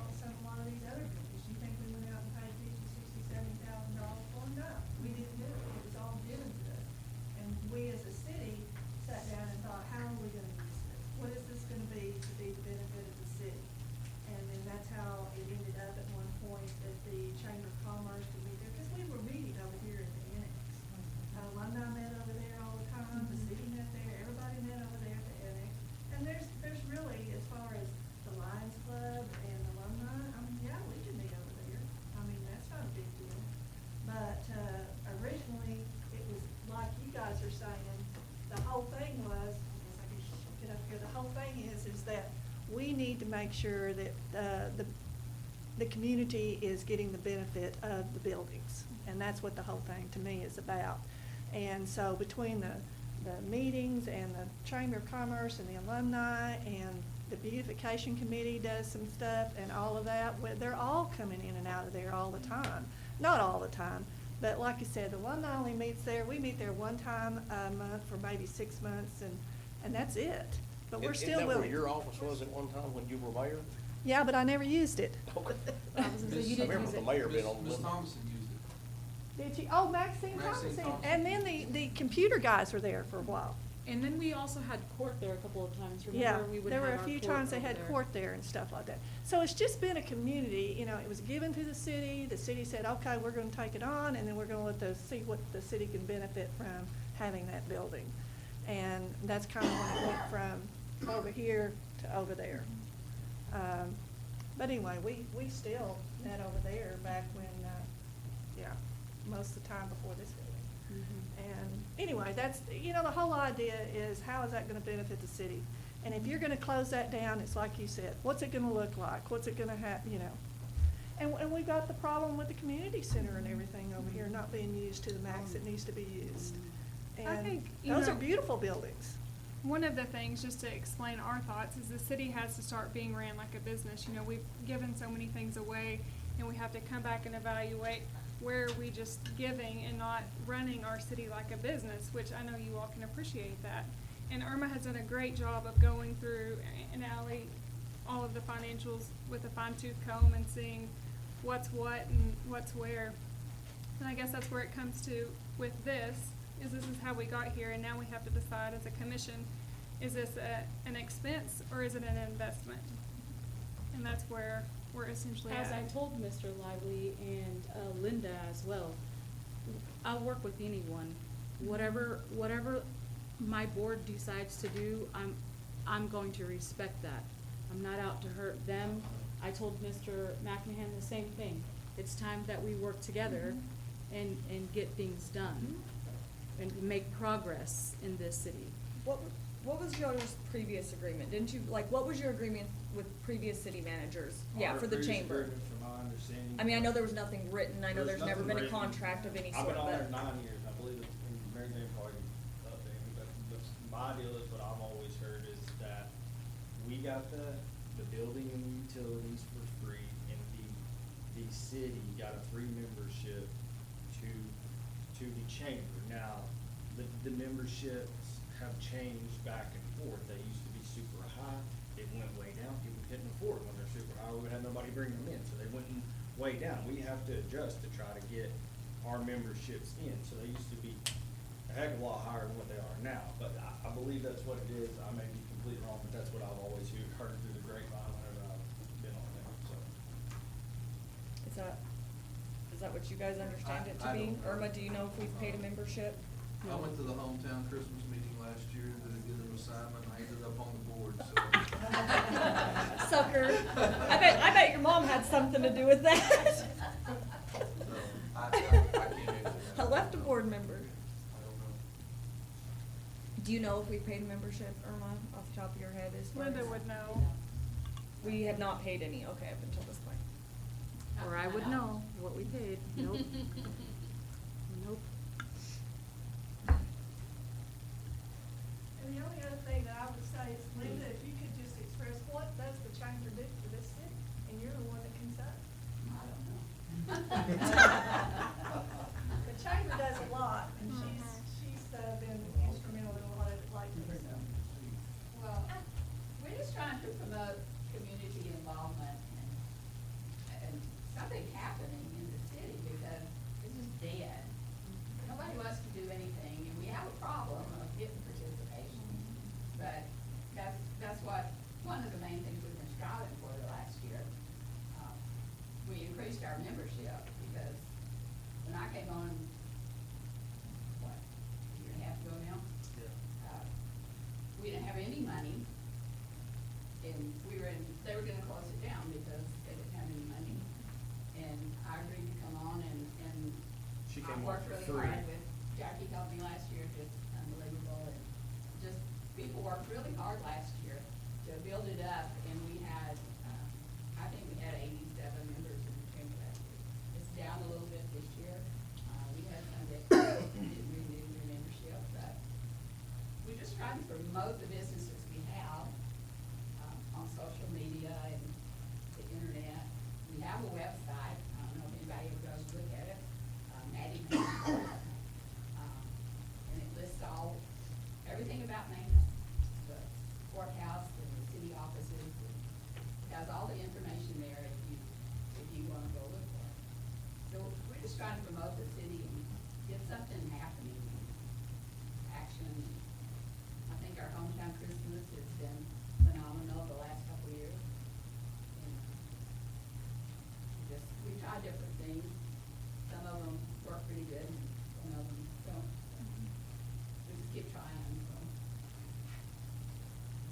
lot of these other buildings. You think we went out and paid $50,000, $60,000, $70,000 for them? No, we didn't do it, it was all given to us. And we as a city sat down and thought, how are we gonna use this? What is this gonna be to be the benefit of the city? And then that's how it ended up at one point that the Chamber of Commerce would meet there, because we were meeting over here at the annex. Alumni met over there all the time, the city met there, everybody met over there at the annex. And there's really, as far as the Lions Club and alumni, I mean, yeah, we can meet over there. I mean, that's not a big deal. But, originally, it was like you guys are saying, the whole thing was, as I can get up here, the whole thing is that we need to make sure that, the community is getting the benefit of the buildings. And that's what the whole thing, to me, is about. And so between the meetings and the Chamber of Commerce and the alumni and the beautification committee does some stuff and all of that, they're all coming in and out of there all the time. Not all the time, but like you said, the alumni only meets there, we meet there one time a month for maybe 6 months, and that's it. But we're still Is that where willing. your office was at one time when you were mayor? Yeah, but I never used it. Okay. I was gonna say, you I didn't remember use the it. mayor being on the. Ms. Thompson used it. Did you? Oh, Maxine Maxine Thompson. Thompson. And then the computer guys were there for a while. And then we also had court there a couple of times, Yeah, remember? We would there were have a our few court times they over had there. court there and stuff like that. So it's just been a community, it was given to the city said, okay, we're gonna take it on, and then we're gonna see what the city can benefit from having that building. And that's kind of when it went from over here to over there. But anyway, we still met over there back when, most of the time before this building. And anyway, that's, the whole idea is how is that gonna benefit the city? And if you're gonna close that down, it's like you said, what's it gonna look like? What's it gonna And we've got the problem with the community center and everything over here not being used to the max it needs to be used. I And think, those are beautiful buildings. One of the things, just to explain our thoughts, is the city has to start being ran like a business. We've given so many things away, and we have to come back and evaluate where are we just giving and not running our city like a business, which I know you all can appreciate that. And Irma has done a great job of going through and Ally, all of the financials with a fine-tooth comb and seeing what's what and what's where. And I guess that's where it comes to with this is how we got here, and now we have to decide as a commission, is this an expense or is it an investment? And that's where we're essentially at. As I told Mr. Lively and Linda as well, I'll work with anyone. Whatever my board decides to do, I'm going to respect that. I'm not out to hurt them. I told Mr. McMahon the same thing. It's time that we work together and get things done and make progress in this city. What was your previous agreement? Didn't you, what was your agreement with previous city managers? Yeah, Our for the previous chamber. agreement, from my understanding. I mean, I know there was nothing written, I know there's never nothing been a written. contract of any I've sort, been on there but. 9 years, I believe, and Mary Jane probably updated me, but my deal is what I've always heard is that we got the the building and the utilities for free, and the city got a free membership to the chamber. Now, the memberships have changed back and forth. They used to be super high, it went way down, people couldn't afford it when they're super high, we had nobody bringing them in, so they went way down. We have to adjust to try to get our memberships in, so they used to be a heck of a lot higher than what they are now, but I believe that's what it is. I may be completely wrong, but that's what I've always heard through the grapevine whenever I've been on there, so. Is that what you guys understand it to I be? don't know. Irma, do you know if we've paid a membership? I went to the hometown Christmas meeting last year to get an assignment, and I ended up on the board, so. Sucker. I bet your mom had something to do with that. So, I can't answer I that. left a board member. I don't know. Do you know if we paid a membership, Irma, off the top of your head? As far Linda as- would know. We have not paid any, okay, up until this point. Or I would know what we paid. Nope. Nope. And the only other thing that I would say is, Linda, if you could just express what does the chamber do for this city, and you're the one that can say. I don't know. The chamber does a lot, and she's been instrumental in a lot of it lately, so. Well, we're just trying to promote community involvement and something happening in the city because it's just dead. Nobody wants to do anything, and we have a problem of getting participation. But that's what, one of the main things we've been striving for the last year. We increased our membership because when I came on, what, a year and a half ago now? We didn't have any money, and they were gonna close it down because they didn't have any money. And I agreed to come on and She I came on worked for really free. hard with, Jackie helped me last year, just unbelievable, and just, people worked really hard last year to build it up, and we had, I think we had 87 members in the chamber last year. It's down a little bit this year. We had some that didn't renew their membership, but we're just trying to promote the businesses we have on social media and the internet. We have a website. I don't know if anybody ever goes to look at it. Maddie, and it lists everything about Mangum, the courthouse and the city offices. It has all the information there if you want to go look for it. So we're just trying to promote the city and get something happening, action. I think our hometown Christmas has been phenomenal the last couple of years. And we try different things. Some of them work pretty good, and some of them don't. We just keep trying, so.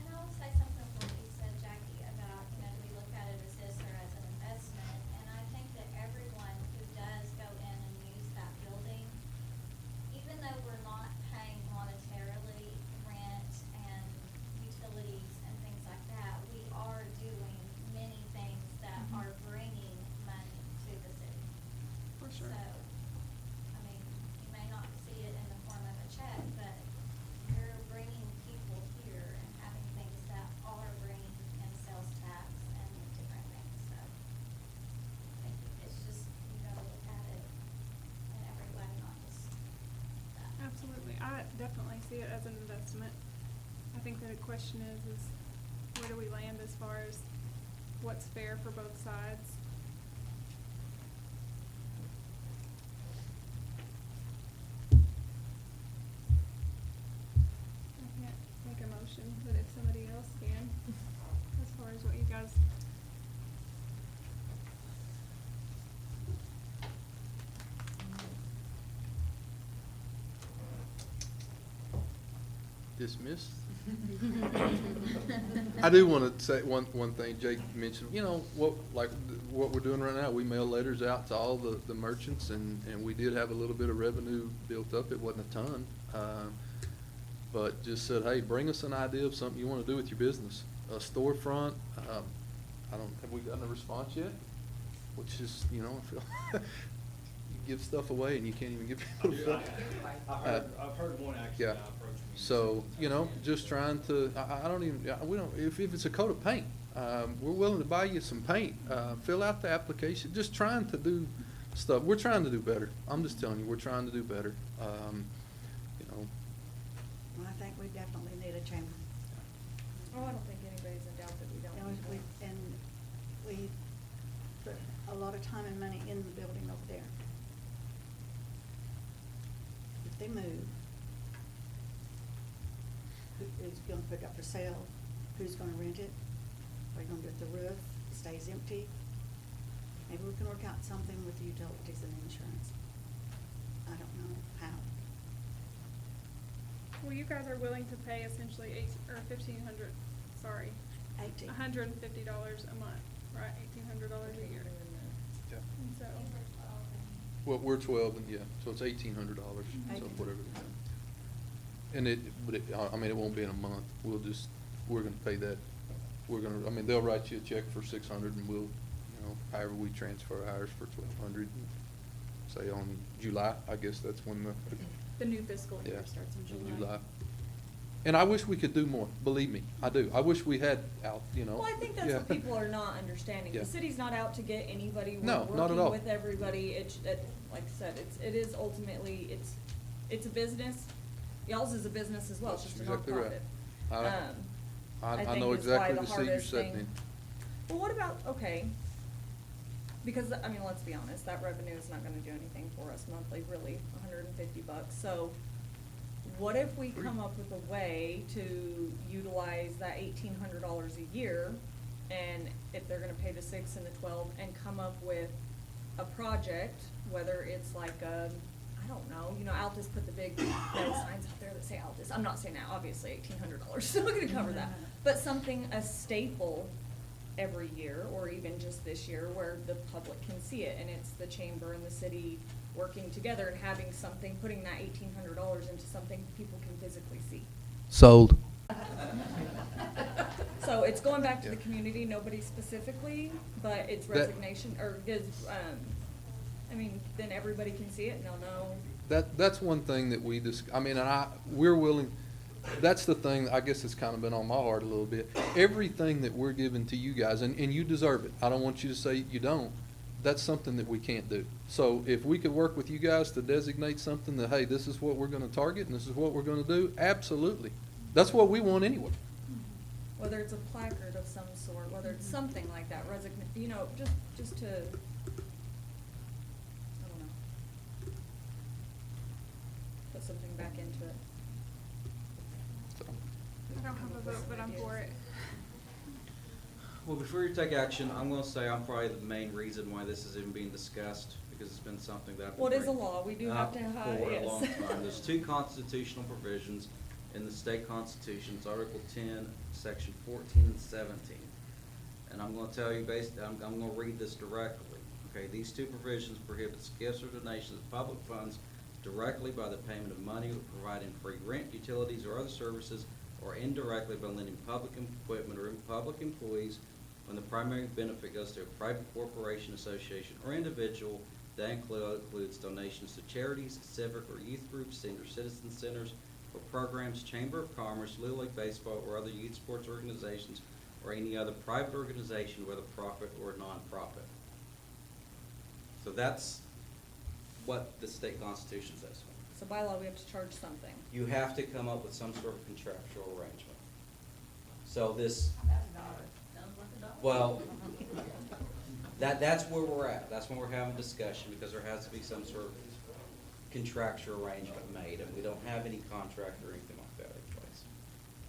And I will say something of what you said, Jackie, about, do we look at it as this or as an investment? And I think that everyone who does go in and use that building, even though we're not paying monetarily rent and utilities and things like that, we are doing many things that are bringing money to the city. For sure. So, I mean, you may not see it in the form of a check, but you're bringing people here and having things that are bringing in sales tax and different things, so. I think it's just, you gotta look at it in every way, not just that. Absolutely. I definitely see it as an investment. I think the question is where do we land as far as what's fair for both sides? I can't make a motion, but if somebody else can, as far as what you guys. Dismissed? I do want to say one thing Jake mentioned, what we're doing right now, we mail letters out to all the merchants, and we did have a little bit of revenue built up. It wasn't a ton. But just said, hey, bring us an idea of something you want to do with your business. A storefront, have we gotten a response yet? Which is, I feel, you give stuff away and you can't even give people stuff. I've heard one actually approach me. So, just trying to, I don't even, we don't, if it's a coat of paint, we're willing to buy you some paint, fill out the application, just trying to do stuff. We're trying to do better. I'm just telling you, we're trying to do better. You know, Well, I think we definitely need a chamber. Oh, I don't think anybody's in doubt that we don't need one. And we put a lot of time and money in the building over there. If they move, who is gonna put it up for sale? Who's gonna rent it? Are you gonna do it the roof, stays empty? Maybe we can work out something with the utilities and insurance. I don't know how. Well, you guys are willing to pay essentially $1,500, sorry, 18. $150 a month, right? $1,800 a year. yeah. And so, Well, we're 12, and yeah, so it's $1,800, so whatever. And I mean, it won't be in a month. We're gonna pay that. I mean, they'll write you a check for 600, and we'll, you know, however we transfer ours for 1,200. Say on July, I guess that's when The new fiscal year yeah, starts in July. And I wish we could do more, believe me, I do. I wish we had out, you know. Well, I think that's yeah. what people are not understanding. Yeah. The city's not out to get anybody. We're No, not at all. working with everybody. Like I said, it is ultimately, it's a business. Y'all's is a business as well, it's That's just a exactly right. nonprofit. I think know is why exactly the the seat you're hardest sitting thing- in. Well, what about, okay, because, I mean, let's be honest, that revenue is not gonna do anything for us monthly, really, $150. So what if we come up with a way to utilize that $1,800 a year, and if they're gonna pay the 6 and the 12, and come up with a project, whether it's like I don't know, you know, Altus put the big metal signs out there that say Altus. I'm not saying that, obviously, $1,800 is not gonna cover that. But something, a staple every year, or even just this year, where the public can see it, and it's the chamber and the city working together and having something, putting that $1,800 into something people can physically see. Sold. So it's going back to the Yeah. community, nobody specifically, but it's That- resignation, or gives, I mean, then everybody can see it and they'll know. That's one thing that I mean, and we're willing, that's the thing, I guess it's kind of been on my heart a little bit. Everything that we're giving to you guys, and you deserve it. I don't want you to say you don't. That's something that we can't do. So if we could work with you guys to designate something that, hey, this is what we're gonna target and this is what we're gonna do, absolutely. That's what we want anyway. Whether it's a placard of some sort, whether it's something like that, you know, just to, I don't know. Put something back into it. So, I don't have a vote, but I'm for it. Well, before you take action, I'm gonna say I'm probably the main reason why this is even being discussed, because it's been something that I've been Well, it is a bringing law. We do have to have- for a yes. long time. There's 2 constitutional provisions in the state constitution. It's Article 10, Section 14 and 17. And I'm gonna tell you I'm gonna read this directly. Okay, these 2 provisions prohibit gifts or donations of public funds directly by the payment of money, providing free rent, utilities, or other services, or indirectly by lending public equipment or public employees when the primary benefit goes to a private corporation, association, or individual. That includes donations to charities, civic or youth groups, senior citizen centers, or programs, Chamber of Commerce, Little League Baseball, or other youth sports organizations, or any other private organization, whether profit or nonprofit. So that's what the state constitution says. So by law, we have to charge something. You have to come up with some sort of contractual arrangement. So this, well, that's where we're at. That's when we're having a discussion, because there has to be some sort of contractual arrangement made, and we don't have any contract or anything like that in place.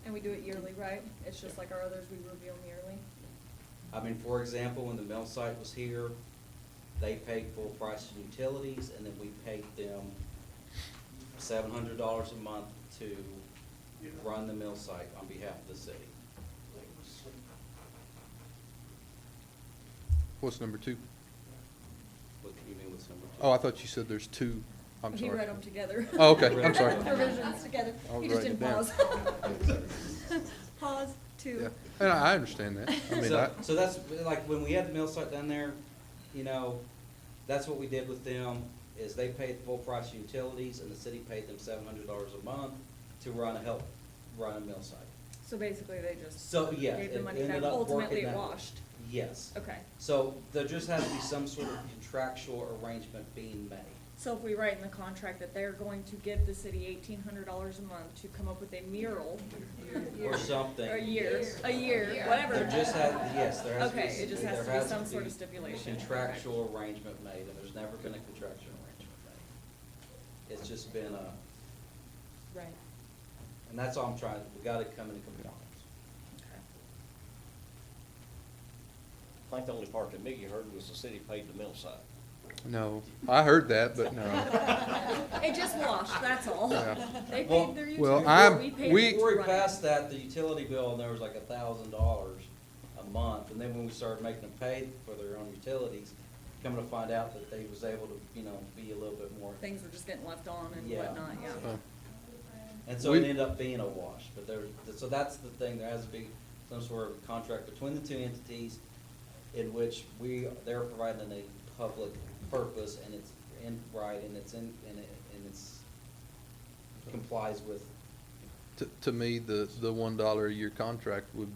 And we do it yearly, right? It's just like our others, we review them yearly. I mean, for example, when the mill site was here, they paid full price in utilities, and then we paid them $700 a month to run the mill site on behalf of the city. what's number 2? What do you mean with number 2? Oh, I thought you said there's 2. I'm sorry. He read them together. Oh, okay, I'm sorry. Provisions together. I was He just writing didn't it down. pause. Pause, 2. Yeah, and I understand that. I mean, So that's, like, when we had the mill site down there, you know, that's what we did with them, is they paid full price utilities, and the city paid them $700 a month to help run a mill site. So basically, they just So, yeah, gave the it money ended back, up ultimately working it that way. washed. Yes. Okay, So there just has to be some sort of contractual arrangement being made. so if we write in the contract that they're going to give the city $1,800 a month to come up with a mural. Or something. A year, whatever. There just has, yes, there has to be. Okay, it just has there to be some sort of a stipulation. contractual arrangement made, and there's never been a contractual arrangement made. It's just been a, Right. and that's all I'm trying, we gotta come into compliance. Okay. I think the only part that Mickey heard was the city paid the mill side. No, I heard that, but no. It just washed, that's all. Yeah. They Well- paid their well, utilities, I'm- we paid Before we to run it. passed that, the utility bill, and there was like $1,000 a month, and then when we started making them pay for their own utilities, coming to find out that they was able to, be a little bit more. Things were just getting left on and Yeah. whatnot, yeah. And so We- it ended up being a wash, but so that's the thing, there has to be some sort of contract between the two entities in which they're providing a public purpose, and it's in right, and it's and it's complies with. To me, the $1 a year contract would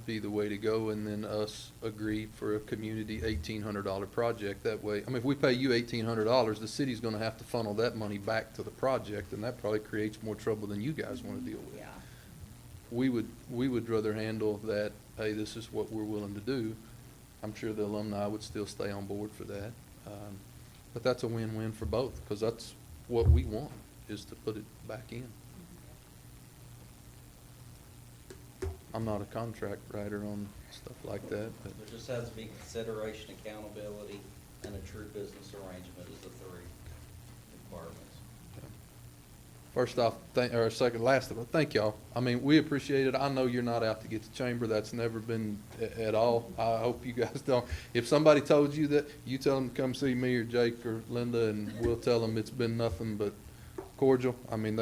be the way to go, and then us agree for a community $1,800 project. That way, I mean, if we pay you $1,800, the city's gonna have to funnel that money back to the project, and that probably creates more trouble than you guys wanna deal with. Yeah. We would rather handle that, hey, this is what we're willing to do. I'm sure the alumni would still stay on board for that. But that's a win-win for both, because that's what we want, is to put it back in. I'm not a contract writer on stuff like that, but There just has to be consideration, accountability, and a true business arrangement is the three requirements. first off, last of all, thank y'all. I mean, we appreciate it. I know you're not out to get the chamber. That's never been at all. I hope you guys don't. If somebody told you that, you tell them to come see me or Jake or Linda, and we'll tell them it's been nothing but cordial. I mean,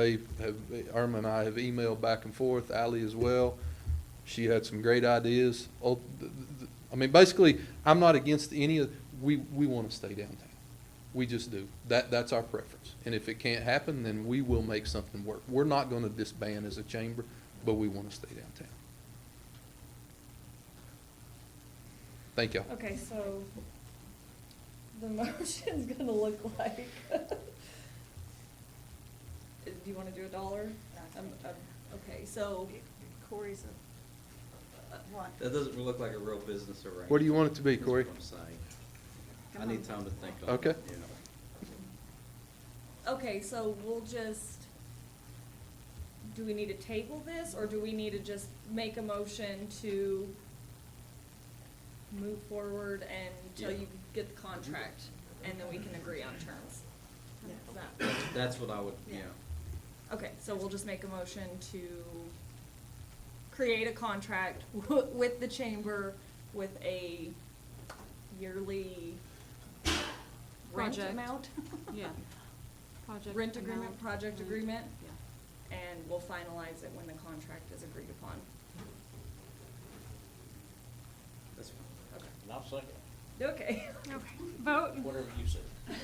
Irma and I have emailed back and forth, Ally as well. She had some great ideas. I mean, basically, I'm not against any of, we want to stay downtown. We just do. That's our preference. And if it can't happen, then we will make something work. We're not going to disband as a chamber, but we want to stay downtown. Thank y'all. Okay, so the motion's gonna look like, do you wanna do $1? Okay, so Corey's what? That doesn't look like a real business arrangement. What do you want it to be, That's Corey? what I'm saying. I need time to think on it. Okay. Okay, so we'll just, do we need to table this, or do we need to just make a motion to move forward until Yeah. you get the contract, and then we can agree on terms? Is that- That's what I would, Okay, so we'll just make a motion to create a contract with the chamber with a yearly rent Project. amount? Yeah. Project Rent agreement, amount. project Mhm. agreement, Yeah. and we'll finalize it when the contract is agreed upon. That's fine. Okay. And I'll second. Okay. Okay, vote. Whatever you said.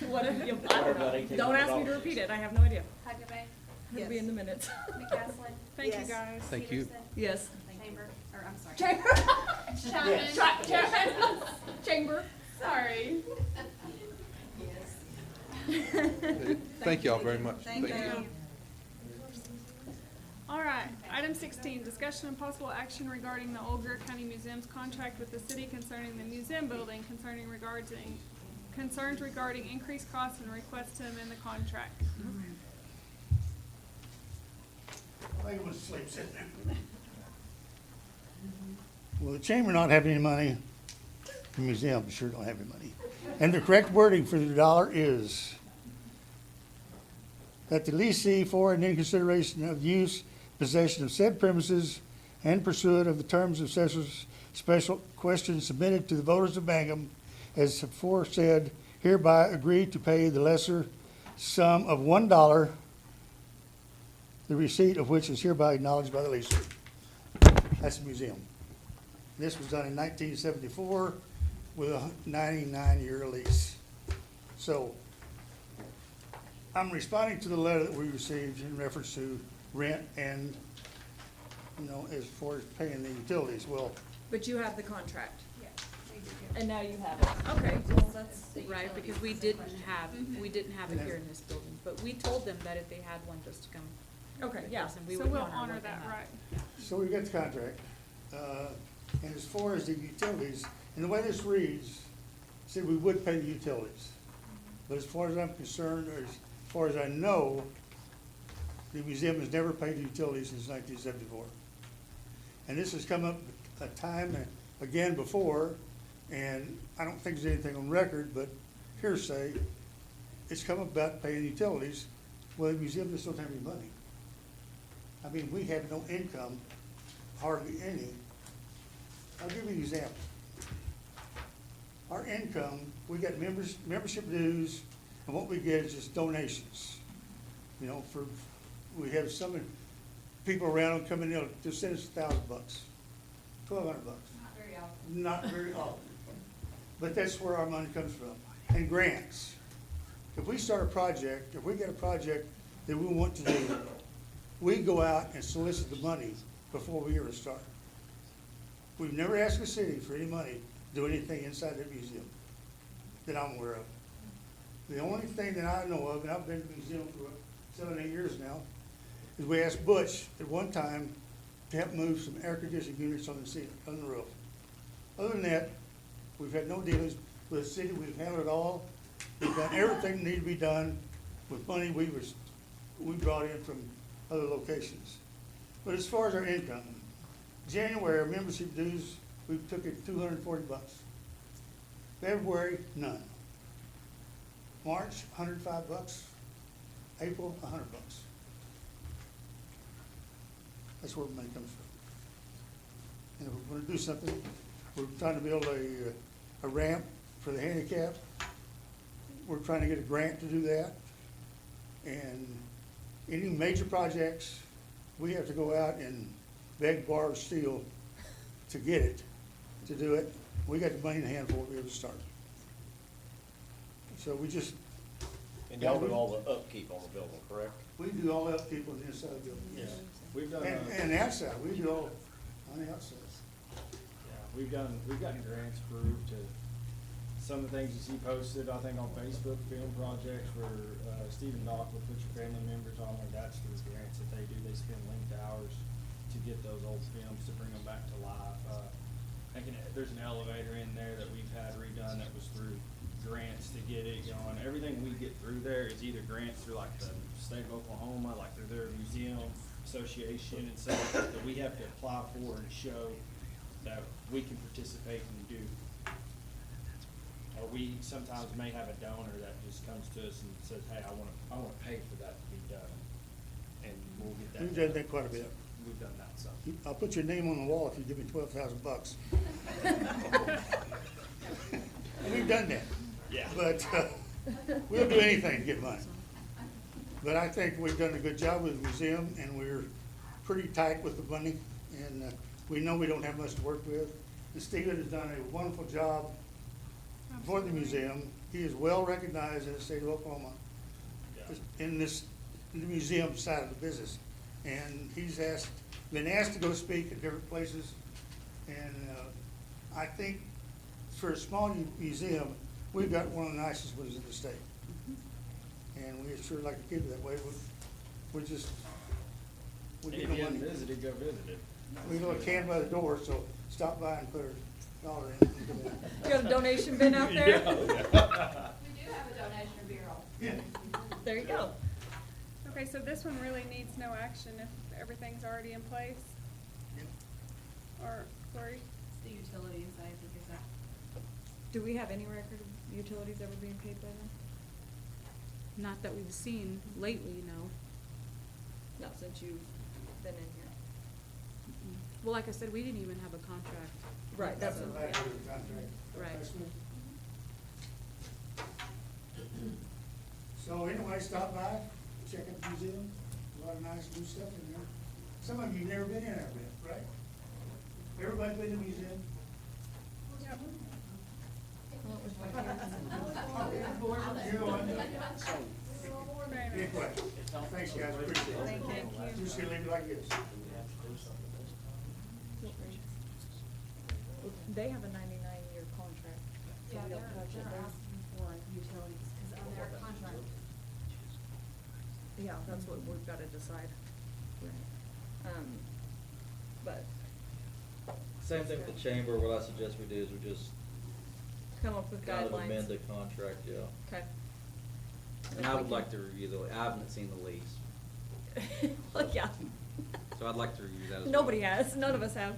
What if you, I Whatever don't that know. $1,800 Don't ask me to repeat it, I have no idea. Huckabee, It'll be in the minutes. McCaslin. Thank you, Yes. guys. Thank you. Yes. Chamber, or I'm sorry. Chamber. Chapman. Chamber. Sorry. Thank y'all very much. Thank you. All right, item 16, discussion and possible action regarding the Old Greer County Museum's contract with the city concerning the museum building, concerns regarding increased costs and requests to amend the contract. I was asleep sitting there. Well, the chamber not having any money, the museum sure don't have any money. And the correct wording for the dollar is that the leasee for and in consideration of use, possession of said premises and pursuit of the terms of such special questions submitted to the voters of Mangum as aforesaid, hereby agree to pay the lesser sum of $1, the receipt of which is hereby acknowledged by the leaser. That's the museum. This was done in 1974 with a 99-year lease. So I'm responding to the letter that we received in reference to rent and you know, as far as paying the utilities. Well, But you have the contract, Yeah, we do. and now you have it. Okay, well, that's, Right, because we didn't have it here in this building, but we told them that if they had one, just to come. okay, yeah. and we So would we'll honor honor what they that, had. right? so we got the contract. And as far as the utilities, and the way this reads, see, we would pay the utilities. But as far as I'm concerned, or as far as I know, the museum has never paid the utilities since 1974. And this has come up a time again before, and I don't think there's anything on record, but hearsay, it's come about paying utilities. Well, the museum just don't have any money. I mean, we have no income, hardly any. I'll give you an example. Our income, we got membership dues, and what we get is just donations. You know, we have some people around coming in, just send us $1,000, $1,200. Not very often. Not very often. But that's where our money comes from. And grants. If we start a project, if we get a project that we want to do, we go out and solicit the money before we ever start. We've never asked the city for any money to do anything inside the museum that I'm aware of. The only thing that I know of, and I've been to the museum for 7, 8 years now, is we asked Butch at one time to help move some air conditioning units on the ceiling, on the roof. Other than that, we've had no dealings with the city. We've handled it all. We've done everything that needed to be done with money we brought in from other locations. But as far as our income, January, our membership dues, we took it $240. February, none. March, $105. April, $100. That's where the money comes from. And if we're gonna do something, we're trying to build a ramp for the handicap. We're trying to get a grant to do that. And any major projects, we have to go out and beg, borrow, steal to get it, to do it. We got the money in hand before we ever start. So we just. And y'all do all the upkeep on the building, correct? We do all the upkeep on the inside of the building, yes. We've done, And the outside, we do all on the outside. yeah, we've gotten grants approved to, some of the things you see posted, I think on Facebook, film projects where, Stephen Dock will put your family members on there, that's through grants that they do, they spend length hours to get those old films to bring them back to life. There's an elevator in there that we've had redone that was through grants to get it going. Everything we get through there is either grants through like the state of Oklahoma, like through their museum association and stuff that we have to apply for and show that we can participate and do. Or we sometimes may have a donor that just comes to us and says, hey, I wanna pay for that to be done. And we'll get that. We've done that quite a bit. We've done that, so. I'll put your name on the wall if you give me $12,000. We've done that. Yeah. But we'll do anything to get money. But I think we've done a good job with the museum, and we're pretty tight with the money, and we know we don't have much to work with. And Stephen has done a wonderful job for the museum. He is well recognized in the state of Oklahoma in the museum side of the business. And he's been asked to go speak at different places. And I think for a small museum, we've got one of the nicest ones in the state. And we sure like to keep it that way. We get And no if you haven't money. visited, go visit it. We got a can by the door, so stop by and put a dollar in. You got a donation bin out there? We do have a donation bureau. Yeah. There you go. Okay, so this one really needs no action if everything's already in place? Or, Lori? It's the utilities, I think, is that. Do we have any record of utilities ever being paid by them? Not that we've seen lately, no. Not since you've been in here. Well, like I said, we didn't even have a contract. Right, that's the what, last year's contract. Right. So anyway, stop by, check out the museum, a lot of nice new stuff in there. Some of you never been in there, right? Everybody been to the museum? Yep. You know what? Very nice. Anyway, thanks guys, appreciate it. Thank you. Just gonna leave it like this. They have a 99-year contract. So Yeah, we don't touch it. they're asking for utilities, cause on their contract, Yeah, that's what we've gotta decide. But Same thing with the chamber, what I suggest we do is we just come up with kind of guidelines. amend the contract, yeah. Okay. And I would like to review I haven't seen the lease, Well, yeah. so I'd like to review that as well. Nobody has, none of us have.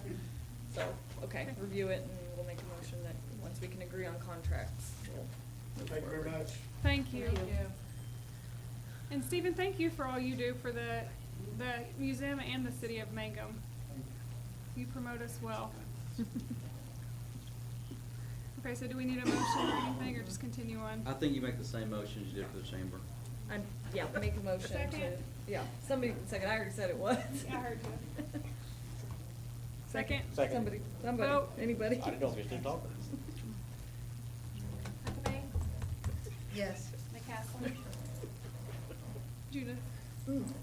So, okay, review it and we'll make a motion that once we can agree on contracts, we'll move Thank you very forward. much. Thank you. And Stephen, thank you for all you do for the museum and the city of Mangum. You promote us well. Okay, so do we need a motion or anything, or just continue on? I think you make the same motion as you did for the chamber. Yeah, make a motion to, Second? yeah, somebody, second, I already said it was. Yeah, I heard you. Second? Somebody, Vote. anybody? I didn't know if you're still talking. Huckabee, Yes. McCaslin, Judith?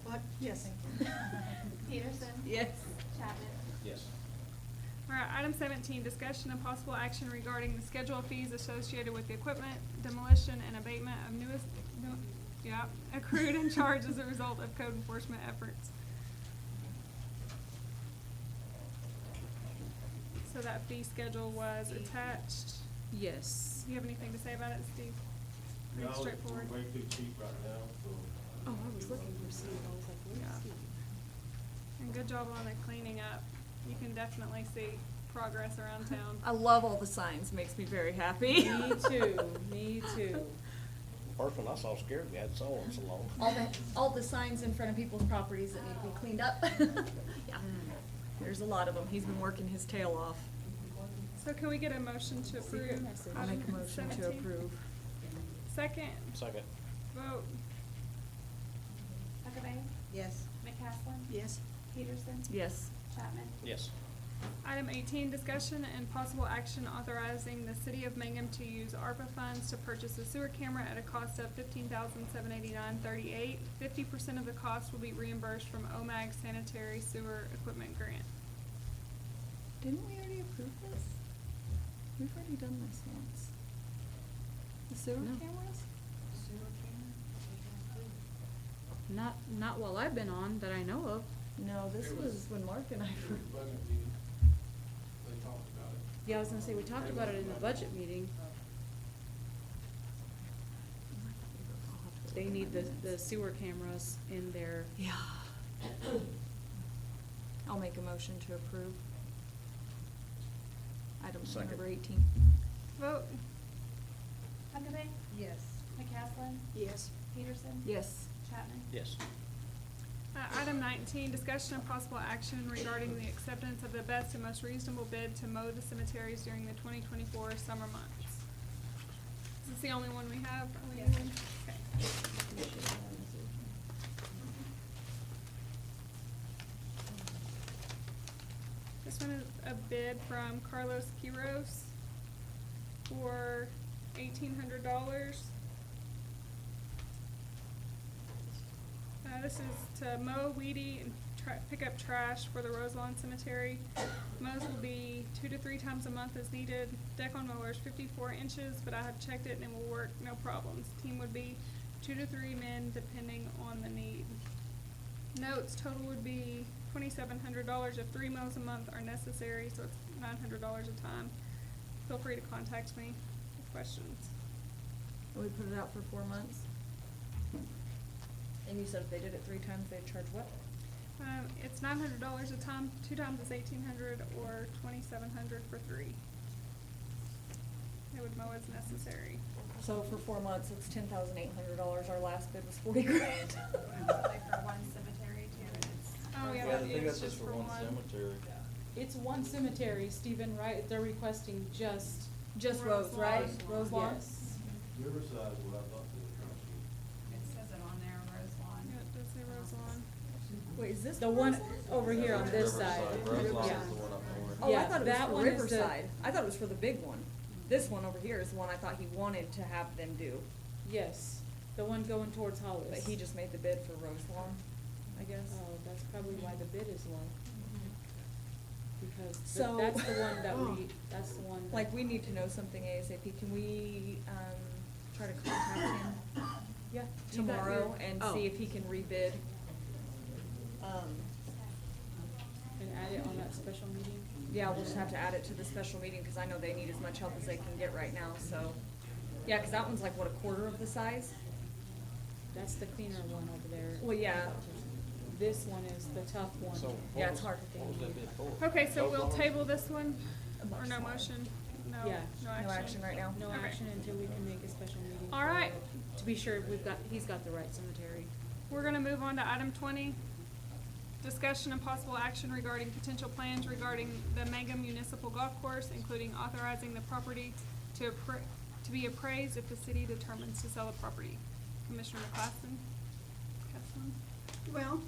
What? Yes. Peterson. Yes. Chapman. Yes. All right, item 17, discussion and possible action regarding the schedule of fees associated with the equipment, demolition, and abatement of accrued and charged as a result of code enforcement efforts. So that fee schedule was attached. Yes. Do you have anything to say about it, Steve? Pretty straightforward. Way too cheap right now, so. Oh, I was looking for Steve, I was like, where's Yeah. Steve? And good job on the cleaning up. You can definitely see progress around town. I love all the signs, makes me very happy. Me too, me too. First one I saw scared me, I hadn't saw one so long. All the signs in front of people's properties that need to be cleaned up. Yeah, there's a lot of them. He's been working his tail off. So can we get a motion to approve? I'll make a item motion to 17? approve. Second, Second. vote. Huckabee, Yes. McCaslin. Yes. Peterson. Yes. Chapman. Yes. Item 18, discussion and possible action authorizing the city of Mangum to use ARPA funds to purchase a sewer camera at a cost of $15,789.38. 50% of the cost will be reimbursed from OMAG sanitary sewer equipment grant. Didn't we already approve this? We've already done this once. The sewer No. cameras? Not while I've been on, that I know of. No, this was when Mark and I were. Yeah, I was gonna say, we talked about it in the budget meeting. They need the sewer cameras in their, Yeah. I'll make a motion to approve. Item Second. number 18. Vote. Huckabee, Yes. McCaslin. Yes. Peterson. Yes. Chapman. Yes. Item 19, discussion and possible action regarding the acceptance of the best and most reasonable bid to mow the cemeteries during the 2024 summer months. Is this the only one we have? Are we Yes. using? Okay. This one is a bid from Carlos Quiros for $1,800. This is to mow, weedy, and pick up trash for the Roselawn Cemetery. Mows will be 2 to 3 times a month as needed. Deck on mower is 54 inches, but I have checked it and it will work, no problems. Team would be 2 to 3 men depending on the need. Notes total would be $2,700 if 3 mows a month are necessary, so it's $900 a time. Feel free to contact me with questions. And we put it out for 4 months? And you said if they did it 3 times, they'd charge what? It's $900 a time, 2 times is $1,800 or $2,700 for 3. They would mow as necessary. So for 4 months, it's $10,800. Our last bid was 40 grand. Like for one cemetery too, and it's. Oh, yeah, I that think is that's just for one cemetery. it's one cemetery, Stephen, right? They're requesting just. Just Rose, right? Rose Lawn? Yes. Riverside is what I thought they were trying to do. It says it on there, Rose Lawn. Yeah, it does say Roselawn. Wait, is this The one Rose Lawn? over here on this side. Roselawn Yeah. is the one up north. Oh, I Yeah, thought it was that for one is the- Riverside. I thought it was for the big one. This one over here is the one I thought he wanted to have them do. Yes, the one going towards Hollis. But he just made the bid for Rose Lawn, I guess. Oh, that's probably why the bid is low. Because So- that's the one that Oh. that's the one. Like, we need to know something ASAP. Can we, try to contact him Yeah. tomorrow and Oh. see if he can rebid? And add it on that special meeting? Yeah, we'll just have to add it to the special meeting, cause I know they need as much help as they can get right now, so. Yeah, cause that one's like, what, a quarter of the size? That's the cleaner one over there. Well, yeah. This one is the tough one. So Yeah, what it's was- hard. What was that bid for? Okay, so we'll table this one, or no motion? No, Yeah. no No action right now. No Okay. action until we can make a special meeting. All right. To be sure he's got the right cemetery. We're gonna move on to item 20. Discussion and possible action regarding potential plans regarding the Mangum Municipal Golf Course, including authorizing the property to be appraised if the city determines to sell the property. Commissioner McClassen? Kesslin? Well,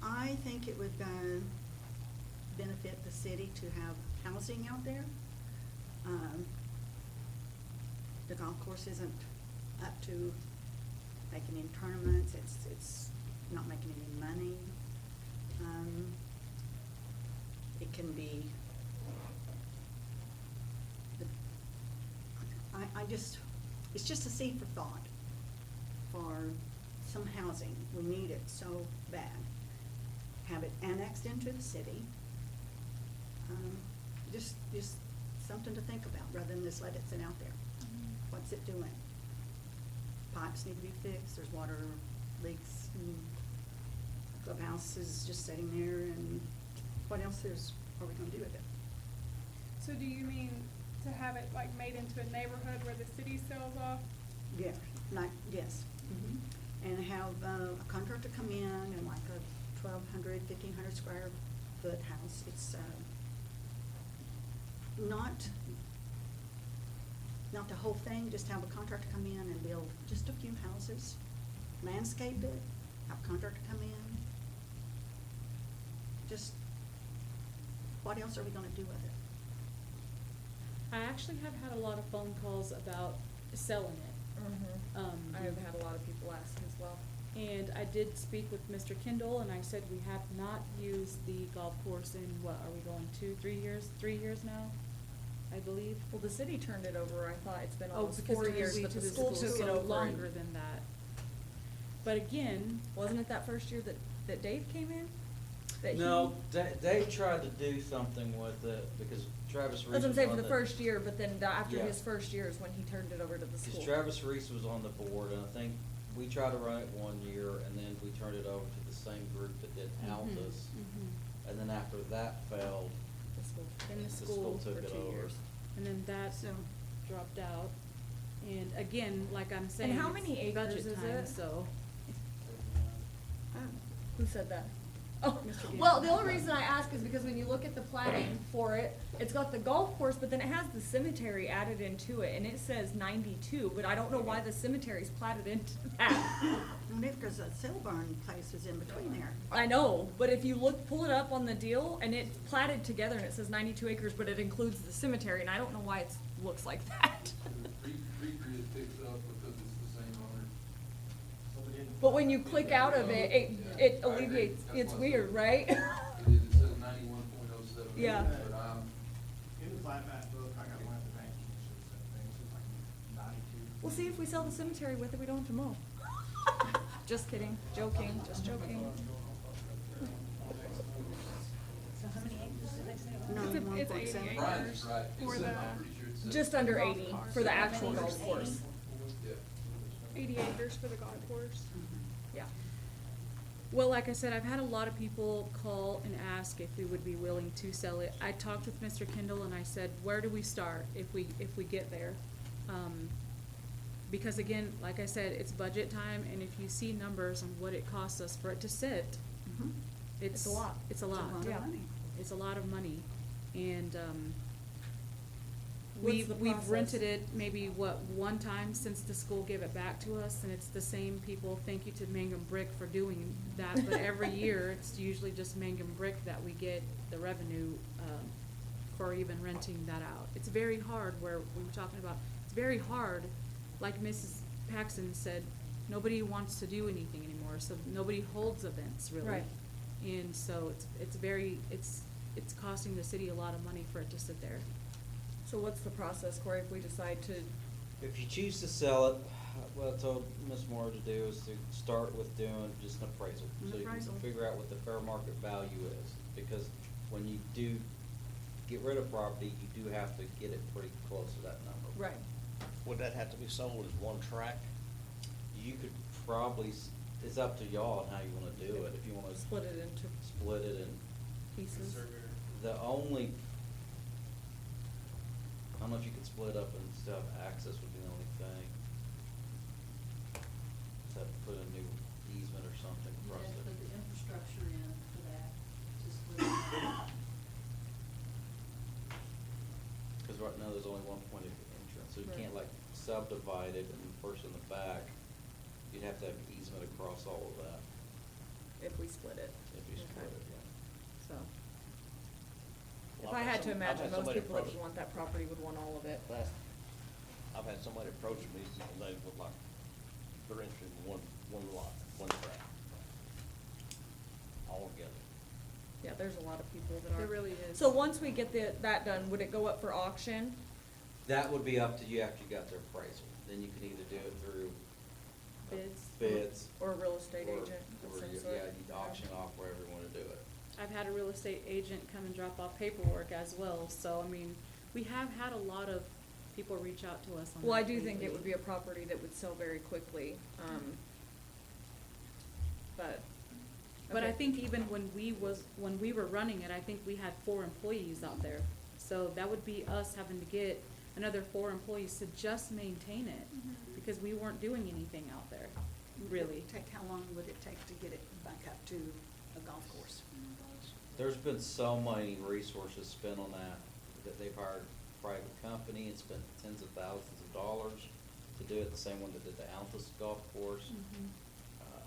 I think it would benefit the city to have housing out there. The golf course isn't up to making any tournaments, it's not making any money. It can be, it's just a seed for thought for some housing. We need it so bad. Have it annexed into the city. Just something to think about, rather than just let it sit out there. What's it doing? Pipes need to be fixed, there's water leaks, and clubhouse is just sitting there, and what else are we gonna do with it? So do you mean to have it like made into a neighborhood where the city sells off? Yeah, yes. And have a contractor come in and like a 1,200, 1,500 square foot house. It's, not the whole thing, just have a contractor come in and build just a few houses, landscape it, have a contractor come in. Just, what else are we gonna do with it? I actually have had a lot of phone calls about selling it. I have had a lot of people ask as well. And I did speak with Mr. Kendall, and I said we have not used the golf course in, what, are we going 3 years? 3 years now, I believe. Well, the city turned it over, I thought it's been Oh, almost because 4 years, we but to the school took it so over. longer than that. But again, Wasn't it that first year that Dave came in? That No, Dave tried to do something with it because Travis Reese That's what I'm was saying, on for the first year, but then after Yeah. his first year is when he turned it over to the school. Because Travis Reese was on the board, and I think we tried to run it 1 year, and then we turned it over to the same group that did Altus. And then after that failed, in the the school school took for it 2 over. years. And then that dropped out. And again, like I'm saying, how it's many acres budget is time, it? so. Who said that? Oh, Mr. well, Gannon. the only reason I ask is because when you look at the planning for it, it's got the golf course, but then it has the cemetery added into it, and it says 92, but I don't know why the cemetery's platted into that. Maybe because the sale barn place is in between there. I know, but if you pull it up on the deal, and it's platted together, and it says 92 acres, but it includes the cemetery, and I don't know why it looks like that. picks up because it's the same owner. But when you click out of it, it alleviates, it's weird, right? It says 91.07. Yeah. But I'm, In the flat map book, I got one at the bank, it's like 92. Well, see, if we sell the cemetery with it, we don't have to mow. Just kidding, joking, just joking. It's 80 acres right. for It the, says, I'm pretty sure it says. Just under Golf 80 course. for the actual golf course. Yeah. 80 acres for the golf course. Yeah. Well, like I said, I've had a lot of people call and ask if we would be willing to sell it. I talked with Mr. Kendall and I said, where do we start if we get there? Because again, like I said, it's budget time, and if you see numbers on what it costs us for it to sit, It's a lot. It's a lot. lot of Yeah. money. It's a lot of money, and, What's the we've process? rented it maybe, one time since the school gave it back to us, and it's the same people, thank you to Mangum Brick for doing that, but every year, it's usually just Mangum Brick that we get the revenue, for even renting that out. It's very hard, where we were talking about, it's very hard, like Mrs. Paxton said, nobody wants to do anything anymore, so nobody holds events, really. Right. And so it's it's costing the city a lot of money for it to sit there. So what's the process, Corey, if we decide to, If you choose to sell it, what I told Ms. Moore to do is to start with doing just an appraisal. So you can Appraisal. figure out what the fair market value is, because when you do get rid of property, you do have to get it pretty close to that number. right, Would that have to be sold as one tract? You could probably, it's up to y'all on how you wanna do it, if you wanna split it into split it in. pieces? The only, I don't know if you could split up and still have access would be the only thing. To put a new easement or something across You'd have to it. put the infrastructure in for that, just with. Cause right now there's only one point of entrance, so you Right. can't like subdivide it and first in the back. You'd have to have easement across all of that If we split it. if you split Okay. it, yeah. So. If Well, I had to I've imagine, had most somebody people that approach- would want that property would want all of it, but. I've had somebody approach me, and they would like, they're interested in one lot, one tract. All together. Yeah, there's a lot of people that are. There really is. So once we get that done, would it go up for auction? That would be up to you after you got their appraisal. Then you can either do it through bids. Or a real estate or- agent of or some you- sort? Yeah, you'd auction off wherever you wanna do it. I've had a real estate agent come and drop off paperwork as well, so, I mean, we have had a lot of people reach out to us on that. Well, I do think it lately. would be a property that would sell very quickly, but. But I okay. think even when we were running it, I think we had 4 employees out there. So that would be us having to get another 4 employees to just maintain it, because we weren't doing anything out there, really. How long would it take to get it back up to a golf course? There's been so many resources spent on that they've hired a private company and spent tens of thousands of dollars to do it, the same one that did the Altus golf course.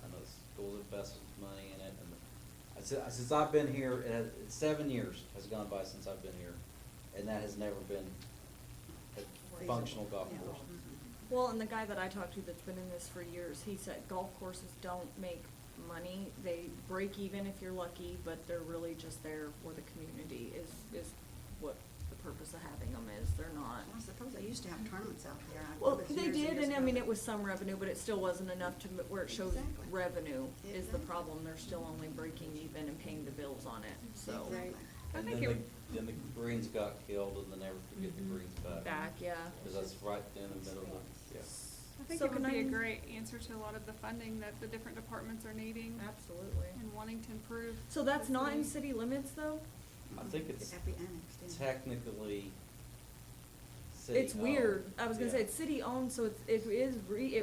I know the school's invested money in it, and since I've been here, 7 years has gone by since I've been here, and that has never been a functional golf Yeah. course. Well, and the guy that I talked to that's been in this for years, he said golf courses don't make money. They break even if you're lucky, but they're really just there for the community is what the purpose of having them is. They're not. I suppose they used to have tournaments out there. Well, It was they years did, years and I ago. mean, it was some revenue, but it still wasn't enough to, where it shows Exactly. revenue is the Exactly. problem. They're still only breaking even and paying the bills on it, so. Exactly. I And think then it then the greens got killed and then never could get the greens back. back, yeah. Cause that's right in the middle of, yeah. I think So it would can be a I- great answer to a lot of the funding that the different departments are needing Absolutely. and wanting to improve. So that's the not in city. city limits, though? I think It'd it's have to be annexed in. technically city It's weird. owned. I was gonna Yeah. say it's city owned, so it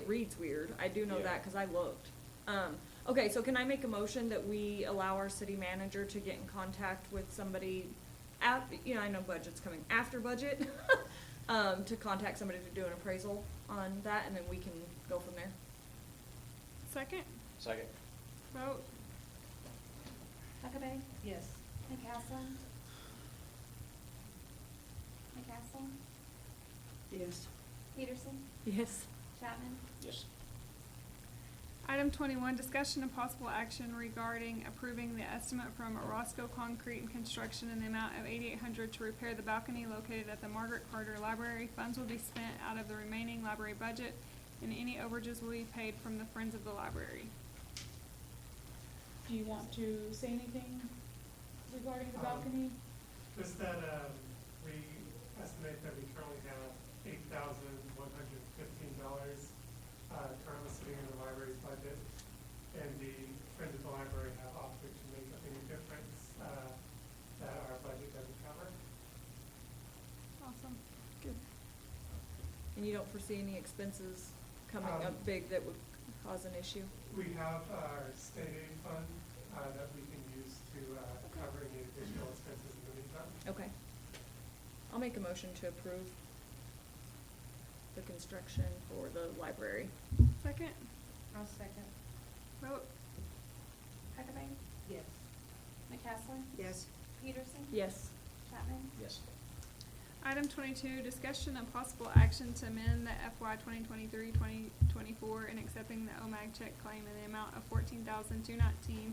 reads weird. I do know Yeah. that, cause I looked. Okay, so can I make a motion that we allow our city manager to get in contact with somebody I know budget's coming after budget, to contact somebody to do an appraisal on that, and then we can go from there. Second, Second. vote. Huckabee. Yes. McCaslin. McCaslin. Yes. Peterson. Yes. Chapman. Yes. Item 21, discussion and possible action regarding approving the estimate from Roscoe Concrete and Construction in the amount of $8,800 to repair the balcony located at the Margaret Carter Library. Funds will be spent out of the remaining library budget, and any overages will be paid from the Friends of the Library. Do you want to say anything regarding the balcony? Just that, we estimate that we currently have $8,115, currently sitting in the library's budget. And the Friends of the Library have offered to make up any difference, that our budget doesn't cover. Awesome. Good. And you don't foresee any expenses coming Um, up big that would cause an issue? We have our state aid fund, that we can use to, cover any additional expenses in the meantime. Okay. I'll make a motion to approve the construction for the library. Second, I'll second. vote. Huckabee. Yes. McCaslin. Yes. Peterson. Yes. Chapman. Yes. Item 22, discussion and possible action to amend the FY 2023-2024 and accepting the OMAG check claim in the amount of $14,219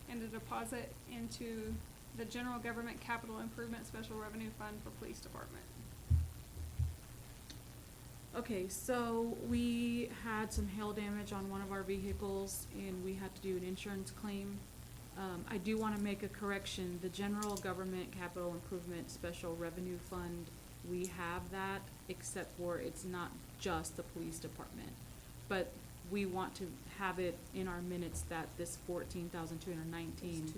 and a deposit into the General Government Capital Improvement Special Revenue Fund for Police Department. Okay, so we had some hail damage on one of our vehicles and we had to do an insurance claim. I do wanna make a correction, the General Government Capital Improvement Special Revenue Fund, we have that, except for it's not just the police department. But we want to have it in our minutes that this 14,219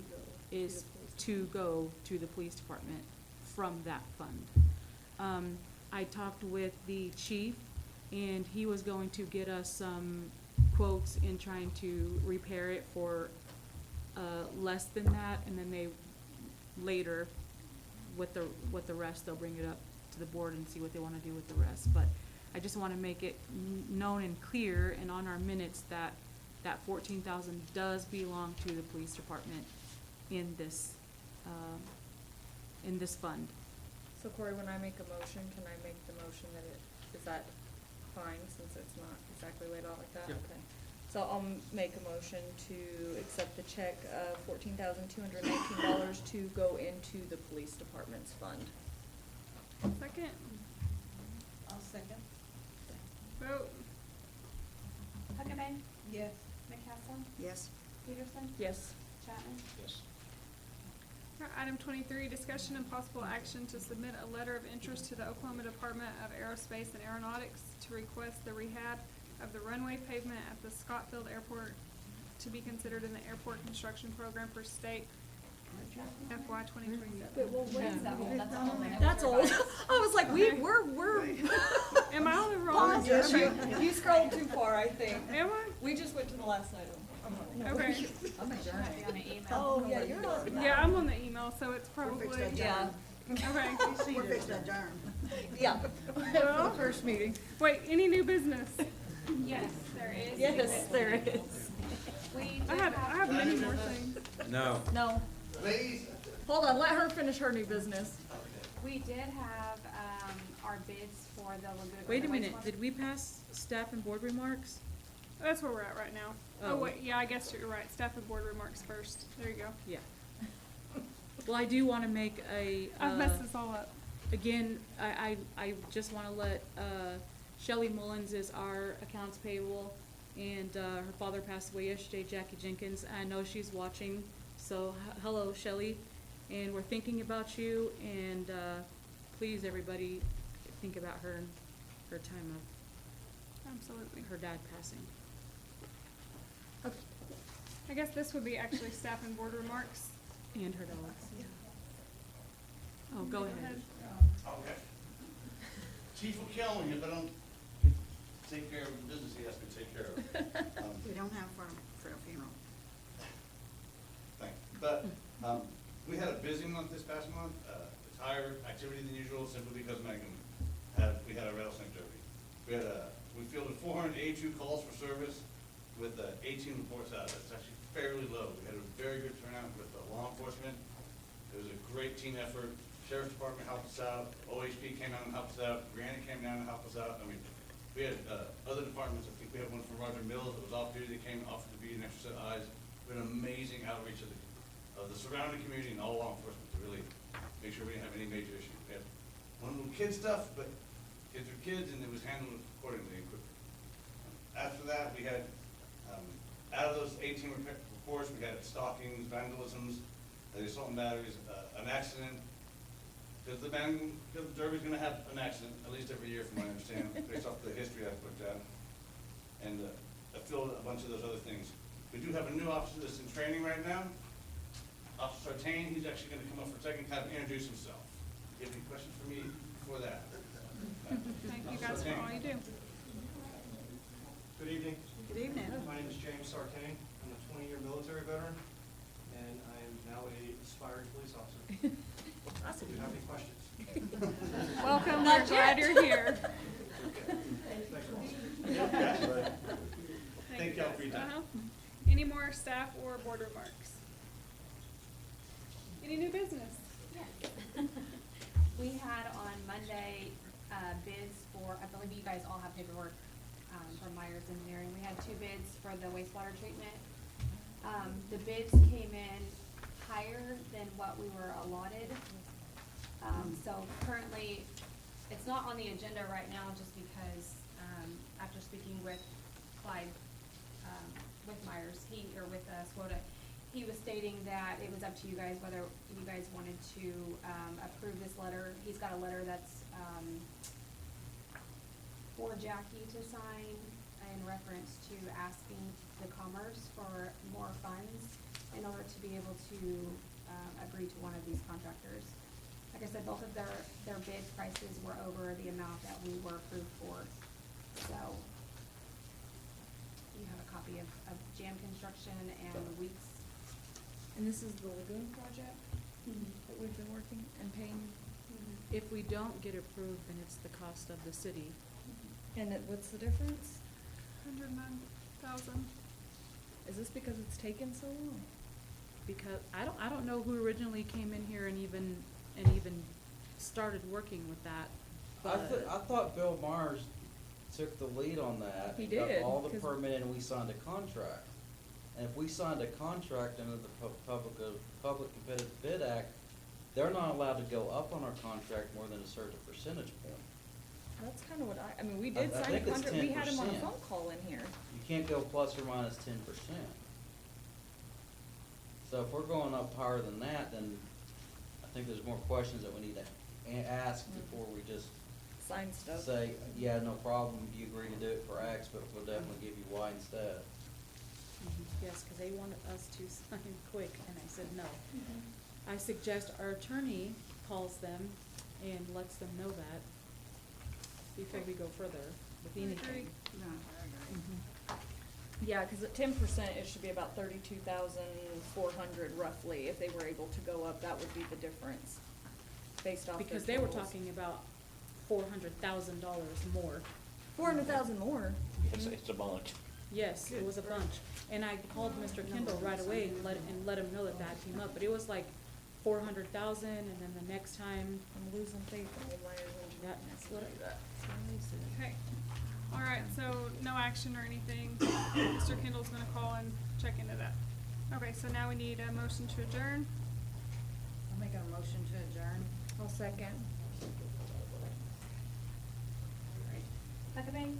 is to go to the police department from that fund. I talked with the chief and he was going to get us some quotes in trying to repair it for less than that, and then they later with the rest they'll bring it up to the board and see what they want to do with the rest. But I just want to make it known and clear and on our minutes that that 14,000 does belong to the police department in this fund. So Corey, when I make a motion, can I make the motion that is that fine, since it's not exactly laid out like that? Yep. Okay. So I'll make a motion to accept the check of $14,219 to go into the police department's fund. Second, I'll second. vote. Huckabee. Yes. McCaslin. Yes. Peterson. Yes. Chapman. Yes. Item 23, discussion and possible action to submit a letter of interest to the Oklahoma Department of Aerospace and Aeronautics to request the rehab of the runway pavement at the Scottsfield Airport to be considered in the airport construction program for state FY 2027. Well, That's that old, that's all. That's old. I was like, we're. Am I on the wrong? Yes, Okay. you scrolled too far, I think. Am I? We just went to the last item. Okay. I'm adjourned. On the email. Oh, yeah, you're on. Yeah, I'm on the email, so it's probably, fixed to Yeah. okay. We're fixed to adjourn. Yeah. Well, First meeting. wait, any new business? Yes, there is. Yes, there is. We I did have many more things. No. No. Please. Hold on, let her finish her new business. We did have, our bids for the lagoon. Wait a the minute, wastewater- did we pass staff and board remarks? That's where we're at right now. Oh, Oh. wait, yeah, I guess you're right. Staff and board remarks first. There you go. Yeah. Well, I do wanna make a, I've messed this all up. again, I just wanna let, Shelley Mullins is our accounts payable, and, her father passed away yesterday, Jackie Jenkins. I know she's watching, so hello, Shelley, and we're thinking about you, and, please, everybody, think about her and her time Absolutely. of her dad passing. Okay. I guess this would be actually staff and board remarks. And her dogs. Oh, go ahead. Okay. Chief will kill me if I don't take care of the business he has to take care of. We don't have for a funeral. Thank you. But, we had a busy month this past month, it's higher activity than usual simply because Mangum we had a rattlesnake derby. We fielded 482 calls for service with 18 reports out. That's actually fairly low. We had a very good turnout with law enforcement. It was a great team effort. Sheriff's Department helped us out. OHP came out and helped us out. Granite came down and helped us out. I mean, we had other departments. I think we had one from Roger Mills that was off duty that came offered to be an extra set of eyes. We had an amazing outreach of the surrounding community and all law enforcement to really make sure we didn't have any major issues. We had one little kid stuff, but kids are kids, and it was handled accordingly and quickly. After that, we had, out of those 18 reports, we had stalkings, vandalisms, the assault and batteries, an accident. Because the derby's gonna have an accident, at least every year from what I understand, based off the history I've put down. And I filled a bunch of those other things. We do have a new officer that's in training right now. Officer Sartain, he's actually gonna come up for a second, kind of introduce himself. Do you have any questions for me before that? Thank you guys for all you do. Good evening. Good evening. My name is James Sartain. I'm a 20-year military veteran, and I am now a aspiring police officer. Do you have any questions? Welcome, Not we're glad yet. you're here. Thank y'all for your time. Any more staff or board remarks? Any new business? We had on Monday, bids for, I believe you guys all have paperwork, from Myers Engineering. We had 2 bids for the wastewater treatment. The bids came in higher than what we were allotted. So currently, it's not on the agenda right now just because, after speaking with Clyde, with Myers, with Swoda, he was stating that it was up to you guys whether you guys wanted to, approve this letter. He's got a letter that's, for Jackie to sign in reference to asking the Commerce for more funds in order to be able to, agree to one of these contractors. Like I said, both of their bid prices were over the amount that we were approved for. So you have a copy of Jam Construction and Weeks. And this is the lagoon project that we've been working and paying. If we don't get approved, then it's the cost of the city. And what's the difference? $109,000. Is this because it's taken so long? Because I don't know who originally came in here and even started working with that, but. I thought Bill Myers took the lead on that. He Got did, all the 'cause- permitting, and we signed a contract. And if we signed a contract under the Public Competitive Bid Act, they're not allowed to go up on our contract more than a certain percentage point. That's kind of what I mean, we did I sign a think it's contract, we had him on a 10%. phone call in here. You can't go plus or minus 10%. So if we're going up higher than that, then I think there's more questions that we need to ask before we just Sign stuff. say, yeah, no problem, you agree to do it for X, but we'll definitely give you Y instead. Yes, because they wanted us to sign quick, and I said no. I suggest our attorney calls them and lets them know that before we go further with anything. Yeah, cause at 10%, it should be about 32,400 roughly, if they were able to go up, that would be the difference, based off their Because they were totals. talking about $400,000 more. 400,000 more? It's a bunch. Yes, it was a bunch. And I called Mr. Kendall right away and let him know that came up, but it was like 400,000, and then the next time. I'm losing faith in old Myers Engineering. That's what they said. Okay. All right, so no action or anything. Mr. Kendall's gonna call and check into that. Okay, so now we need a motion to adjourn. I'll make a motion to adjourn. I'll second. Huckabee,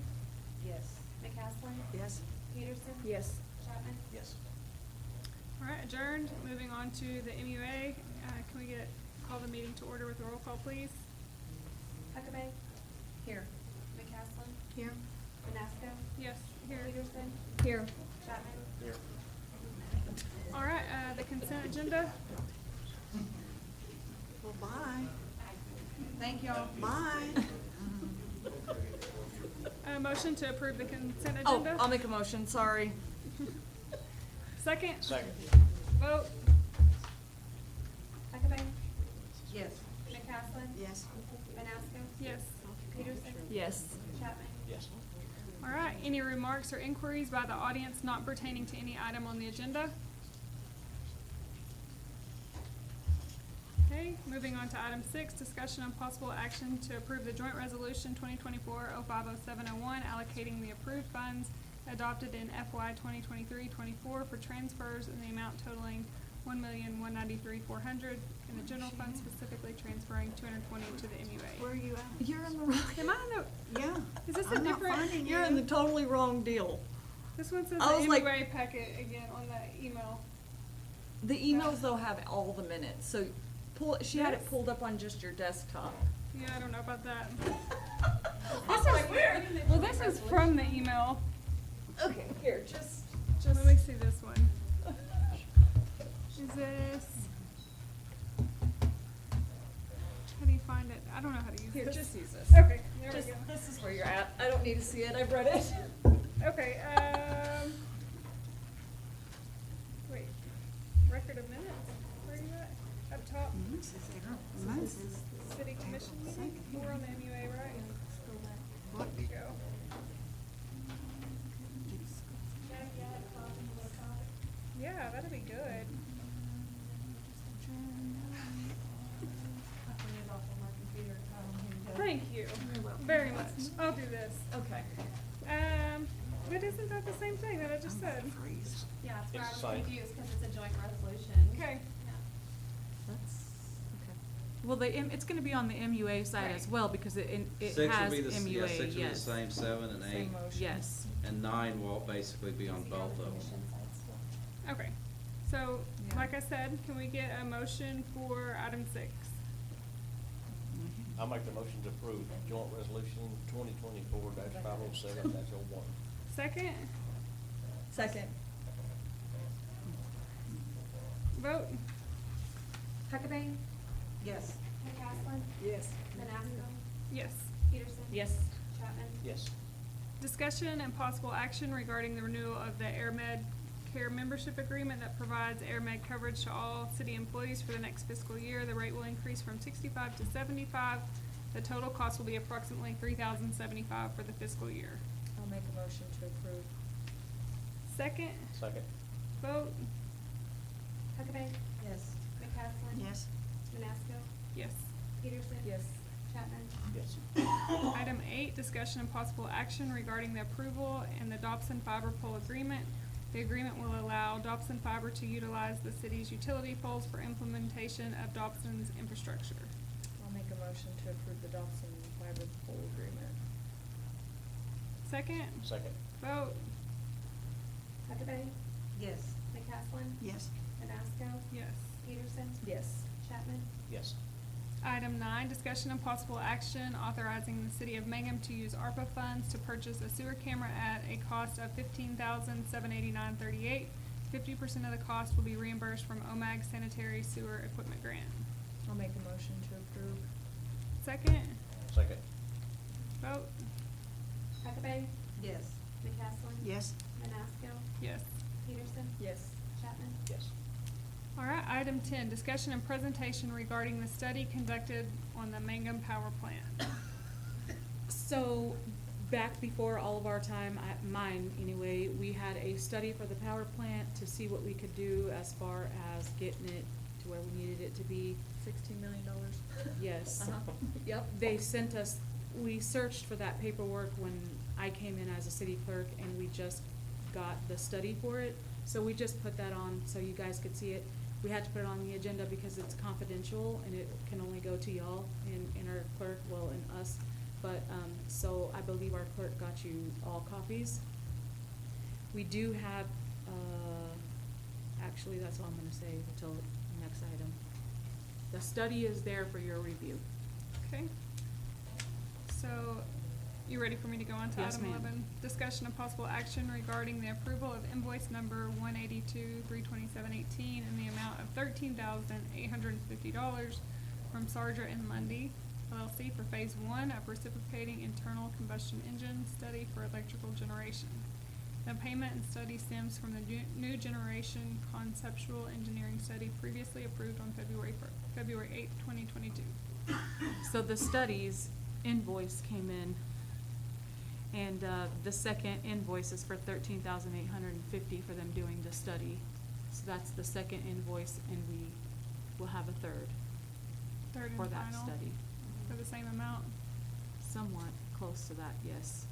Yes. McCaslin, Yes? Peterson, Yes. Chapman. Yes. All right, adjourned. Moving on to the MUA. Can we call the meeting to order with a roll call, please? Huckabee, Here. McCaslin, Here? Manasco, Yes, here. Peterson, Here. Chapman. Here. All right, the consent agenda. Well, bye. Thank y'all. Bye. Motion to approve the consent Oh, agenda. I'll make a motion, sorry. Second. Second. Vote. Huckabee, Yes. McCaslin, Yes. Manasco, Yes. Peterson, Yes. Chapman. Yes. All right, any remarks or inquiries by the audience not pertaining to any item on the agenda? Okay, moving on to item 6, discussion on possible action to approve the joint resolution 2024-050701 allocating the approved funds adopted in FY 2023-24 for transfers in the amount totaling $1,193,400 in the general fund, specifically transferring $220 to the MUA. Where are you at? You're in the wrong. Am I in the? Yeah. Is this a I'm not different? finding You're in the totally wrong deal. This one says I the was like- MUA packet again on the email. The emails though have all the minutes, so she had it This? pulled up on just your desktop. Yeah, I don't know about that. I was like, where? Well, this is from the email. Okay, here, just. Let me see this one. Is this? How do you find it? I don't know how to use Here, this. just use this. Okay, there we Just- go. This is where you're at. I don't need to see it. I've read it. Okay, wait, record of minutes, where are you at? Up top, city commission meeting, we're on the MUA, right? What? There you go. Yeah, that'd be good. Thank you, very much, I'll do this. Okay. But isn't that the same thing that I just said? Yeah, that's where I It's was fine. confused, cause it's a joint resolution. Okay, That's, okay. Well, it's gonna be on the MUA side as Right. well, because it Six will has be the, MUA, yeah, yes. six will be the same, 7 and 8. Same motion. Yes. And 9 will basically be on both of them. Okay, so, Yeah. like I said, can we get a motion for item 6? I'll make the motion to approve joint resolution 2024-507-01. Second, Second. vote, Huckabee, Yes. McCaslin, Yes. Manasco, yes. Peterson. Yes. Chapman. Yes. Discussion and possible action regarding the renewal of the AirMed Care membership agreement that provides AirMed coverage to all city employees for the next fiscal year. The rate will increase from 65 to 75. The total cost will be approximately $3,075 for the fiscal year. I'll make a motion to approve. Second, Second. vote, Huckabee, Yes. McCaslin. Yes. Manasco, yes. Peterson. Yes. Chapman. Yes. Item 8, discussion and possible action regarding the approval and the Dobson Fiber Pole Agreement. The agreement will allow Dobson Fiber to utilize the city's utility poles for implementation of Dobson's infrastructure. I'll make a motion to approve the Dobson fiber pole agreement. Second, Second. vote, Huckabee, Yes. McCaslin. Yes. Manasco, yes. Peterson. Yes. Chapman. Yes. Item 9, discussion and possible action authorizing the city of Mangum to use ARPA funds to purchase a sewer camera at a cost of $15,789.38. 50% of the cost will be reimbursed from OMAG Sanitary Sewer Equipment Grant. I'll make a motion to approve. Second, Second. vote, Huckabee, Yes. McCaslin. Yes. Manasco, yes. Peterson. Yes. Chapman. Yes. All right, item 10, discussion and presentation regarding the study conducted on the Mangum Power Plant. So, back before all of our time, mine anyway, we had a study for the power plant to see what we could do as far as getting it to where we needed it to be. $16 million. Yes. Uh-huh. Yep. They sent us, we searched for that paperwork when I came in as a city clerk, and we just got the study for it. So we just put that on so you guys could see it. We had to put it on the agenda because it's confidential and it can only go to y'all and our clerk, well, and us. But, so I believe our clerk got you all copies. We do have, actually, that's all I'm gonna say until the next item. The study is there for your review. Okay. So, you ready for me to go on to Yes, item ma'am. 11? Discussion of possible action regarding the approval of invoice number 182-32718 in the amount of $13,850 from Sargent and Lundy LLC for Phase 1 of reciprocating internal combustion engine study for electrical generation. The payment and study stems from the new generation conceptual engineering study previously approved on February 8th, 2022. So the studies invoice came in, and the second invoice is for $13,850 for them doing the study. So that's the second invoice, and we will have a third Third and for that final, study. for the same amount. Somewhat close to that, yes.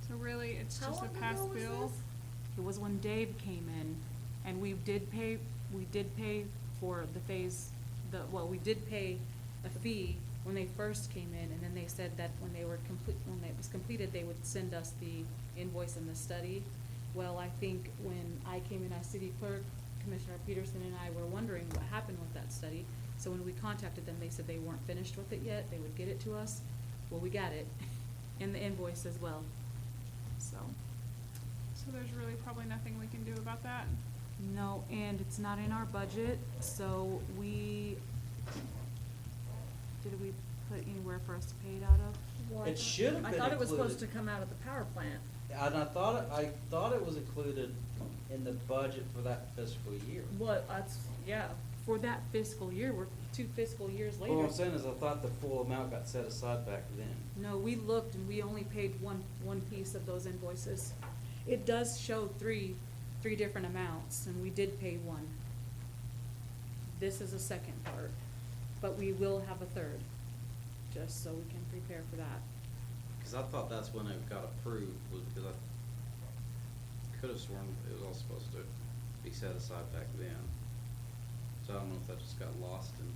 So really, it's How just a long past ago was bill. this? It was when Dave came in, and we did pay for the phase, we did pay a fee when they first came in, and then they said that when it was completed, they would send us the invoice and the study. Well, I think when I came in as city clerk, Commissioner Peterson and I were wondering what happened with that study. So when we contacted them, they said they weren't finished with it yet, they would get it to us. Well, we got it, and the invoice as well, so. So there's really probably nothing we can do about that. No, and it's not in our budget, so did we put anywhere for us to pay it out of? Well, It should have I been thought it was supposed to included. come out of the power plant. And I thought it was included in the budget for that fiscal year. What, yeah. For that fiscal year, we're 2 fiscal years later. Well, what I'm saying is I thought the full amount got set aside back then. No, we looked and we only paid one piece of those invoices. It does show three different amounts, and we did pay one. This is a second part, but we will have a third, just so we can prepare for that. Cause I thought that's when it got approved, was because I could have sworn it was all supposed to be set aside back then. So I don't know if that just got lost in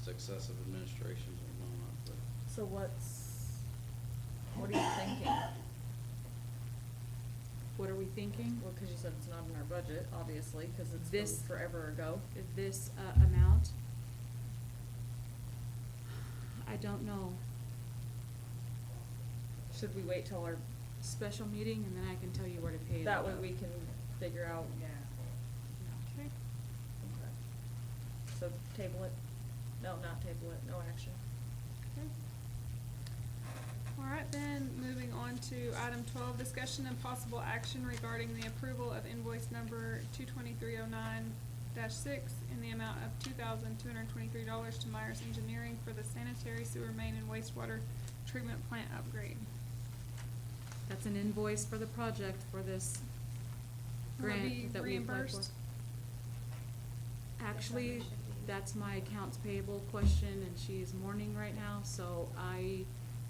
successive administrations or not, but. So what are you thinking? What are we thinking? Well, cause you said it's not in our budget, obviously, cause it's This- from forever ago. This, amount? I don't know. Should we wait till our, Special meeting, and then I can tell you where to pay it. that way out of. we can figure out? Okay. Okay. So table it? No, not table it, no action. Okay. All right, then, moving on to item 12, discussion and possible action regarding the approval of invoice number 22309-6 in the amount of $2,223 to Myers Engineering for the sanitary sewer main and wastewater treatment plant upgrade. That's an invoice for the project for this Will it be grant that we applied for. reimbursed? Actually, that's my accounts payable question, and she is mourning right now, so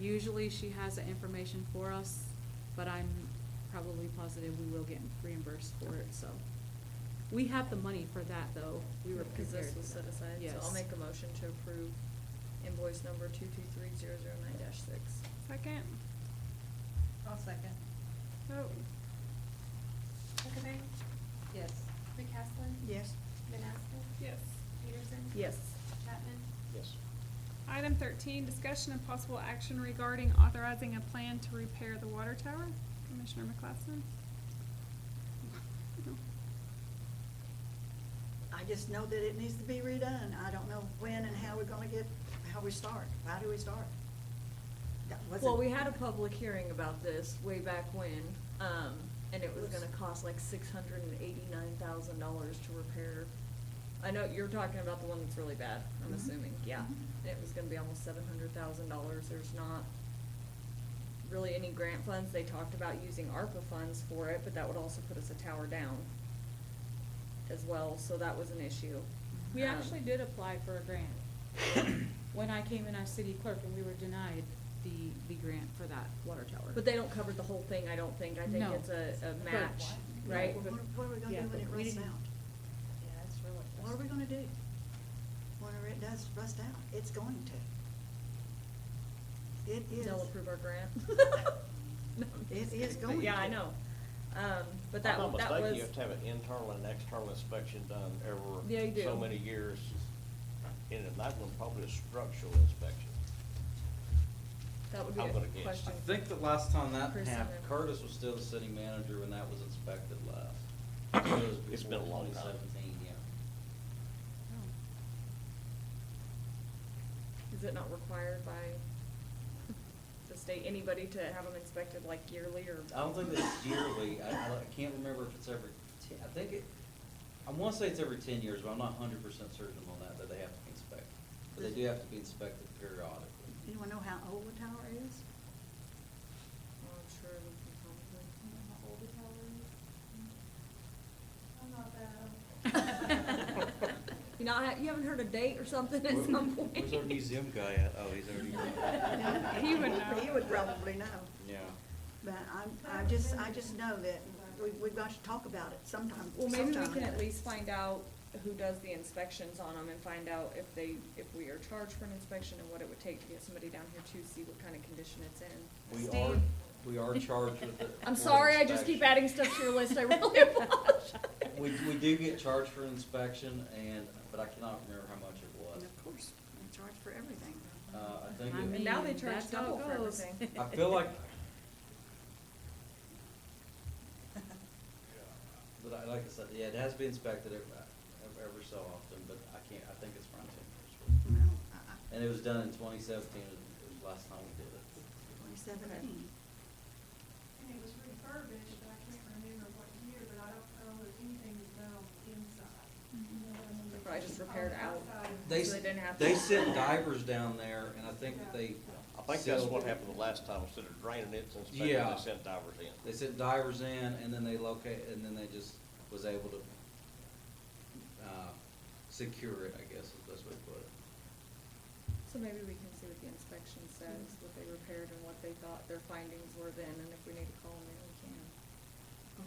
usually she has that information for us, but I'm probably positive we will get reimbursed for it, so. We have the money for that, though. We were Cause prepared this was for set that. aside, so Yes. I'll make a motion to approve invoice number 223009-6. Second? I'll second. Vote. Huckabee, Yes. McCaslin, Yes. Vanasco, Yes. Peterson. Yes. Chapman. Yes. Item 13, discussion and possible action regarding authorizing a plan to repair the water tower. Commissioner McClassen? I just know that it needs to be redone. I don't know when and how how we start. How do we start? Well, we had a public hearing about this way back when, and it was gonna cost like $689,000 to repair. I know you're talking about the one that's really bad, I'm Mhm. assuming, yeah. And it was gonna be almost $700,000. There's not really any grant funds. They talked about using ARPA funds for it, but that would also put us a tower down as well, so that was an issue. We actually did apply for a grant. When I came in as city clerk, and we were denied the grant for that water tower. But they don't cover the whole thing, I don't think. I think No. it's a But- match, right? What are we gonna Yeah, do when but it we rusts didn't- out? Yeah, it's really. What are we gonna do whenever it does rust out? It's going to. It is. They'll approve our grant. No, I'm It just is kidding. going Yeah, I to. know. But If that, I'm not that mistaken, was. you have to have an internal and external inspection done Yeah, you every so do. many years. And that one probably a structural inspection. That would be I'm a gonna guess. question. I think the last time that Chris happened, and- Curtis was still the city manager when that was inspected last. So it was It's been a before long time. 2017, yeah. Is it not required by the state, anybody to have them inspected like yearly or? I don't think it's yearly. I can't remember if it's every I think it, I wanna say it's every 10 years, but I'm not 100% certain on that they have to be inspected. But they do have to be inspected periodically. Anyone know how old the tower is? Oh, I'm sure we can probably. I'm not that old. You haven't heard a date or something at some point? Where's our museum guy at? Oh, he's already. He would know. He would probably know. Yeah. But I just know that we've got to talk about it sometime. Well, maybe we sometime. can at least find out who does the inspections on them and find out if we are charged for an inspection and what it would take to get somebody down here to see what kind of condition it's in. We are charged with it. I'm for sorry, I just keep inspection. adding stuff to your list, I really apologize. We do get charged for inspection but I cannot remember how much it was. And of course, they charge for everything. I think I it. And now they mean, charge that's how double it for goes. everything. I feel like. But like I said, yeah, it has to be inspected every so often, but I think it's around 10 years. Well, And it was done in 2017, it was the last time we did it. 2017. And it was refurbished, but I can't remember what year, but I don't know that anything was done on the inside. You know what I mean? They probably just repaired out. They, So they didn't have they to- sent divers down there, and I think that they. I think that's sealed- what happened the last time, instead of draining it, inspecting, Yeah. they sent divers in. They sent divers in, and then they and then they just was able to, secure it, I guess is the best way to put it. So maybe we can see what the inspection says, what they repaired and what they thought their findings were then, and if we need to call them, maybe we can.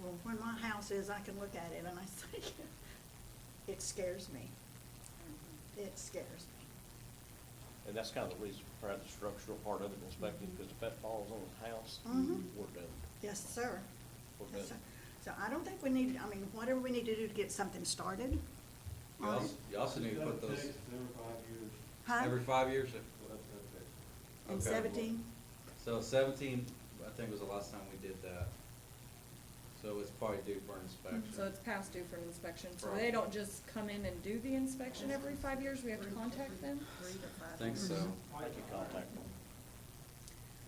Well, when my house is, I can look at it and I say, it scares me. It scares me. And that's kind of the reason for the structural part of it inspected, because if that falls on the house, Mhm. we're done. Yes, sir. We're Yes, done. sir. So I don't think we need, I mean, whatever we need to do to get something started You on also, it. you also need to put those. Every 5 years. Huh? Every 5 years? In Okay. 17? So 17, I think was the last time we did that. So it's probably due for inspection. So it's past due for an inspection, so Probably. they don't just come in and do the inspection every 5 years, we have to contact them? I think so. I think you contact them.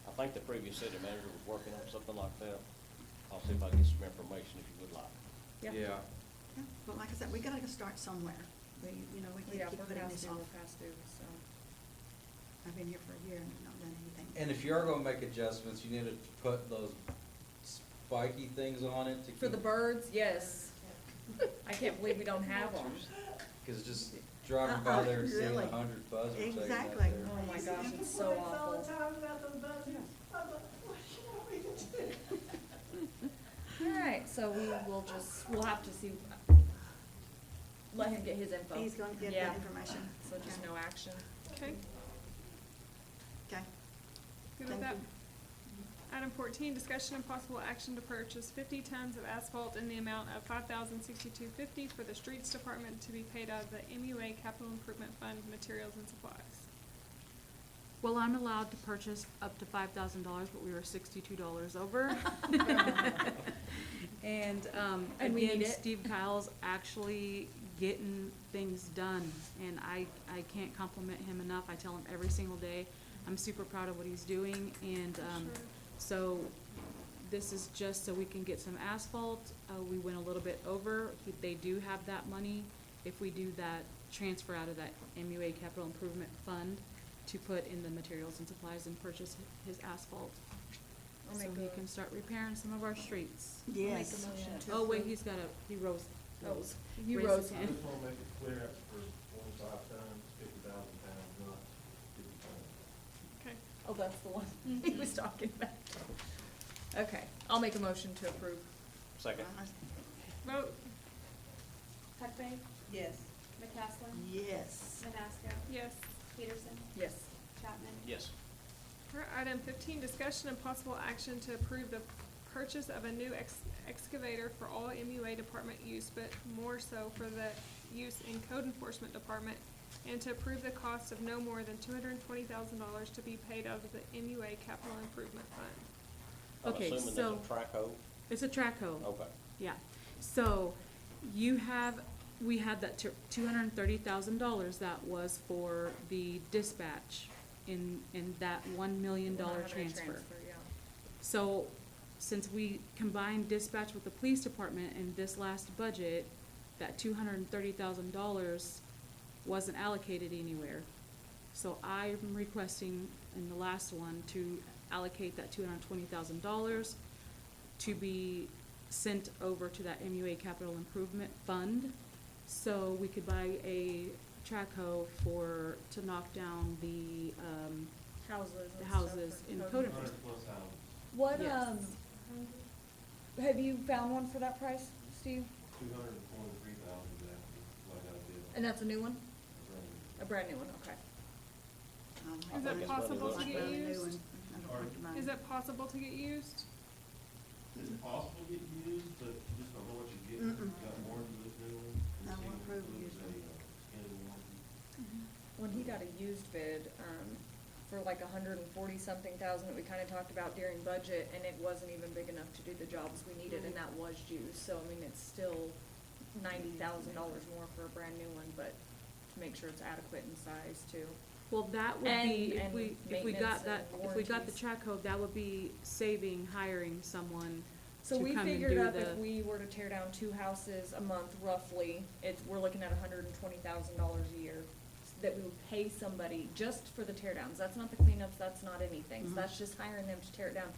I think the previous city manager was working on something like that. I'll see if I can get some information if you would like. Yeah. Yeah, but like I said, we gotta start somewhere. We Yeah, can't keep we're putting past this due, off. we're past due, so. I've been here for a year and I've not done anything. And if you are gonna make adjustments, you need to put those spiky things on it to keep. For the birds, yes. I can't believe we don't have them. Cause just driving by there and seeing Really? 100 buzzers taking that Exactly. there. Oh my gosh, it's so awful. Alright, so we'll have to see, let him get his info. He's gonna get Yeah. that information. So just Okay. no action. Okay, Okay. good with Thank that. you. Item 14, discussion and possible action to purchase 50 tons of asphalt in the amount of $5,062.50 for the streets department to be paid out of the MUA Capital Improvement Fund materials and supplies. Well, I'm allowed to purchase up to $5,000, but we were $62 over. And, And we again, need it. Steve Kyle's actually getting things done, and I can't compliment him enough. I tell him every single day, I'm super proud of what he's doing, and, Sure. so this is just so we can get some asphalt. We went a little bit over. They do have that money if we do that transfer out of that MUA Capital Improvement Fund to put in the materials and supplies and purchase his asphalt. I'll So make he a- can start repairing some of our streets. Yes. I'll make a motion to Oh, wait, approve. he rose. Oh, you Raised rose his him. I hand. just wanna make it clear, that's for 25 tons, 50,000 pounds, not 50 tons. Okay, Oh, that's the one he was talking about. Okay, I'll make a motion to approve. Second. vote, Huckabee, Yes. McCaslin, Yes. Manasco, yes. Peterson, Yes. Chapman. Yes. Alright, item 15, discussion and possible action to approve the purchase of a new excavator for all MUA department use, but more so for the use in code enforcement department, and to approve the cost of no more than $220,000 to be paid out of the MUA Capital Improvement Fund. I'm Okay, assuming so- that's a track hoe? It's a track hoe. Okay. Yeah, so we had that $230,000 that was for the dispatch in that $1 million We're not having a transfer. yeah. So, since we combined dispatch with the police department in this last budget, that $230,000 wasn't allocated anywhere. So I'm requesting in the last one to allocate that $220,000 to be sent over to that MUA Capital Improvement Fund, so we could buy a track hoe to knock down the, Houses the and stuff houses for in code code 100 enforcement. plus houses. What, Yes. have you found one for that price, Steve? 243,000 exactly, like I did. And that's a new one? Right. A brand new one, okay. Is it possible to get used? Is Is it possible to get used? It's possible to get used, but you just don't know what you get. Mm-mm. Got more into this new one. No, This we'll even approve includes used a, one. extended warranty. When he got a used bid, for like $140-something thousand that we kinda talked about during budget, and it wasn't even big enough to do the jobs we needed, and that was used, so I mean, it's still $90,000 more for a brand new one, but to make sure it's adequate in size too. Well, that would And- be, and if we got maintenance that, and if we got the warranties. track hoe, that would be saving hiring someone So to we come and figured do up if the, we were to tear down 2 houses a month roughly, we're looking at $120,000 a year that we would pay somebody just for the tear downs. That's not the cleanups, that's not anything, so that's just hiring them to tear it down.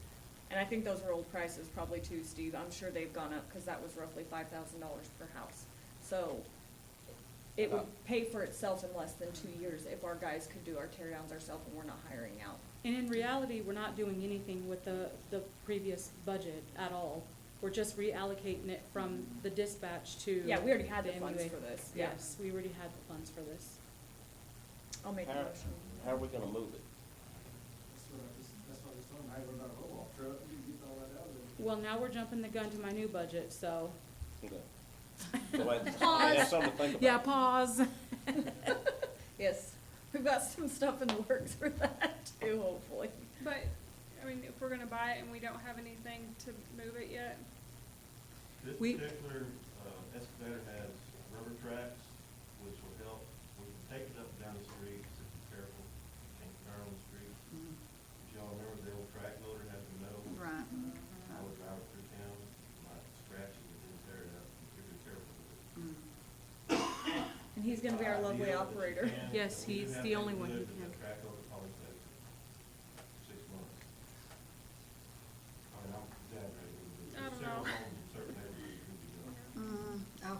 And I think those were old prices probably too, Steve. I'm sure they've gone up, cause that was roughly $5,000 per house. So it would pay for itself in less than 2 years if our guys could do our tear downs ourselves and we're not hiring out. and in reality, we're not doing anything with the previous budget at all. We're just reallocating it from the dispatch to. Yeah, we already had the funds MUA. for this, yeah. Yes, we already had the funds for this. I'll make a How, motion. how are we gonna move it? That's what I was telling them, hey, what about a roll-off truck, you can get all that out of there. Well, now we're jumping the gun to my new budget, so. Okay. So I Pause. have something to think about. Yeah, pause. Yes, we've got some stuff in the works for that too, hopefully. But, I mean, if we're gonna buy it and we don't have anything to move it yet, This We- particular excavator has rubber tracks, which will help, we can take it up and down the streets if you're careful, can't turn on the street. If y'all remember the old track loader had the metal? Right. I would drive it through town, might scratch it, but didn't tear it up, if you're careful with it. And he's gonna be our lovely Ideal that you operator. can, Yes, but we do he's have the to only do one it, who but can. that track loader probably takes 6 months. I mean, I'm exaggerating, but I there's don't several know. homes in certain neighborhoods that could be done. Oh.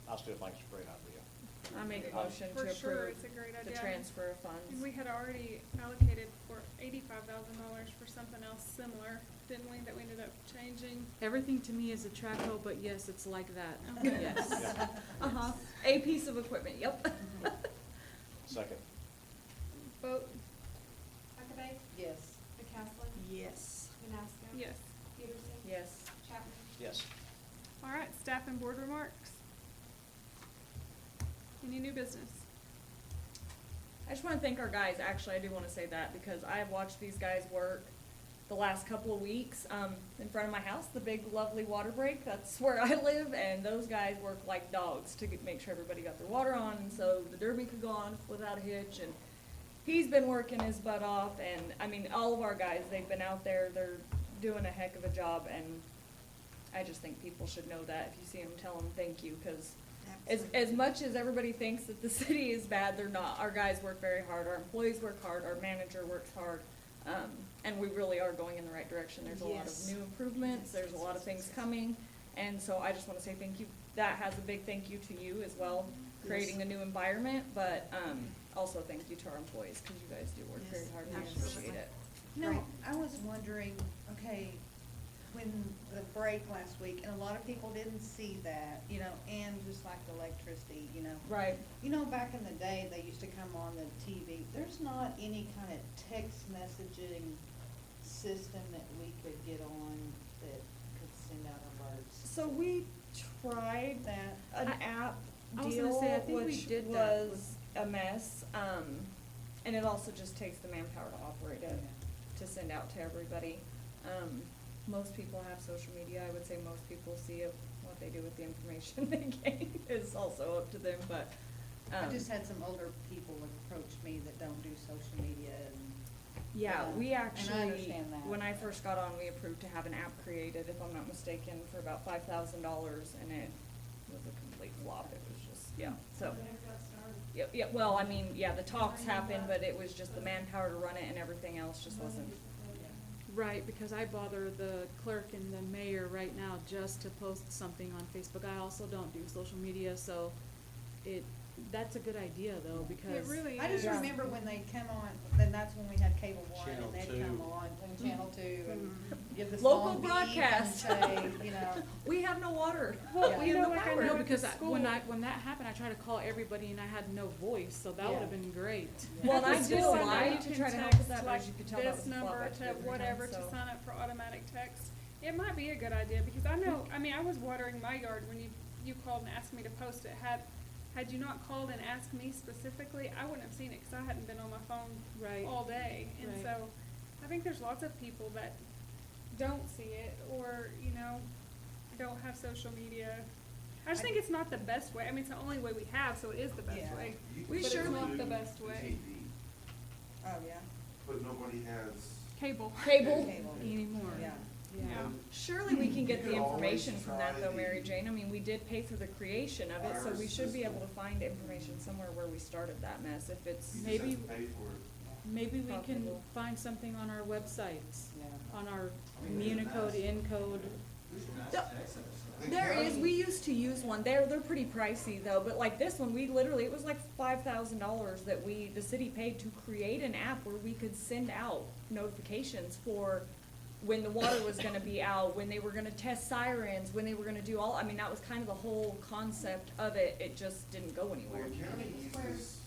I still think it's a great idea. I make a motion to for sure, approve it's a great the idea. transfer of funds. And we had already allocated for $85,000 for something else similar, didn't we, that we ended up changing? Everything to me is a track hoe, but yes, it's like that. Okay. Yes. Uh-huh, a piece of equipment, yep. Second. Vote, Huckabee, Yes. McCaslin, Yes. Vanasco. yes. Peterson. Yes. Chapman. Yes. All right, staff and board remarks. Any new business? I just wanna thank our guys, actually, I do wanna say that, because I have watched these guys work the last couple of weeks, in front of my house, the big lovely water break, that's where I live, and those guys work like dogs to make sure everybody got their water on, and so the derby could go on without a hitch, and he's been working his butt off, and, I mean, all of our guys, they've been out there, they're doing a heck of a job, and I just think people should know that, if you see them, tell them thank you, cause as much as everybody thinks that the city is bad, they're not. Our guys work very hard, our employees work hard, our manager works hard, and we really are going in the right direction. There's a lot of Yes. new improvements, there's a lot of things coming, and so I just wanna say thank you. That has a big thank you to you as well, creating a new environment, but, also thank you to our employees, cause you guys do work very Yes, hard, and we absolutely. appreciate it. No, I was wondering, okay, when the break last week, and a lot of people didn't see that, you know, and just like the electricity, you know. Right. You know, back in the day, they used to come on the TV, there's not any kind of text messaging system that we could get on that could send out alerts. So we tried That, an app I was gonna deal, say, I think we which did that was a mess, and it also just takes the manpower to operate it, to send out to everybody. Most people have social media, I would say most people see it, what they do with the information they gain is also up to them, but, I just had some older people approach me that don't do social media and. yeah, we and I actually, understand that. when I first got on, we approved to have an app created, if I'm not mistaken, for about $5,000, and it was a complete flop, it was just, yeah, so. Yeah, well, I mean, yeah, the talks happened, but it was just the manpower to run it and everything else just wasn't. Right, because I bother the clerk and the mayor right now just to post something on Facebook. I also don't do social media, so that's a good idea though, because. It really I just is. remember when they come on, then that's when we had cable one Channel and they'd 2. come on, and Channel 2 and give the Local song beat and broadcast. say, you know. We have no water. Well, We you have know, no like I power. No, know because when school. when that happened, I tried to call everybody and I had no voice, so that Yeah. would have been great. Well, and I At did school, a know live you to can try to help text, with that, but like, as you could tell, that was this a flop number after to every time, whatever so. to sign up for automatic text. It might be a good idea, because I know, I mean, I was watering my yard when you called and asked me to post it. Had you not called and asked me specifically, I wouldn't have seen it, cause I hadn't been on my phone Right. all day. And Right. so, I think there's lots of people that don't see it, or, you know, don't have social media. I just think it's not the best way. I mean, it's the only way we have, so it is the best Yeah. way. We But sure it's not do. the best way. Oh, yeah. But nobody has. Cable. Cable. Cable. Anymore. Yeah. Yeah. Surely we can get You the could always information from that try though, the Mary Jane. I mean, we did pay for the creation of it, so we virus should be able to system. find information somewhere where we started that mess, if it's. You just Maybe- have to pay for it. Maybe we can Profitable. find something on our websites, Yeah. on our I mean, Municode, that's- Encode, There is, we used to use one, they're pretty pricey though, but like this one, we literally, it was like $5,000 that the city paid to create an app where we could send out notifications for when the water was gonna be out, when they were gonna test sirens, when they were gonna do I mean, that was kind of the whole concept of it, it just didn't go anywhere. Well, the county uses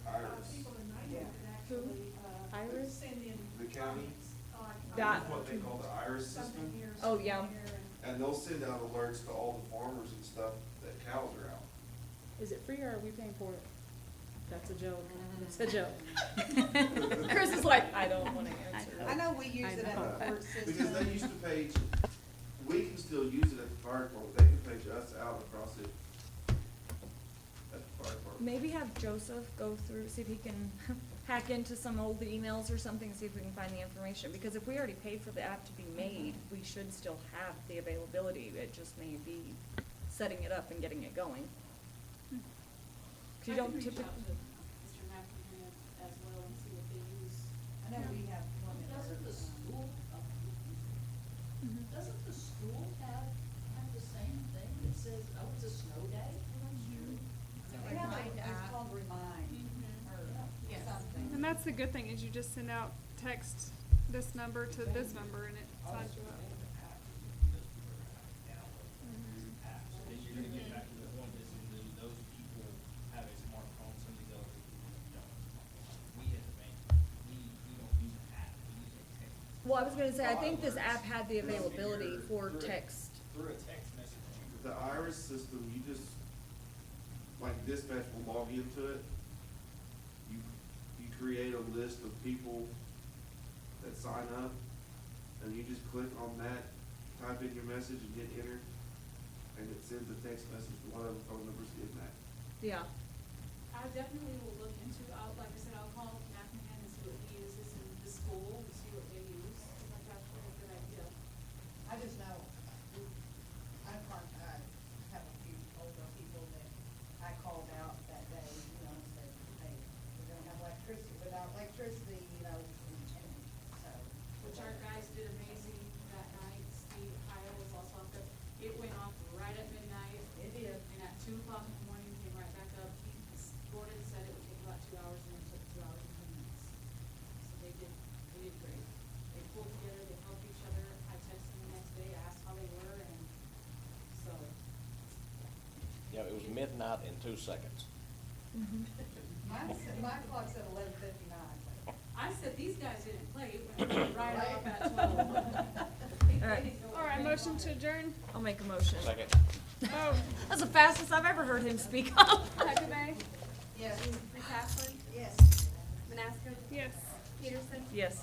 Iris. People in Nightingale can actually, Iris? send in The county, comments, That- what they call the Iris system, something here, Oh, something yeah. here, and and they'll send out alerts to all the farmers and stuff that cows are out. Is it free or are we paying for it? That's a joke. It's a joke. Chris is like, I don't wanna answer. I know we use I it at know. the court system. Because they used to page, we can still use it at the fire department, they can page us out across it at the fire department. Maybe have Joseph go through, see if he can hack into some old emails or something, see if we can find the information, because if we already paid for the app to be made, we should still have the availability, it just may be setting it up and getting it going. 'Cause you don't typically. Mr. McInerney as well and see what they use. I know we have one that Doesn't the works, school, doesn't the school have the same thing that says, oh, it's a snow day? They have it's called Remind, or something. And that's the good thing, is you just send out text this number to this number and it signs you up. Then you're gonna get back to the point is, those people have a smartphone, some of these other people don't. We as a bank, we don't use an app, we use a text. Well, I was gonna say, I think this app had the availability for text. Through a text message, you could. The Iris system, you just, like dispatch will log into it. You create a list of people that sign up, and you just click on that, type in your message and hit enter, and it sends a text message to whatever phone number's in that. Yeah. I definitely will look into, like I said, I'll call McInerney and see what he uses in the school, and see what they use, I think that's really a good idea. I just know, I have a few older people that I called out that day, and said, hey, we're gonna have electricity, without electricity, and so. Which our guys did amazing that night. Steve Kyle was also up there. It went off right at midnight. It did. And at 2 o'clock in the morning, it came right back up. Gordon said it would take about 2 hours, and it took 2 hours and 10 minutes. So they did great. They pulled together, they helped each other. I texted them the next day, asked how they were, and so. Yeah, it was midnight and 2 seconds. My clock's at 11:59. I said, these guys didn't play. It went right off at 12. Alright. Alright, motion to adjourn? I'll make a motion. Second. Oh, That's the fastest I've ever heard him speak up. Huckabee, Yes. McCaslin, Yes. Manasco, yes. Peterson, Yes.